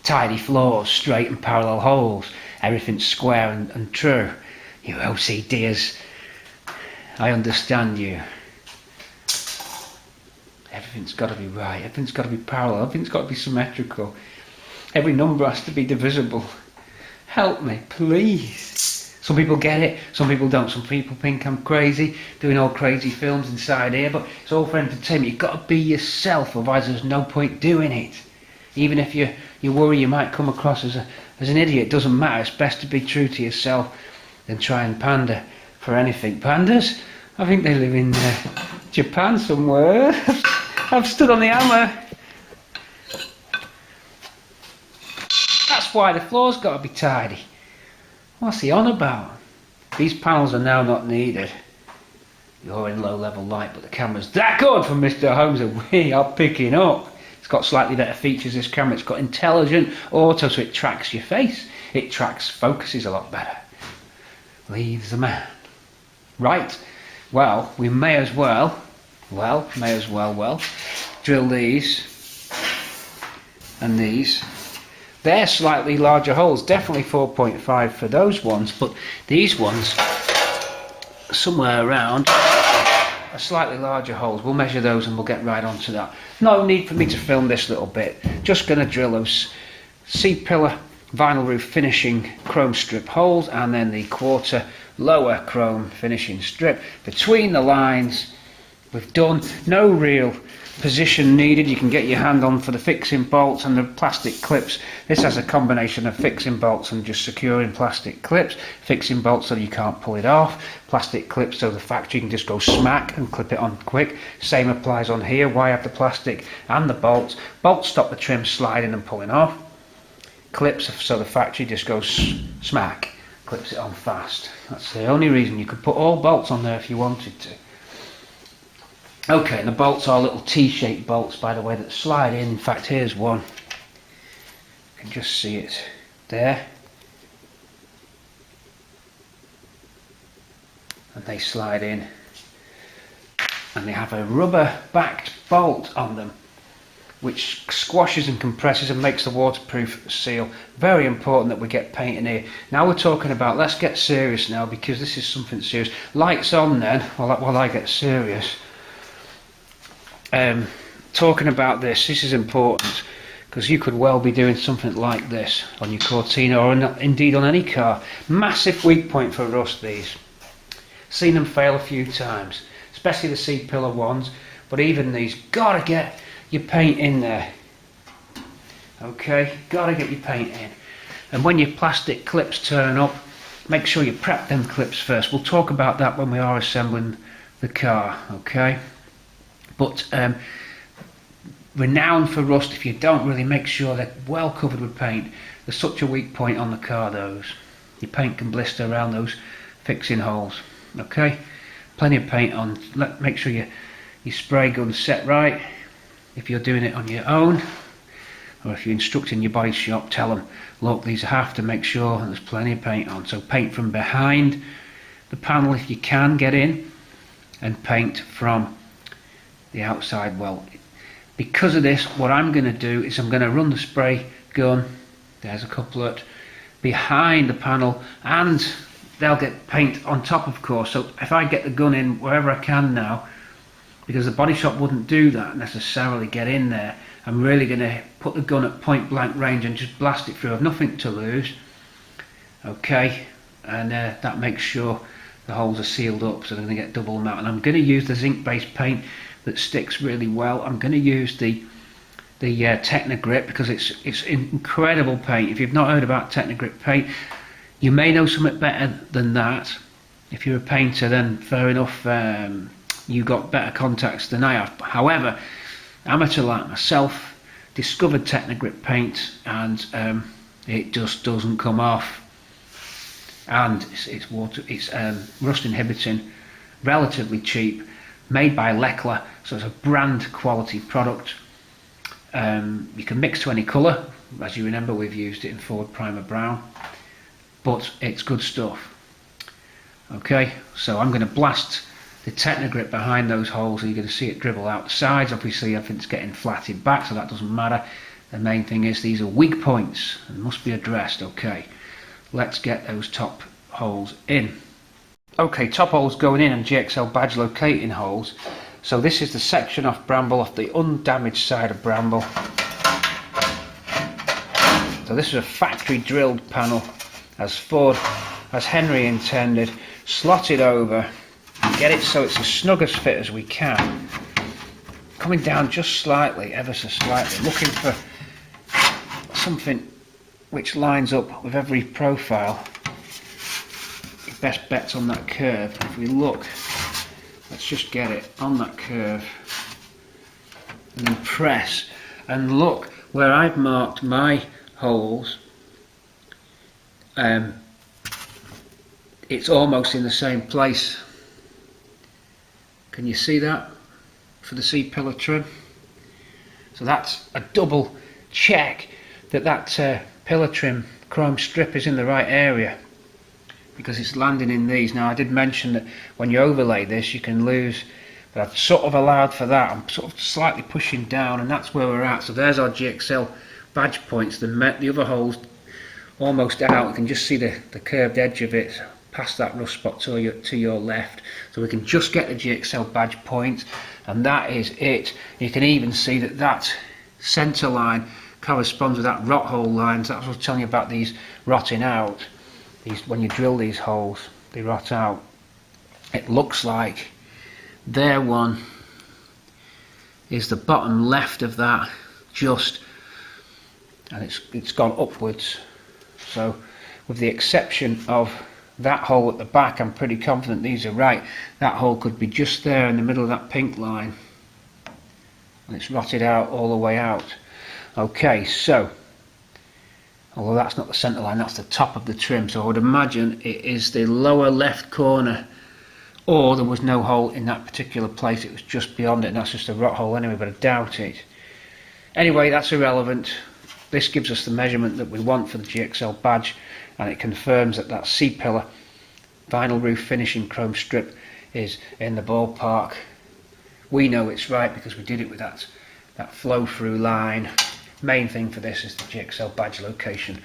tidy floors, straight and parallel holes, everything square and true. You OCDers, I understand you. Everything's got to be right, everything's got to be parallel, everything's got to be symmetrical. Every number has to be divisible. Help me, please. Some people get it, some people don't. Some people think I'm crazy, doing all crazy films inside here, but it's all for entertainment. You've got to be yourself, otherwise there's no point doing it. Even if you worry you might come across as an idiot, it doesn't matter. It's best to be true to yourself than try and pander for anything. Pandas? I think they live in Japan somewhere. I've stood on the hammer. That's why the floor's got to be tidy. What's he on about? These panels are now not needed. You're in low level light, but the camera's that good from Mr. Holmes that we are picking up. It's got slightly better features, this camera. It's got intelligent auto, so it tracks your face. It tracks focuses a lot better. Leaves the man. Right, well, we may as well drill these and these. They're slightly larger holes, definitely 4.5 for those ones, but these ones somewhere around are slightly larger holes. We'll measure those and we'll get right onto that. No need for me to film this little bit, just going to drill those C-pillar vinyl roof finishing chrome strip holes and then the quarter lower chrome finishing strip. Between the lines we've done, no real position needed. You can get your hand on for the fixing bolts and the plastic clips. This has a combination of fixing bolts and just securing plastic clips. Fixing bolts so you can't pull it off, plastic clips so the factory can just go smack and clip it on quick. Same applies on here. Why have the plastic and the bolts? Bolts stop the trim sliding and pulling off. Clips so the factory just goes smack, clips it on fast. That's the only reason. You could put all bolts on there if you wanted to. Okay, and the bolts are little T-shaped bolts, by the way, that slide in. In fact, here's one. You can just see it there. And they slide in. And they have a rubber-backed bolt on them, which squashes and compresses and makes the waterproof seal. Very important that we get paint in here. Now we're talking about, let's get serious now, because this is something serious. Lights on then, while I get serious. Talking about this is important, because you could well be doing something like this on your Cortina or indeed on any car. Massive weak point for rust, these. Seen them fail a few times, especially the C-pillar ones, but even these, gotta get your paint in there. Okay, gotta get your paint in. And when your plastic clips turn up, make sure you prep them clips first. We'll talk about that when we are assembling the car, okay? But renowned for rust, if you don't really make sure they're well covered with paint. There's such a weak point on the car, those. Your paint can blister around those fixing holes, okay? Plenty of paint on. Make sure your spray gun's set right. If you're doing it on your own, or if you're instructing your body shop, tell them, look, these have to make sure there's plenty of paint on. So paint from behind the panel if you can get in, and paint from the outside. Well, because of this, what I'm going to do is I'm going to run the spray gun, there's a couplet, behind the panel, and they'll get paint on top, of course. So if I get the gun in wherever I can now, because the body shop wouldn't do that necessarily, get in there, I'm really going to put the gun at point blank range and just blast it through. I've nothing to lose, okay? And that makes sure the holes are sealed up, so they're going to get double amount. And I'm going to use the zinc based paint that sticks really well. I'm going to use the Technogrip, because it's incredible paint. If you've not heard about Technogrip paint, you may know something better than that. If you're a painter, then fair enough, you got better contacts than I have. However, amateur like myself discovered Technogrip paint, and it just doesn't come off. And it's rust inhibiting, relatively cheap, made by Leckler, so it's a brand quality product. You can mix to any colour. As you remember, we've used it in Ford Primer Brown, but it's good stuff. Okay, so I'm going to blast the Technogrip behind those holes, and you're going to see it dribble out the sides. Obviously everything's getting flatted back, so that doesn't matter. The main thing is these are weak points and must be addressed. Okay, let's get those top holes in. Okay, top holes going in and GXL badge locating holes. So this is the section off Bramble, off the undamaged side of Bramble. So this is a factory drilled panel, as Henry intended. Slot it over, get it so it's as snug as fit as we can. Coming down just slightly, ever so slightly, looking for something which lines up with every profile. Your best bet's on that curve. If we look, let's just get it on that curve and then press, and look where I've marked my holes. It's almost in the same place. Can you see that for the C-pillar trim? So that's a double check that pillar trim chrome strip is in the right area. because it's landing in these. Now I did mention that when you overlay this you can lose, but I've sort of allowed for that. I'm sort of slightly pushing down, and that's where we're at. So there's our GXL badge points. The other hole's almost out. You can just see the curved edge of it past that rust spot to your left. So we can just get the GXL badge point, and that is it. You can even see that centre line corresponds with that rot hole line. So that's what I was telling you about these rotting out. When you drill these holes, they rot out. It looks like their one is the bottom left of that, and it's gone upwards. So with the exception of that hole at the back, I'm pretty confident these are right. That hole could be just there in the middle of that pink line, and it's rotted out all the way out. Okay, so although that's not the centre line, that's the top of the trim, so I would imagine it is the lower left corner, or there was no hole in that particular place, it was just beyond it, and that's just a rot hole anyway, but I doubt it. Anyway, that's irrelevant. This gives us the measurement that we want for the GXL badge, and it confirms that that C-pillar vinyl roof finishing chrome strip is in the ballpark. We know it's right because we did it with that flow through line. Main thing for this is the GXL badge location.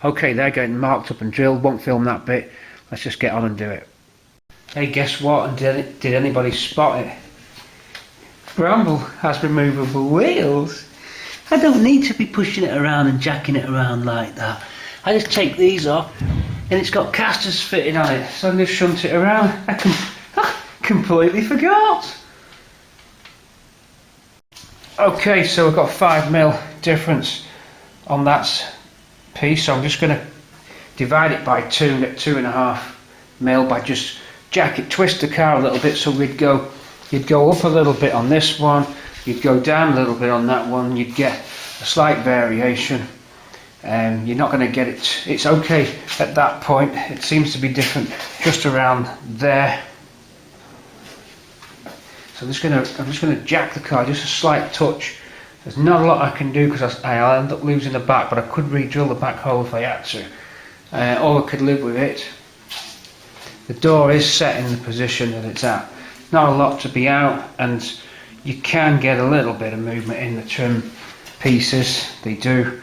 Okay, they're getting marked up and drilled. Won't film that bit. Let's just get on and do it. Hey, guess what? And did anybody spot it? Bramble has removable wheels. I don't need to be pushing it around and jacking it around like that. I just take these off, and it's got casters fitted on it, so I can just shunt it around. I completely forgot. Okay, so we've got 5mm difference on that piece, so I'm just going to divide it by 2 and get 2.5mm by just twist the car a little bit. So you'd go up a little bit on this one, you'd go down a little bit on that one, you'd get a slight variation. You're not going to get it, it's okay at that point, it seems to be different just around there. So I'm just going to jack the car, just a slight touch. There's not a lot I can do because I'll end up losing the back, but I could re-drill the back hole if I had to. Or I could live with it. The door is set in the position that it's at. Not a lot to be out, and you can get a little bit of movement in the trim pieces. They do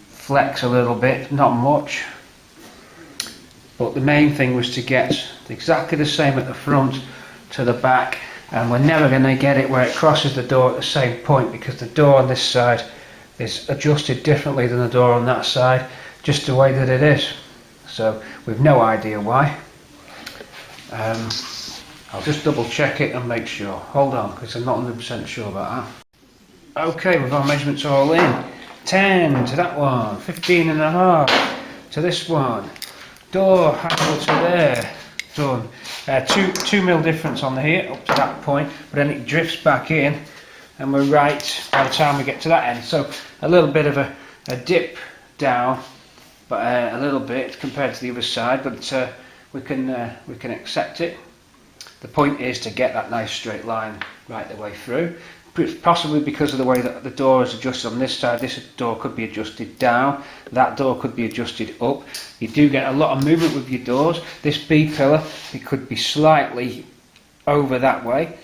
flex a little bit, not much. But the main thing was to get exactly the same at the front to the back. And we're never going to get it where it crosses the door at the same point, because the door on this side is adjusted differently than the door on that side, just the way that it is. So we've no idea why. I'll just double check it and make sure. Hold on, because I'm not 100% sure about that. Okay, with our measurements all in, 10 to that one, 15.5 to this one, door handle to there. Done. 2mm difference on the here up to that point, but then it drifts back in and we're right by the time we get to that end. So a little bit of a dip down, but a little bit compared to the other side, but we can accept it. The point is to get that nice straight line right the way through. Possibly because of the way that the door is adjusted on this side, this door could be adjusted down, that door could be adjusted up. You do get a lot of movement with your doors. This B pillar, it could be slightly over that way,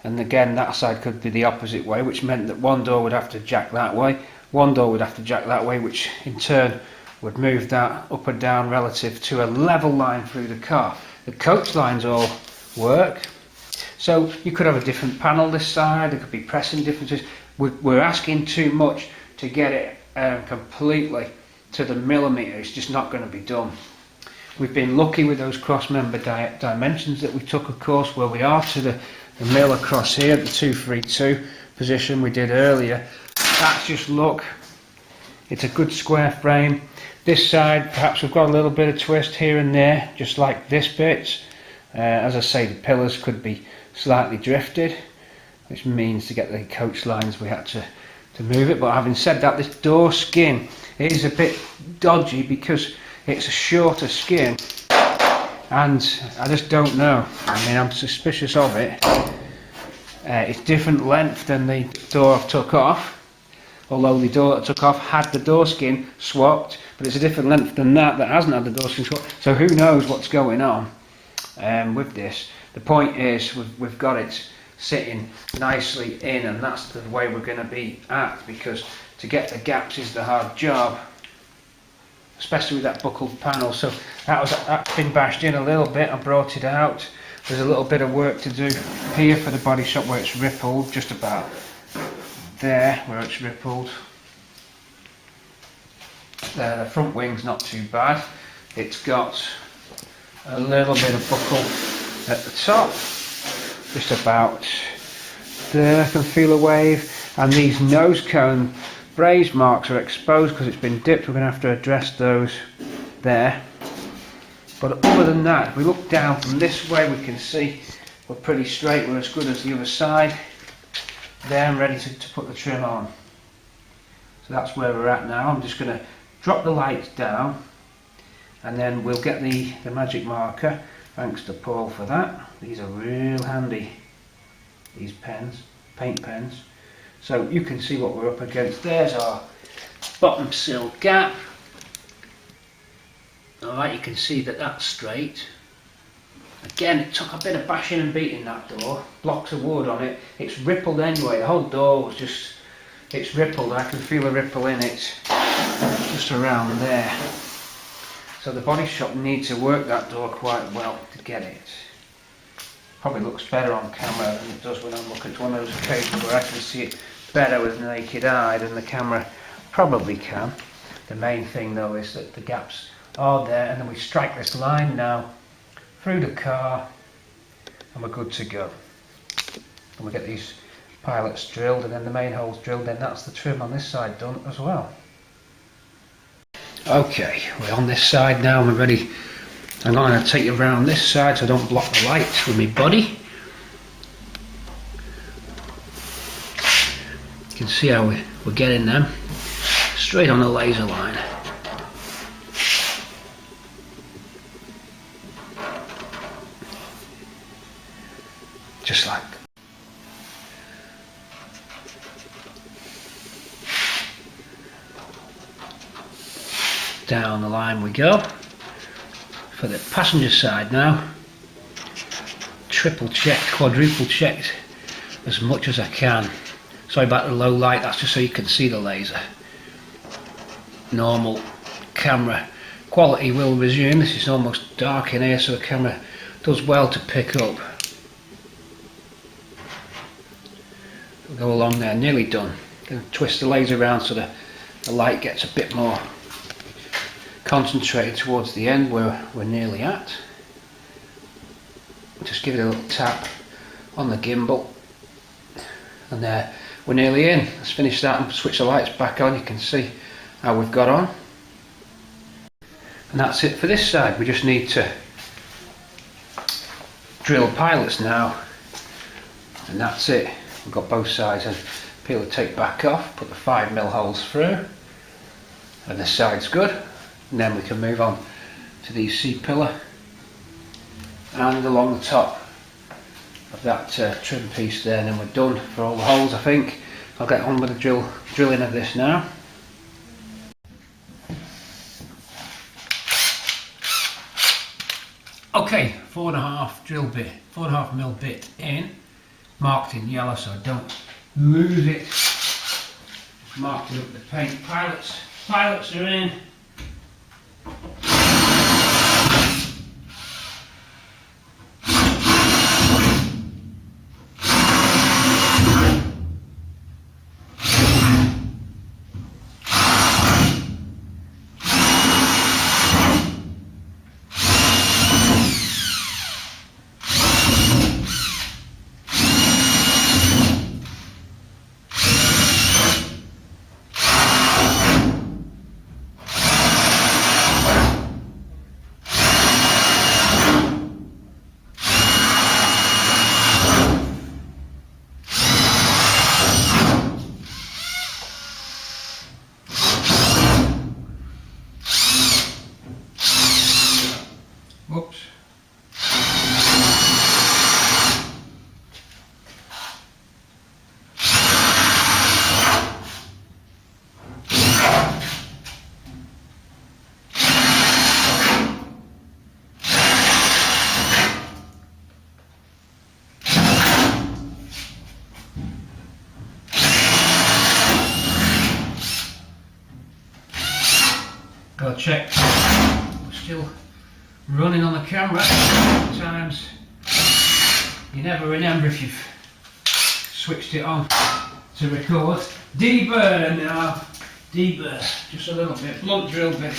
and again that side could be the opposite way, which meant that one door would have to jack that way, one door would have to jack that way, which in turn would move that up and down relative to a level line through the car. The coach lines all work. So you could have a different panel this side, there could be pressing differences. We're asking too much to get it completely to the millimetre. It's just not going to be done. We've been lucky with those cross member dimensions that we took, of course, where we are to the mill across here, the 232 position we did earlier. That's just luck. It's a good square frame. This side, perhaps we've got a little bit of twist here and there, just like this bit. As I say, the pillars could be slightly drifted, which means to get the coach lines we had to move it. But having said that, this door skin is a bit dodgy because it's a shorter skin, and I just don't know. I mean, I'm suspicious of it. It's different length than the door I took off, although the door that I took off had the door skin swapped, but it's a different length than that hasn't had the dust control. So who knows what's going on with this. The point is we've got it sitting nicely in, and that's the way we're going to be at, because to get the gaps is the hard job, especially with that buckled panel. So that's been bashed in a little bit. I brought it out. There's a little bit of work to do here for the body shop where it's rippled, just about there where it's rippled. The front wing's not too bad. It's got a little bit of buckle at the top, just about there. I can feel a wave, and these nose cone braze marks are exposed because it's been dipped. We're going to have to address those there. But other than that, if we look down from this way, we can see we're pretty straight. We're as good as the other side. There, I'm ready to put the trim on. So that's where we're at now. I'm just going to drop the lights down, and then we'll get the magic marker. Thanks to Paul for that. These are real handy, these pens, paint pens. So you can see what we're up against. There's our bottom sill gap. Alright, you can see that that's straight. Again, it took a bit of bashing and beating, that door. Blocks of wood on it. It's rippled anyway. The whole door was just, it's rippled. I can feel a ripple in it just around there. So the body shop needs to work that door quite well to get it. Probably looks better on camera than it does when I'm looking. It's one of those occasions where I can see it better with the naked eye than the camera probably can. The main thing though is that the gaps are there, and then we strike this line now through the car, and we're good to go. And we get these pilots drilled, and then the main holes drilled, then that's the trim on this side done as well. Okay, we're on this side now, and we're ready. I'm going to take you around this side so I don't block the light with my body. You can see how we're getting them straight on the laser line. Just like that. Down the line we go. For the passenger side now, triple checked, quadruple checked as much as I can. Sorry about the low light, that's just so you can see the laser. Normal camera quality will resume. This is almost dark in here, so the camera does well to pick up. We'll go along there, nearly done. Going to twist the laser around so the light gets a bit more concentrated towards the end where we're nearly at. Just give it a little tap on the gimbal, and there we're nearly in. Let's finish that and switch the lights back on. You can see how we've got on, and that's it for this side. We just need to drill pilots now, and that's it. We've got both sides, and peel the tape back off, put the 5mm holes through, and this side's good. And then we can move on to the C-pillar and along the top of that trim piece there, and then we're done for all the holes, I think. I'll get on with the drilling of this now. Okay, 4.5 drill bit, 4.5mm bit in, marked in yellow so I don't lose it. Marked up the paint. Pilots are in. Got to check we're still running on the camera. Sometimes you never remember if you've switched it on to record. Deburr now. Deburr. Just a little bit. Blunt drill bit.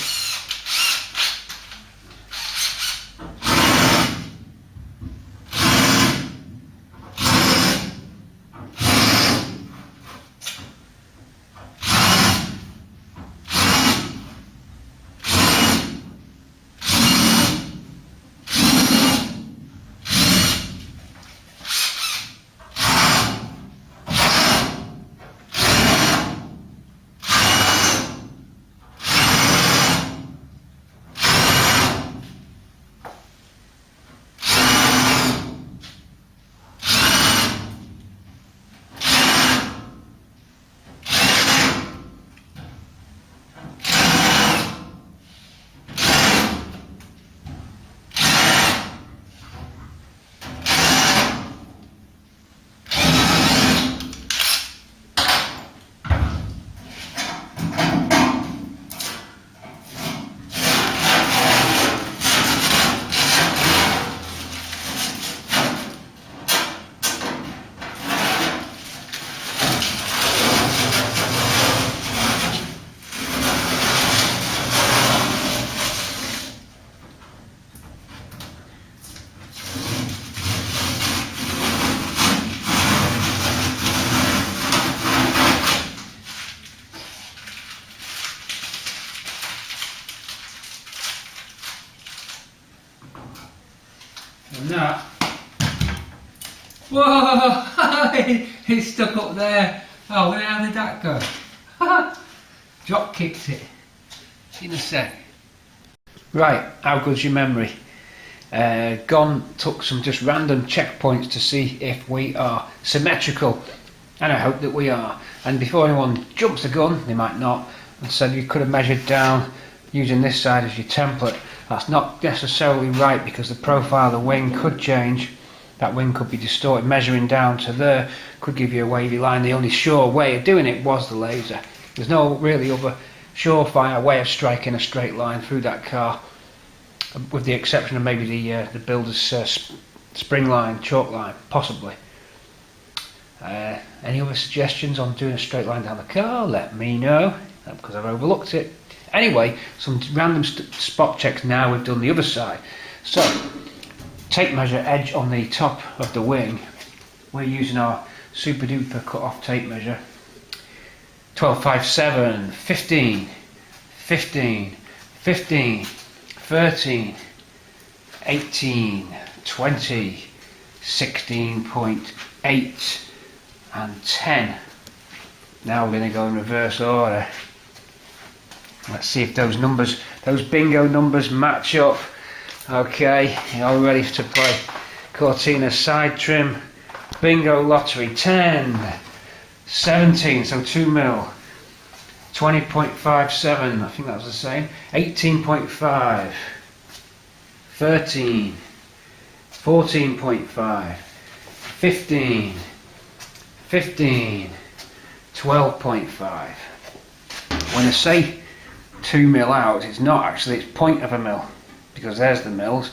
And that, whoa, it's stuck up there. Oh, where did that go? Jock kicked it. In a sec. Right, how good's your memory? Took some just random checkpoints to see if we are symmetrical, and I hope that we are. And before anyone jumps the gun, they might not, and said you could have measured down using this side as your template. That's not necessarily right, because the profile of the wing could change. That wing could be distorted. Measuring down to there could give you a wavy line. The only sure way of doing it was the laser. There's no really other surefire way of striking a straight line through that car, with the exception of maybe the builder's spring line, chalk line, possibly. Any other suggestions on doing a straight line down the car? Let me know, because I've overlooked it. Anyway, some random spot checks now. We've done the other side. So, tape measure edge on the top of the wing. We're using our super duper cut off tape measure. 12, 5, 7, 15, 15, 15, 13, 18, 20, 16.8 and 10. Now we're going to go in reverse order. Let's see if those numbers, those bingo numbers, match up. Okay, you're ready to play Cortina side trim. Bingo lottery. 10, 17, so 2 mil. 20.57, I think that was the same. 18.5, 13, 14.5, 15, 15, 12.5. When I say 2 mil out, it's not actually, it's 0.1 mil, because there's the mils.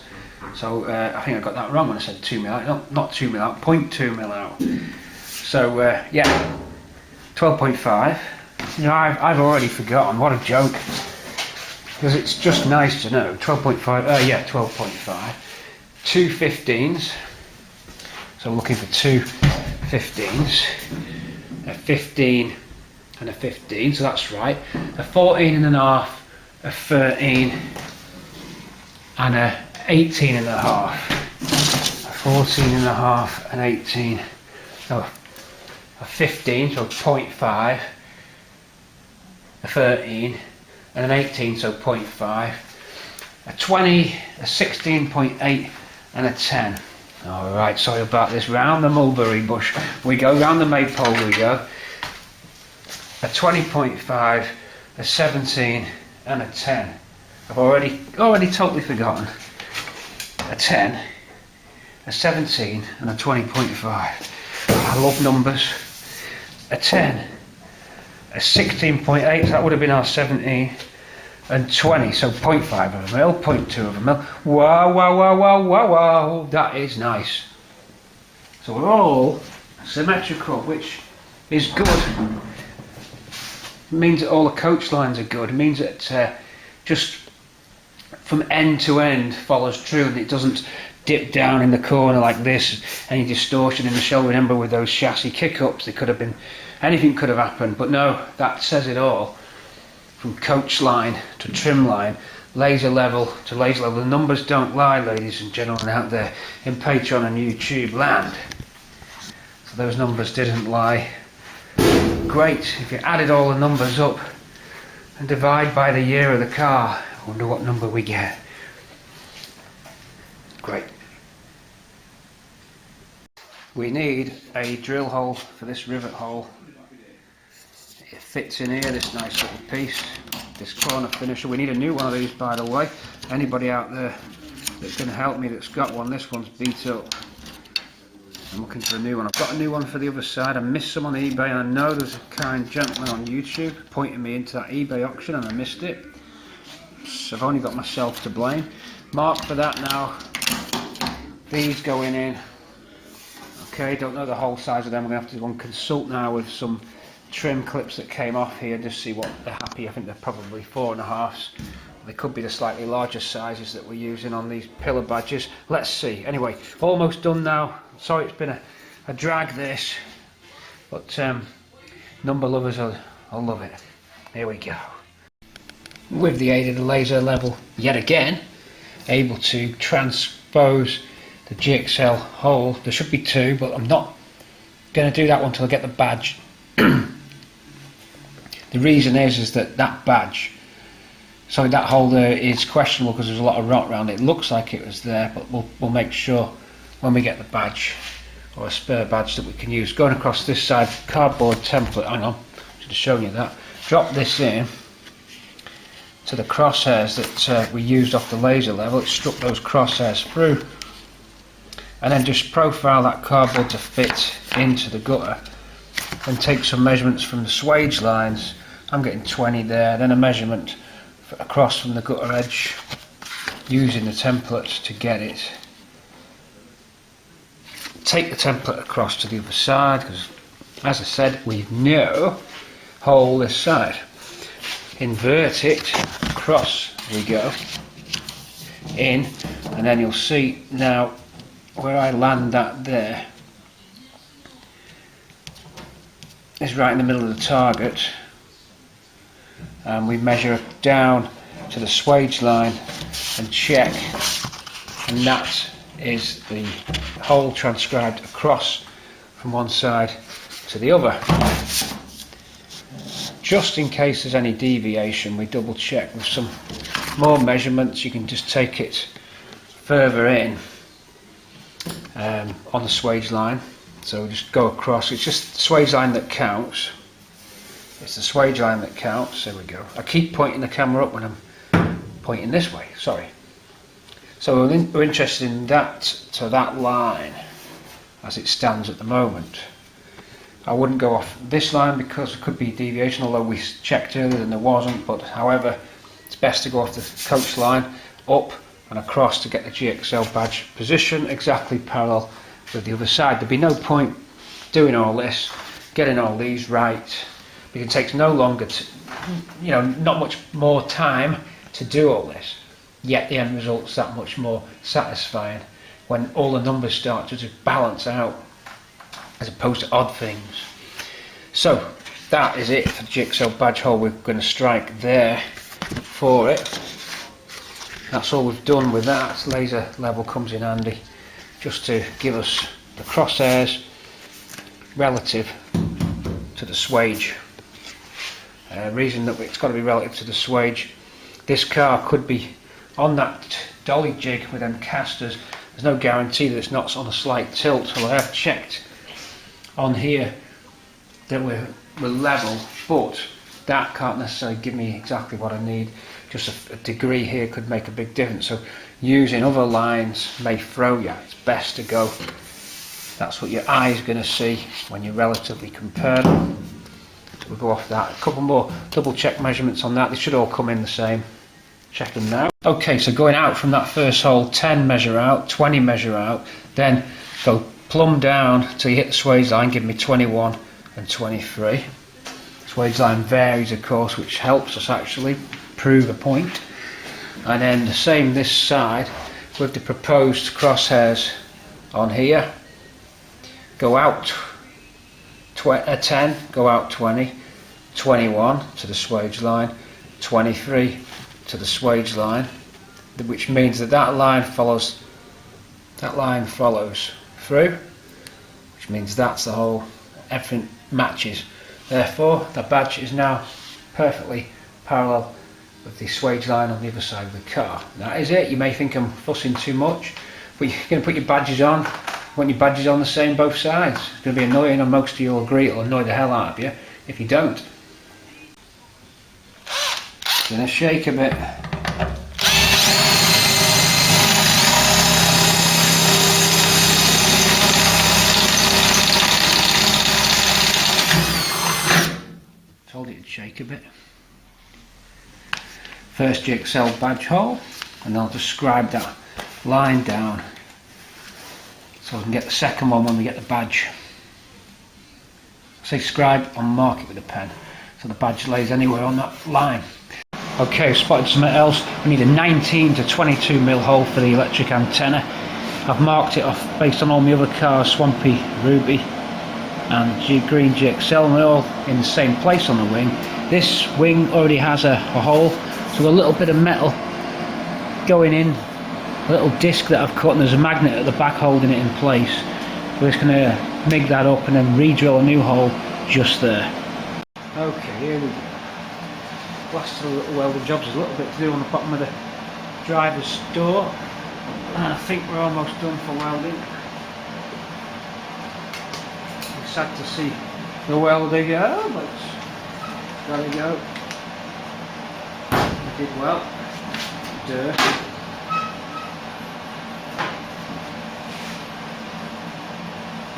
So I think I got that wrong when I said 2 mil out. Not 2 mil out, 0.2 mil out. So yeah, 12.5. You know, I've already forgotten. What a joke. Because it's just nice to know. 12.5. Yeah, 12.5. 2 15s. So I'm looking for 2 15s. A 15 and a 15. So that's right. A 14 and a half. A 13 and a 18 and a half. A 14 and a half and 18. Oh, a 15, so 0.5. A 13 and an 18, so 0.5. A 20, a 16.8 and a 10. Alright, sorry about this. Round the mulberry bush we go, round the maypole we go. A 20.5, a 17 and a 10. I've already totally forgotten. A 10, a 17 and a 20.5. I love numbers. A 10, a 16.8, so that would have been our 17. and 20, so 0.5 of a mil, 0.2 of a mil. Wow, wow, wow, wow, wow, wow, that is nice. So we're all symmetrical, which is good. It means that all the coach lines are good. It means that just from end to end follows true, and it doesn't dip down in the corner like this, any distortion in the shell. Remember with those chassis kick-ups, it could have been, anything could have happened, but no, that says it all. From coach line to trim line, laser level to laser level. The numbers don't lie, ladies and gentlemen out there in Patreon and YouTube land. So those numbers didn't lie. Great, if you added all the numbers up and divide by the year of the car, I wonder what number we get. Great. We need a drill hole for this rivet hole. It fits in here, this nice little piece, this corner finisher. We need a new one of these, by the way. Anybody out there that can help me that's got one, this one's beat up. I'm looking for a new one. I've got a new one for the other side. I missed some on eBay, and I know there's a kind gentleman on YouTube pointing me into that eBay auction, and I missed it. So I've only got myself to blame. Mark for that now. These going in. Okay, don't know the whole size of them. I'm going to have to go and consult now with some trim clips that came off here, just see what they're happy. I think they're probably 4.5s. They could be the slightly larger sizes that we're using on these pillar badges. Let's see. Anyway, almost done now. Sorry it's been a drag this, but number lovers will love it. Here we go. With the aid of the laser level, yet again, able to transpose the GXL hole. There should be 2, but I'm not going to do that one until I get the badge. The reason is that badge, sorry, that hole there is questionable because there's a lot of rot around it. It looks like it was there, but we'll make sure when we get the badge, or a spare badge that we can use. Going across this side, cardboard template, hang on, should have shown you that. Drop this in to the crosshairs that we used off the laser level. It struck those crosshairs through, and then just profile that cardboard to fit into the gutter, and take some measurements from the swage lines. I'm getting 20 there, then a measurement across from the gutter edge using the template to get it. Take the template across to the other side, because as I said, we've no hole this side. Invert it, across we go, in, and then you'll see now where I land that there is right in the middle of the target, and we measure down to the swage line and check, and that is the hole transcribed across from one side to the other. Just in case there's any deviation, we double check with some more measurements. You can just take it further in on the swage line. So just go across. It's just the swage line that counts. It's the swage line that counts. There we go. I keep pointing the camera up when I'm pointing this way. Sorry. So we're interested in that to that line as it stands at the moment. I wouldn't go off this line because there could be deviation, although we checked earlier and there wasn't. But however, it's best to go off the coach line, up and across to get the GXL badge position exactly parallel with the other side. There'd be no point doing all this, getting all these right, because it takes no longer to, not much more time to do all this, yet the end result's that much more satisfying when all the numbers start to just balance out as opposed to odd things. So that is it for the GXL badge hole. We're going to strike there for it. That's all we've done with that. Laser level comes in handy just to give us the crosshairs relative to the swage. Reason that it's got to be relative to the swage. This car could be on that dolly jig with them casters. There's no guarantee that it's not on a slight tilt. Well, I have checked on here that we're level, but that can't necessarily give me exactly what I need. Just a degree here could make a big difference. So using other lines may throw you. It's best to go. That's what your eye's going to see when you relatively compare them. So we'll go off that. A couple more double check measurements on that. They should all come in the same. check them now. Okay, so going out from that first hole, 10 measure out, 20 measure out, then go plumb down till you hit the swage line, give me 21 and 23. Swage line varies of course, which helps us actually prove a point. And then the same this side with the proposed crosshairs on here. Go out 10, go out 20, 21 to the swage line, 23 to the swage line, which means that that line follows through, which means that's the whole, everything matches. Therefore the badge is now perfectly parallel with the swage line on the other side of the car. That is it. You may think I'm fussing too much, but you're going to put your badges on. You want your badges on the same both sides. It's going to be annoying, and most of you will agree it'll annoy the hell out of you if you don't. Gonna shake a bit. Told it to shake a bit. First GXL badge hole, and I'll just scribe that line down so we can get the second one when we get the badge. Say scribe, I'll mark it with a pen so the badge lays anywhere on that line. Okay, I've spotted something else. We need a 19 to 22 mil hole for the electric antenna. I've marked it off based on all my other cars, Swampy, Ruby and Green GXL, and they're all in the same place on the wing. This wing already has a hole, so a little bit of metal going in, a little disc that I've cut, and there's a magnet at the back holding it in place. We're just going to MIG that up and then re-drill a new hole just there. Okay, here we go. Last little welding jobs, there's a little bit to do on the bottom of the driver's door, and I think we're almost done for welding. It's sad to see the welder go, but there we go. We did well. Dirt.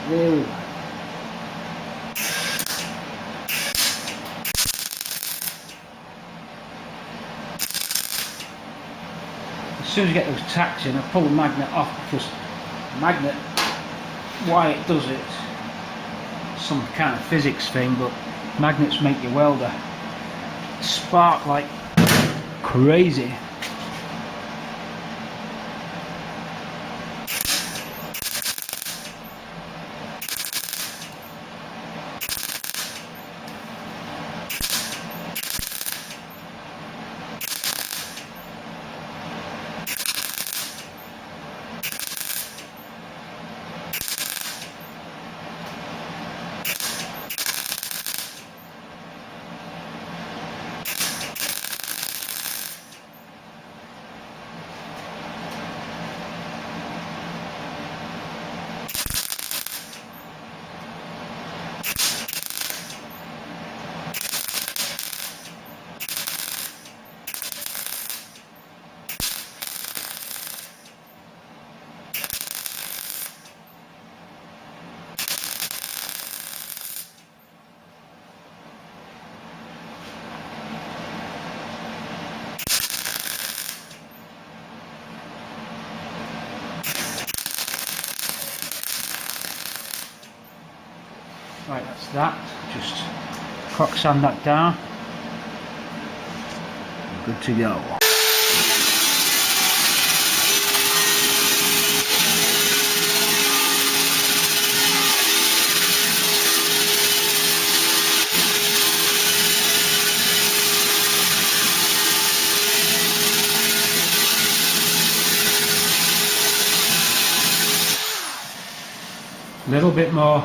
There we go. As soon as you get those tacks in, I pull the magnet off, because the magnet, why it does it, some kind of physics thing, but magnets make your welder spark like crazy. Right, that's that. Just crock sand that down. Good to go. A little bit more,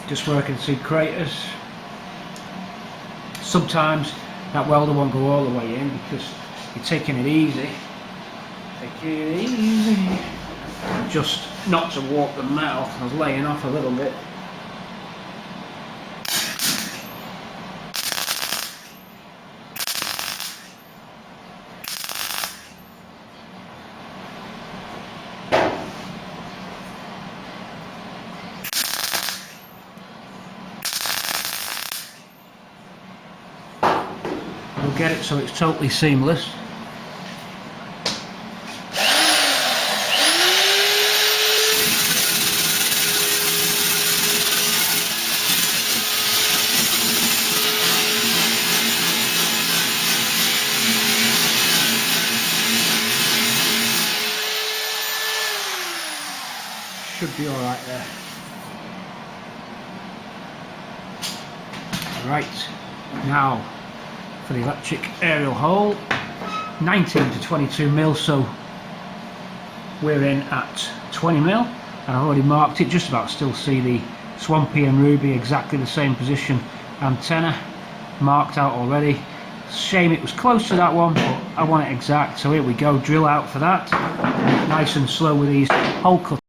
just where I can see craters. Sometimes that welder won't go all the way in because you're taking it easy. Take it easy. Just not to warp the metal, I was laying off a little bit. Get it so it's totally seamless. Should be alright there. Right, now for the electric aerial hole, 19 to 22 mil, so we're in at 20 mil, and I've already marked it. Just about still see the Swampy and Ruby, exactly the same position antenna marked out already. Shame it was close to that one, but I want it exact, so here we go, drill out for that. Nice and slow with these hole cutters.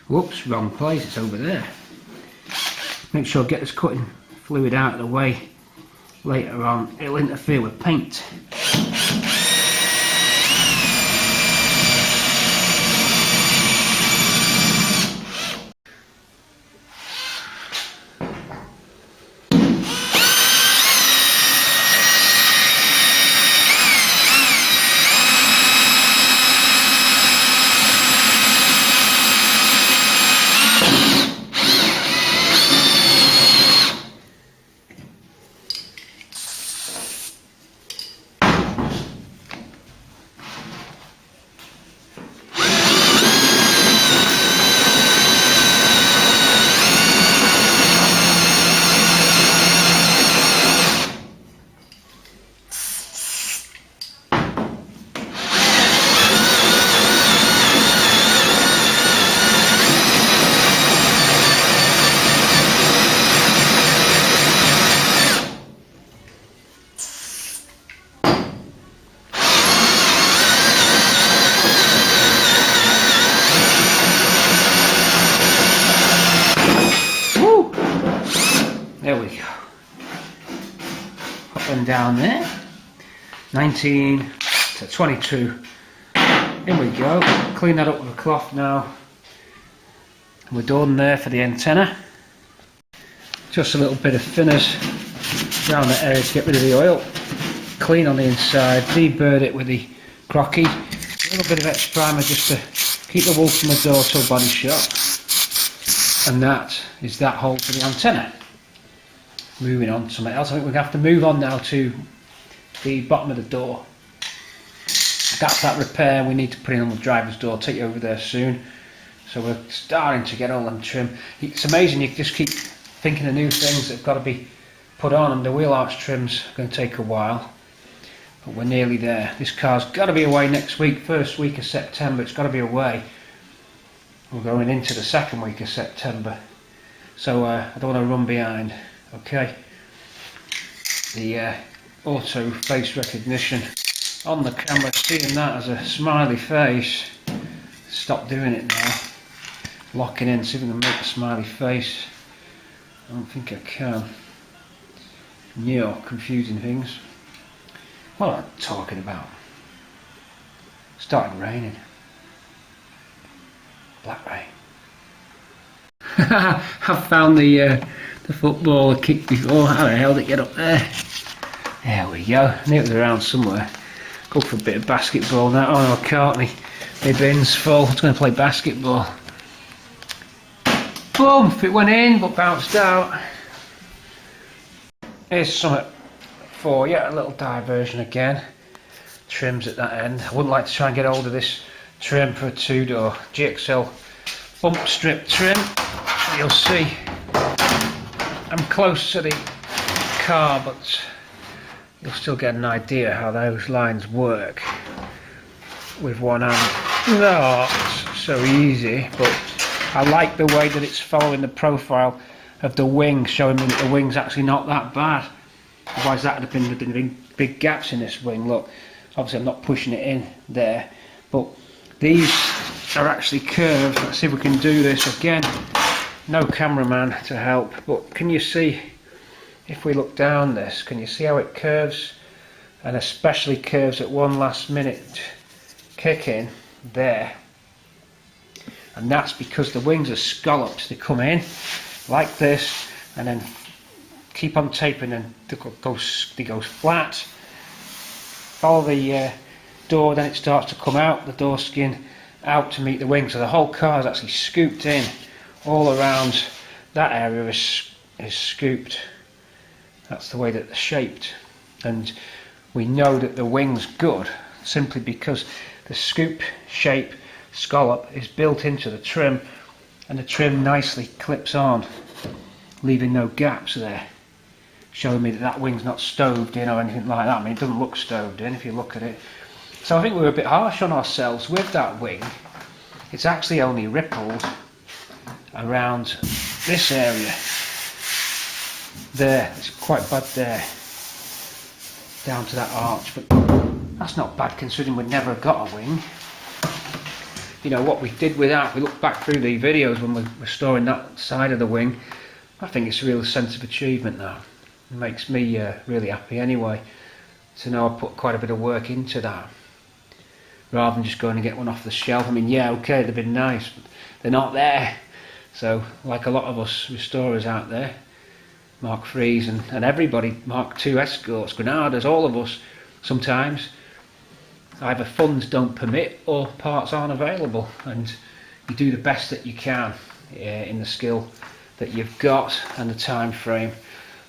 Whoops, wrong place, it's over there. Make sure I get this cutting fluid out of the way. Later on, it'll interfere with paint. There we go. Up and down there. 19 to 22. In we go. Clean that up with a cloth now. We're done there for the antenna. Just a little bit of thinners around the area to get rid of the oil. Clean on the inside. Deburred it with the crocky. A little bit of X primer just to keep the wool from the door till body shot. And that is that hole for the antenna. Moving on to something else. I think we're going to have to move on now to the bottom of the door. That's that repair we need to put in on the driver's door. Take you over there soon. So we're starting to get all them trim. It's amazing, you just keep thinking of new things that have got to be put on, and the wheel arch trim's going to take a while. But we're nearly there. This car's got to be away next week, first week of September. It's got to be away. We're going into the second week of September. So I don't want to run behind. Okay, the auto face recognition on the camera, seeing that as a smiley face. Stop doing it now. Locking in, see if I can make a smiley face. I don't think I can. No, confusing things. What am I talking about? Started raining. Black rain. I've found the footballer kick before. How the hell did it get up there? There we go. I knew it was around somewhere. Go for a bit of basketball now. Oh no, I can't. My bin's full. I was going to play basketball. Boom! It went in but bounced out. Here's something for you. A little diversion again. Trims at that end. I wouldn't like to try and get hold of this trim for a two-door GXL bump strip trim. You'll see I'm close to the car, but you'll still get an idea how those lines work with one hand. Not so easy, but I like the way that it's following the profile of the wing, showing me that the wing's actually not that bad. Otherwise that would have been big gaps in this wing. Look, obviously I'm not pushing it in there, but these are actually curved. Let's see if we can do this again. No cameraman to help, but can you see, if we look down this, can you see how it curves? And especially curves at one last minute kick in there. And that's because the wings are scallops. They come in like this and then keep on tapering, and they go flat. Follow the door, then it starts to come out, the door skin out to meet the wing. So the whole car is actually scooped in. All around that area is scooped, That's the way that they're shaped, and we know that the wing's good simply because the scoop shape scallop is built into the trim, and the trim nicely clips on, leaving no gaps there, showing me that that wing's not stoved in or anything like that. I mean, it doesn't look stoved in if you look at it. So I think we were a bit harsh on ourselves with that wing. It's actually only rippled around this area. There, it's quite bad there, down to that arch, but that's not bad considering we'd never got a wing. You know, what we did with that, we look back through the videos when we're restoring that side of the wing, I think it's a real sense of achievement now. It makes me really happy anyway, to know I put quite a bit of work into that, rather than just going to get one off the shelf. I mean, yeah, okay, they've been nice, but they're not there. So, like a lot of us restorers out there, Mark 3s and everybody, Mark 2 Escorts, Granadas, all of us, sometimes either funds don't permit or parts aren't available, and you do the best that you can in the skill that you've got and the time frame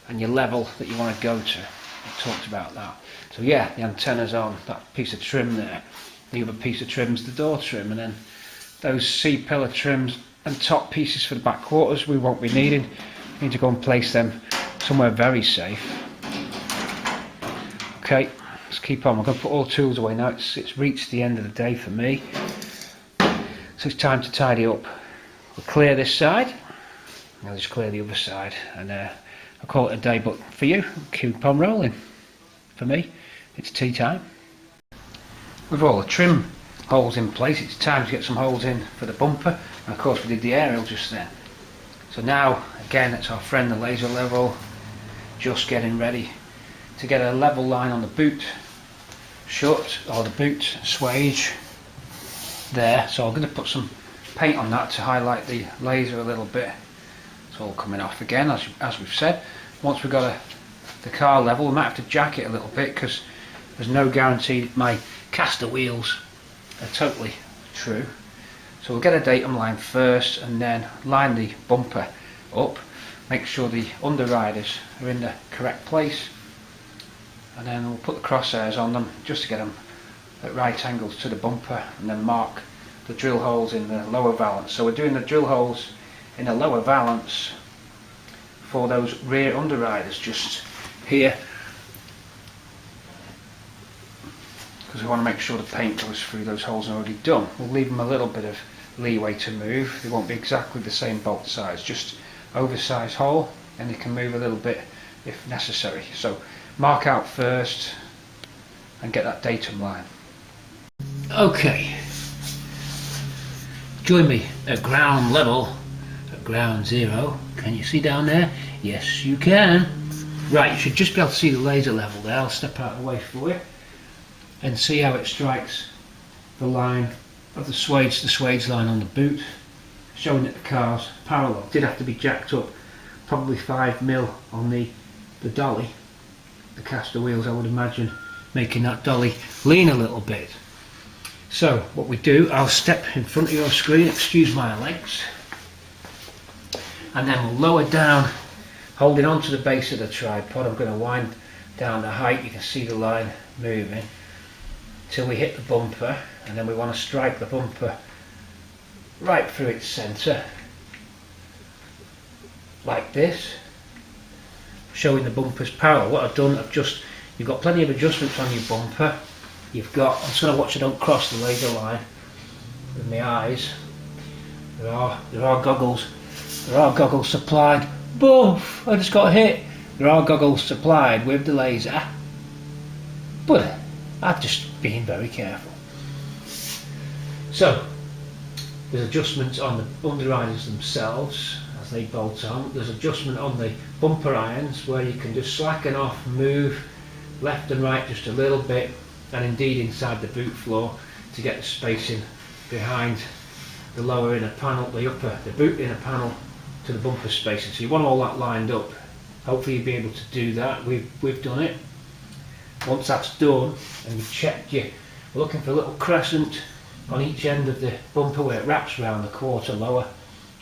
and your level that you want to go to. I talked about that. So yeah, the antenna's on, that piece of trim there. The other piece of trim's the door trim, and then those C-pillar trims and top pieces for the back quarters we won't be needing. We need to go and place them somewhere very safe. Okay, let's keep on. We're going to put all tools away now. It's reached the end of the day for me, so it's time to tidy up. We'll clear this side, I'll just clear the other side, and I'll call it a day. But for you, keep on rolling. For me, it's tea time. With all the trim holes in place, it's time to get some holes in for the bumper, and of course we did the aerial just then. So now, again, it's our friend the laser level, just getting ready to get a level line on the boot shut, or the boot swage there. So I'm going to put some paint on that to highlight the laser a little bit. It's all coming off again, as we've said. Once we've got the car level, we might have to jack it a little bit, because there's no guarantee that my caster wheels are totally true. So we'll get a datum line first, and then line the bumper up, make sure the underriders are in the correct place, and then we'll put the crosshairs on them just to get them at right angles to the bumper, and then mark the drill holes in the lower valance. So we're doing the drill holes in the lower valance for those rear underriders just here, because we want to make sure the paint goes through those holes already done. We'll leave them a little bit of leeway to move. They won't be exactly the same bolt size, just oversized hole, and they can move a little bit if necessary. So mark out first and get that datum line. Okay, join me at ground level, at ground zero. Can you see down there? Yes you can. Right, you should just be able to see the laser level there. I'll step out of the way for you and see how it strikes the line of the swage line on the boot, showing that the car's parallel. Did have to be jacked up probably 5mm on the dolly, the caster wheels, I would imagine, making that dolly lean a little bit. So what we do, I'll step in front of your screen, excuse my legs, and then we'll lower down, holding onto the base of the tripod. I'm going to wind down the height, you can see the line moving, till we hit the bumper, and then we want to strike the bumper right through its centre, like this, showing the bumper's parallel. What I've done, you've got plenty of adjustments on your bumper. I'm just going to watch I don't cross the laser line with my eyes. There are goggles supplied. Boof! I just got hit. There are goggles supplied with the laser, but I've just been very careful. So there's adjustments on the underriders themselves as they bolt on. There's adjustment on the bumper irons where you can just slacken off, move left and right just a little bit, and indeed inside the boot floor to get the spacing behind the lower inner panel, the boot inner panel to the bumper spacing. So you want all that lined up. Hopefully you'll be able to do that. We've done it. Once that's done, and we've checked we're looking for a little crescent on each end of the bumper where it wraps around the quarter lower,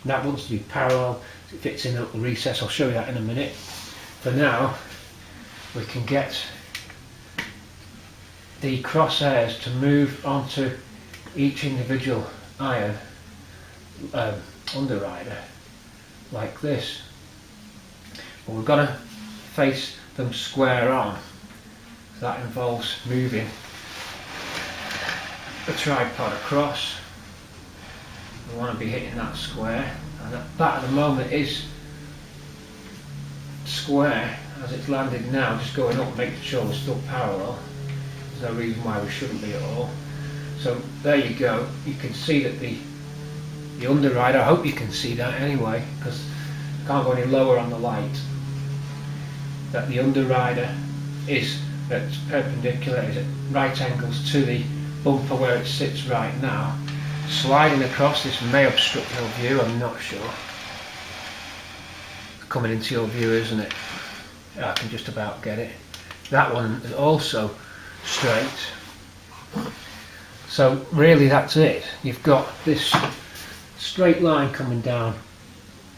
and that wants to be parallel so it fits in a little recess. I'll show you that in a minute. For now, we can get the crosshairs to move onto each individual iron underrider like this. But we've got to face them square on. That involves moving the tripod across. We want to be hitting that square, and that at the moment is square as it's landed now, just going up, making sure we're still parallel. There's no reason why we shouldn't be at all. So there you go, you can see that the underrider, I hope you can see that anyway, because I can't go any lower on the light, that the underrider is at perpendicular, is at right angles to the bumper where it sits right now. Sliding across, this may obstruct your view, I'm not sure. Coming into your view, isn't it? I can just about get it. That one is also straight. So really that's it. You've got this straight line coming down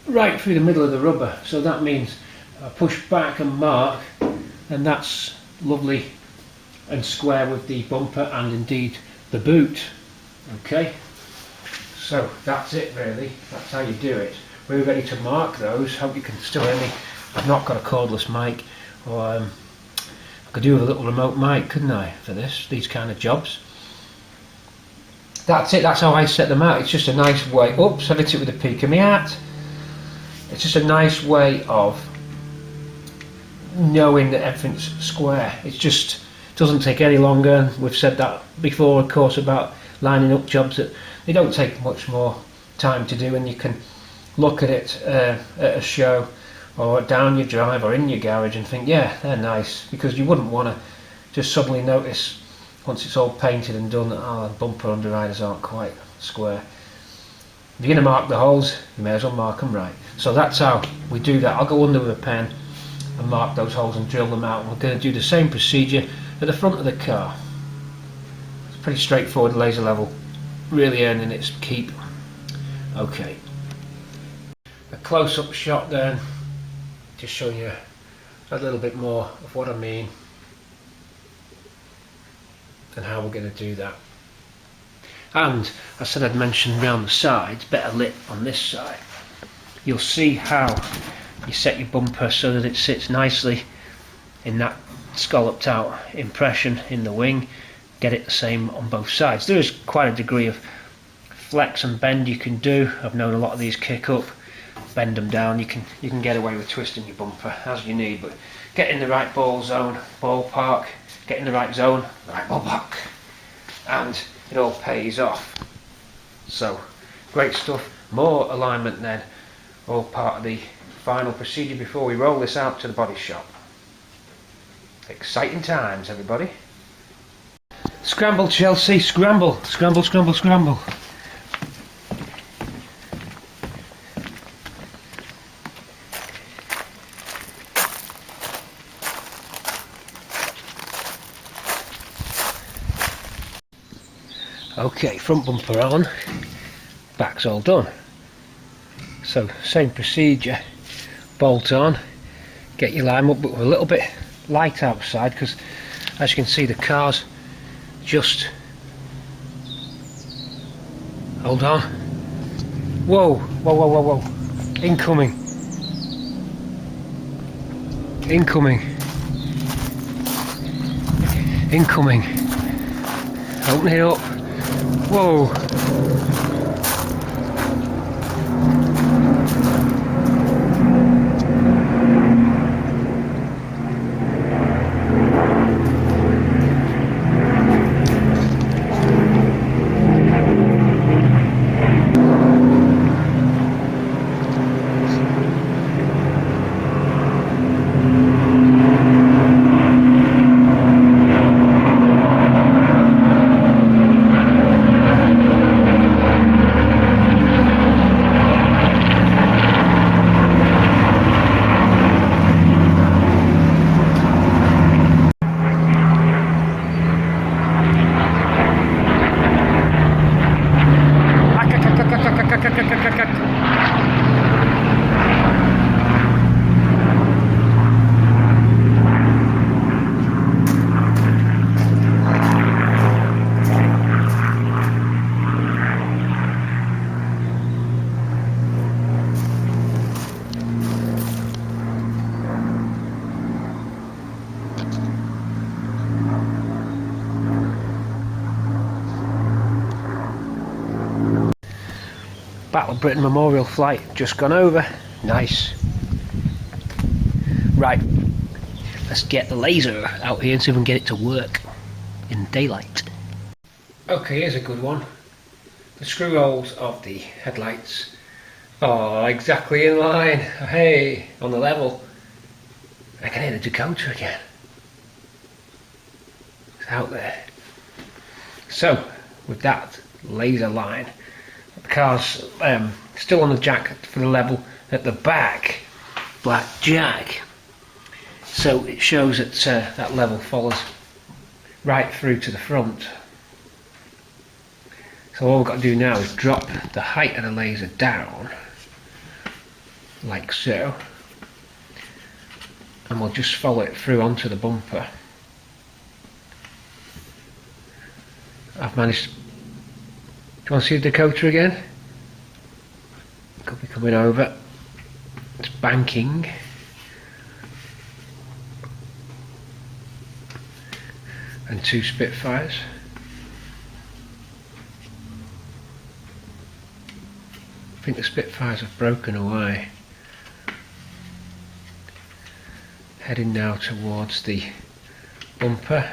right through the middle of the rubber. So that means I push back and mark, and that's lovely and square with the bumper and indeed the boot. Okay, so that's it really. That's how you do it. We're ready to mark those. Hope you can still hear me. I've not got a cordless mic, or I could do with a little remote mic, couldn't I, for these kind of jobs. That's it, that's how I set them out. It's just a nice way, oops, I've hit it with a peak of my hat. It's just a nice way of knowing that everything's square. It just doesn't take any longer. We've said that before, of course, about lining up jobs that they don't take much more time to do, and you can look at it at a show or down your drive or in your garage and think, yeah, they're nice, because you wouldn't want to just suddenly notice once it's all painted and done that the bumper underriders aren't quite square. If you're going to mark the holes, you may as well mark them right. So that's how we do that. I'll go under with a pen and mark those holes and drill them out. We're going to do the same procedure at the front of the car. It's pretty straightforward, laser level, really earning its keep. Okay, a close-up shot then, just showing you a little bit more of what I mean and how we're going to do that. And I said I'd mention round the sides, better lit on this side. You'll see how you set your bumper so that it sits nicely in that scalloped out impression in the wing. Get it the same on both sides. There is quite a degree of flex and bend you can do. I've known a lot of these kick up, bend them down. You can get away with twisting your bumper as you need, but get in the right ballpark, get in the right zone, right ballpark, and it all pays off. So great stuff. More alignment then, all part of the final procedure before we roll this out to the body shop. Exciting times, everybody. Scramble, Chelsea, scramble, scramble, scramble, scramble. Okay, front bumper on, back's all done. So same procedure, bolt on, get your lime up, but we're a little bit light outside because as you can see the car's just, hold on, whoa, whoa, whoa, whoa, whoa, incoming, incoming, incoming, open it up, whoa. Battle of Britain Memorial flight just gone over. Nice. Right, let's get the laser out here and see if we can get it to work in daylight. Okay, here's a good one. The screw holes of the headlights are exactly in line. Hey, on the level. I can hear the Dakota again. It's out there. So, with that laser line, the car's still on the jack for the level at the back. Black jack. So it shows that that level follows right through to the front. So all we've got to do now is drop the height of the laser down, like so, and we'll just follow it through onto the bumper. I've managed. Do you want to see the Dakota again? Could be coming over. It's banking. And 2 Spitfires. I think the Spitfires have broken away. Heading now towards the bumper.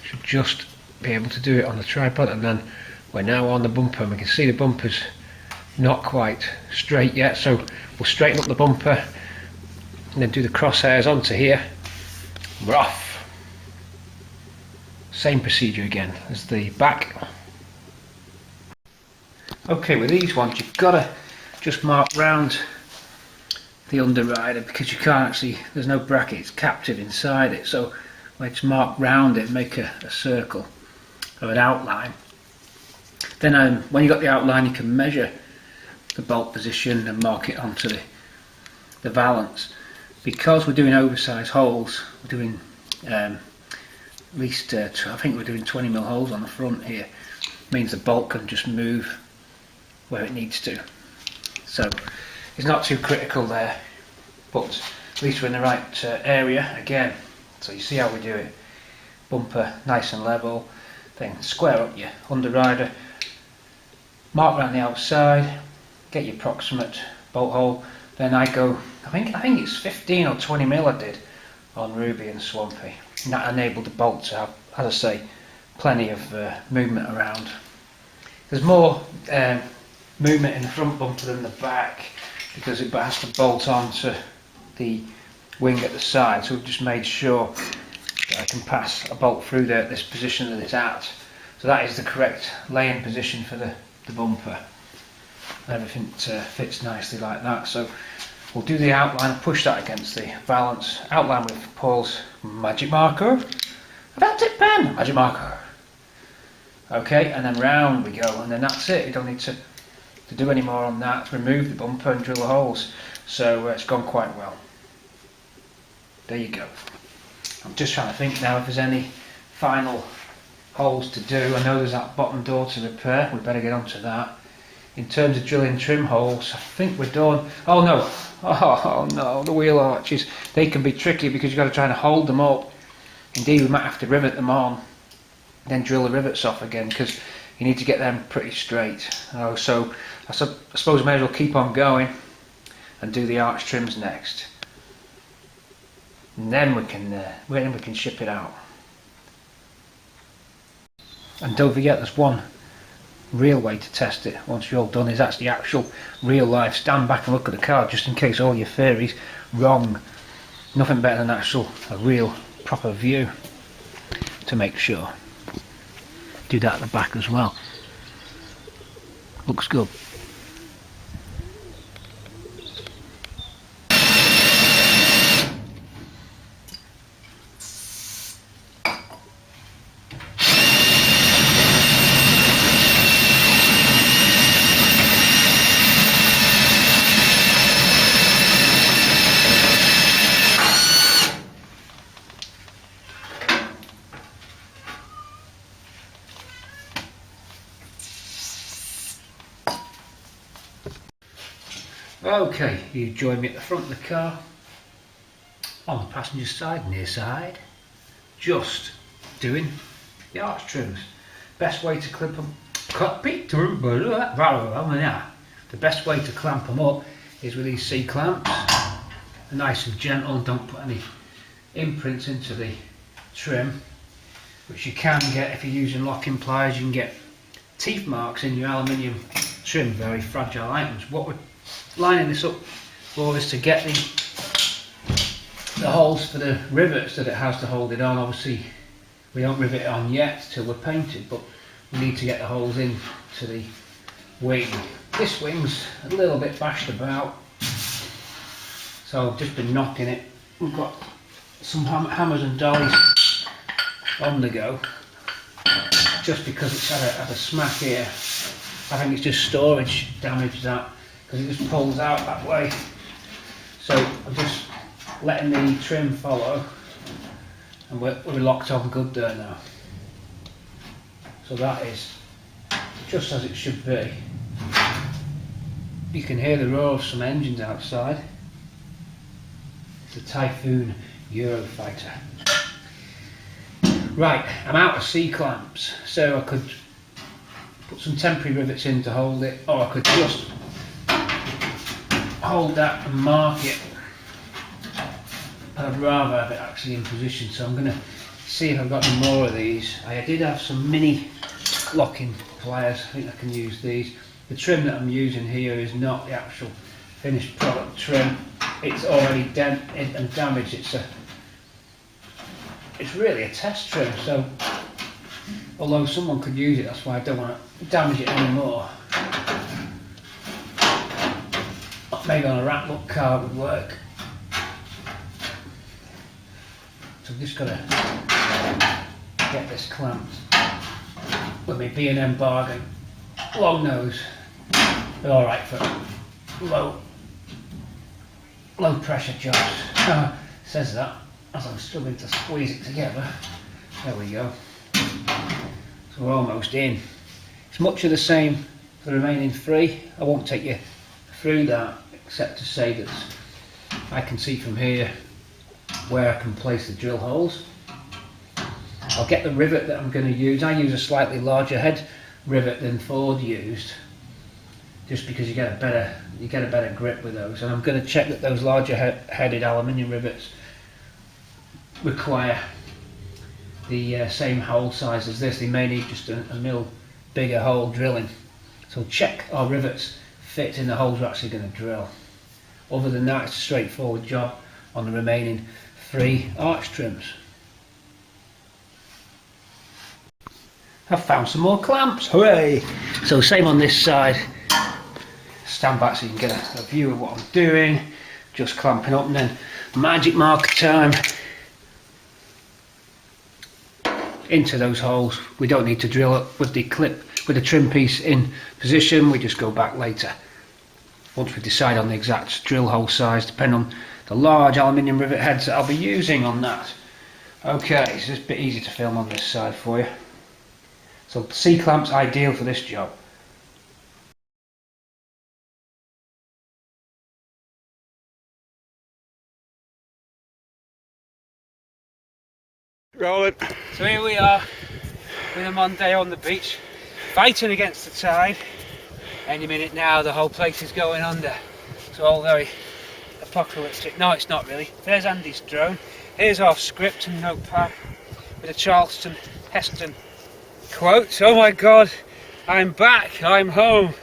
Should just be able to do it on the tripod, and then we're now on the bumper and we can see the bumper's not quite straight yet, so we'll straighten up the bumper and then do the crosshairs onto here. We're off. Same procedure again as the back. Okay, with these ones you've got to just mark round the underrider because you can't actually, there's no bracket, it's captive inside it, so let's mark round it, make a circle of an outline. Then when you've got the outline you can measure the bolt position and mark it onto the valance. Because we're doing oversized holes, we're doing at least I think we're doing 20mm holes on the front here. Means the bolt can just move where it needs to. So it's not too critical there, but at least we're in the right area again. So you see how we do it. Bumper nice and level, then square up your underrider, mark around the outside, get your approximate bolt hole. Then I go, I think it's 15 or 20mm I did on Ruby and Swampy. And that enabled the bolt to have, as I say, plenty of movement around. There's more movement in the front bumper than the back because it has to bolt onto the wing at the side, so we've just made sure that I can pass a bolt through there at this position that it's at. So that is the correct laying position for the bumper. Everything fits nicely like that. So we'll do the outline and push that against the valance. Outline with Paul's magic marker. A Velvet pen! Magic marker. Okay, and then round we go, and then that's it. You don't need to do any more on that. Remove the bumper and drill the holes. So it's gone quite well. There you go. I'm just trying to think now if there's any final holes to do. I know there's that bottom door to repair. We better get onto that. In terms of drilling trim holes, I think we're done. Oh no, oh no, the wheel arches. They can be tricky because you've got to try and hold them up. Indeed, we might have to rivet them on, then drill the rivets off again because you need to get them pretty straight. Oh, so I suppose I may as well keep on going and do the arch trims next. And then we can ship it out. And don't forget, there's one real way to test it once you're all done, is actually actual real life. Stand back and look at the car just in case all your theories wrong. Nothing better than a real proper view to make sure. Do that at the back as well. Looks good. Okay, you join me at the front of the car, on the passenger side, near side, just doing the arch trims. Best way to clip them cockpit turbo. The best way to clamp them up is with these C-clamps. They're nice and gentle, don't put any imprints into the trim, which you can get if you're using locking pliers. You can get teeth marks in your aluminium trim, very fragile items. What we're lining this up for is to get the holes for the rivets that it has to hold it on. Obviously we don't rivet it on yet till we're painted, but we need to get the holes in to the wing. This wing's a little bit bashed about, so I've just been knocking it. We've got some hammers and dollies on the go, just because it's had a smack here. I think it's just storage damage, that, because it just pulls out that way. So I'm just letting the trim follow, and we're locked on good there now. So that is just as it should be. You can hear the roar of some engines outside. It's a Typhoon Eurofighter. Right, I'm out of C-clamps, so I could put some temporary rivets in to hold it, or I could just hold that and mark it. But I'd rather have it actually in position, so I'm going to see if I've got any more of these. I did have some mini locking pliers, I think I can use these. The trim that I'm using here is not the actual finished product trim. It's already dented and damaged. It's really a test trim, so although someone could use it, that's why I don't want to damage it anymore. Maybe on a wrap look car would work. So I've just got to get this clamped with my B&M bargain long nose. They're alright for low pressure jobs. Says that as I'm struggling to squeeze it together. There we go. So we're almost in. It's much of the same for the remaining three. I won't take you through that, except to say that I can see from here where I can place the drill holes. I'll get the rivet that I'm going to use. I use a slightly larger head rivet than Ford used, just because you get a better grip with those. And I'm going to check that those larger headed aluminium rivets require the same hole size as this. They may need just a mil bigger hole drilling. So check our rivets fit in the holes we're actually going to drill. Other than that, it's a straightforward job on the remaining 3 arch trims. I've found some more clamps, hooray! So same on this side. Stand back so you can get a view of what I'm doing. Just clamping up, and then magic marker time into those holes. We don't need to drill it with the clip, with the trim piece in position. We just go back later once we decide on the exact drill hole size, depending on the large aluminium rivet heads that I'll be using on that. Okay, so it's a bit easy to film on this side for you. So C-clamps ideal for this job. Roll it. So here we are with a Monday on the beach, fighting against the tide. Any minute now the whole place is going under. It's all very apocalyptic. No, it's not really. There's Andy's drone. Here's our script and notepad with a Charleston Heston quote. Oh my god, I'm back, I'm home.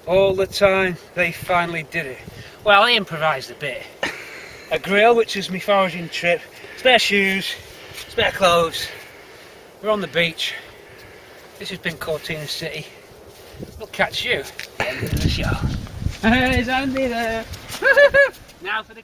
All the time they finally did it. Well, I improvised a bit. A grill, which is my foraging trip, spare shoes, spare clothes. We're on the beach. This has been Cortina City. We'll catch you at the end of the show. There's Andy there. Now for the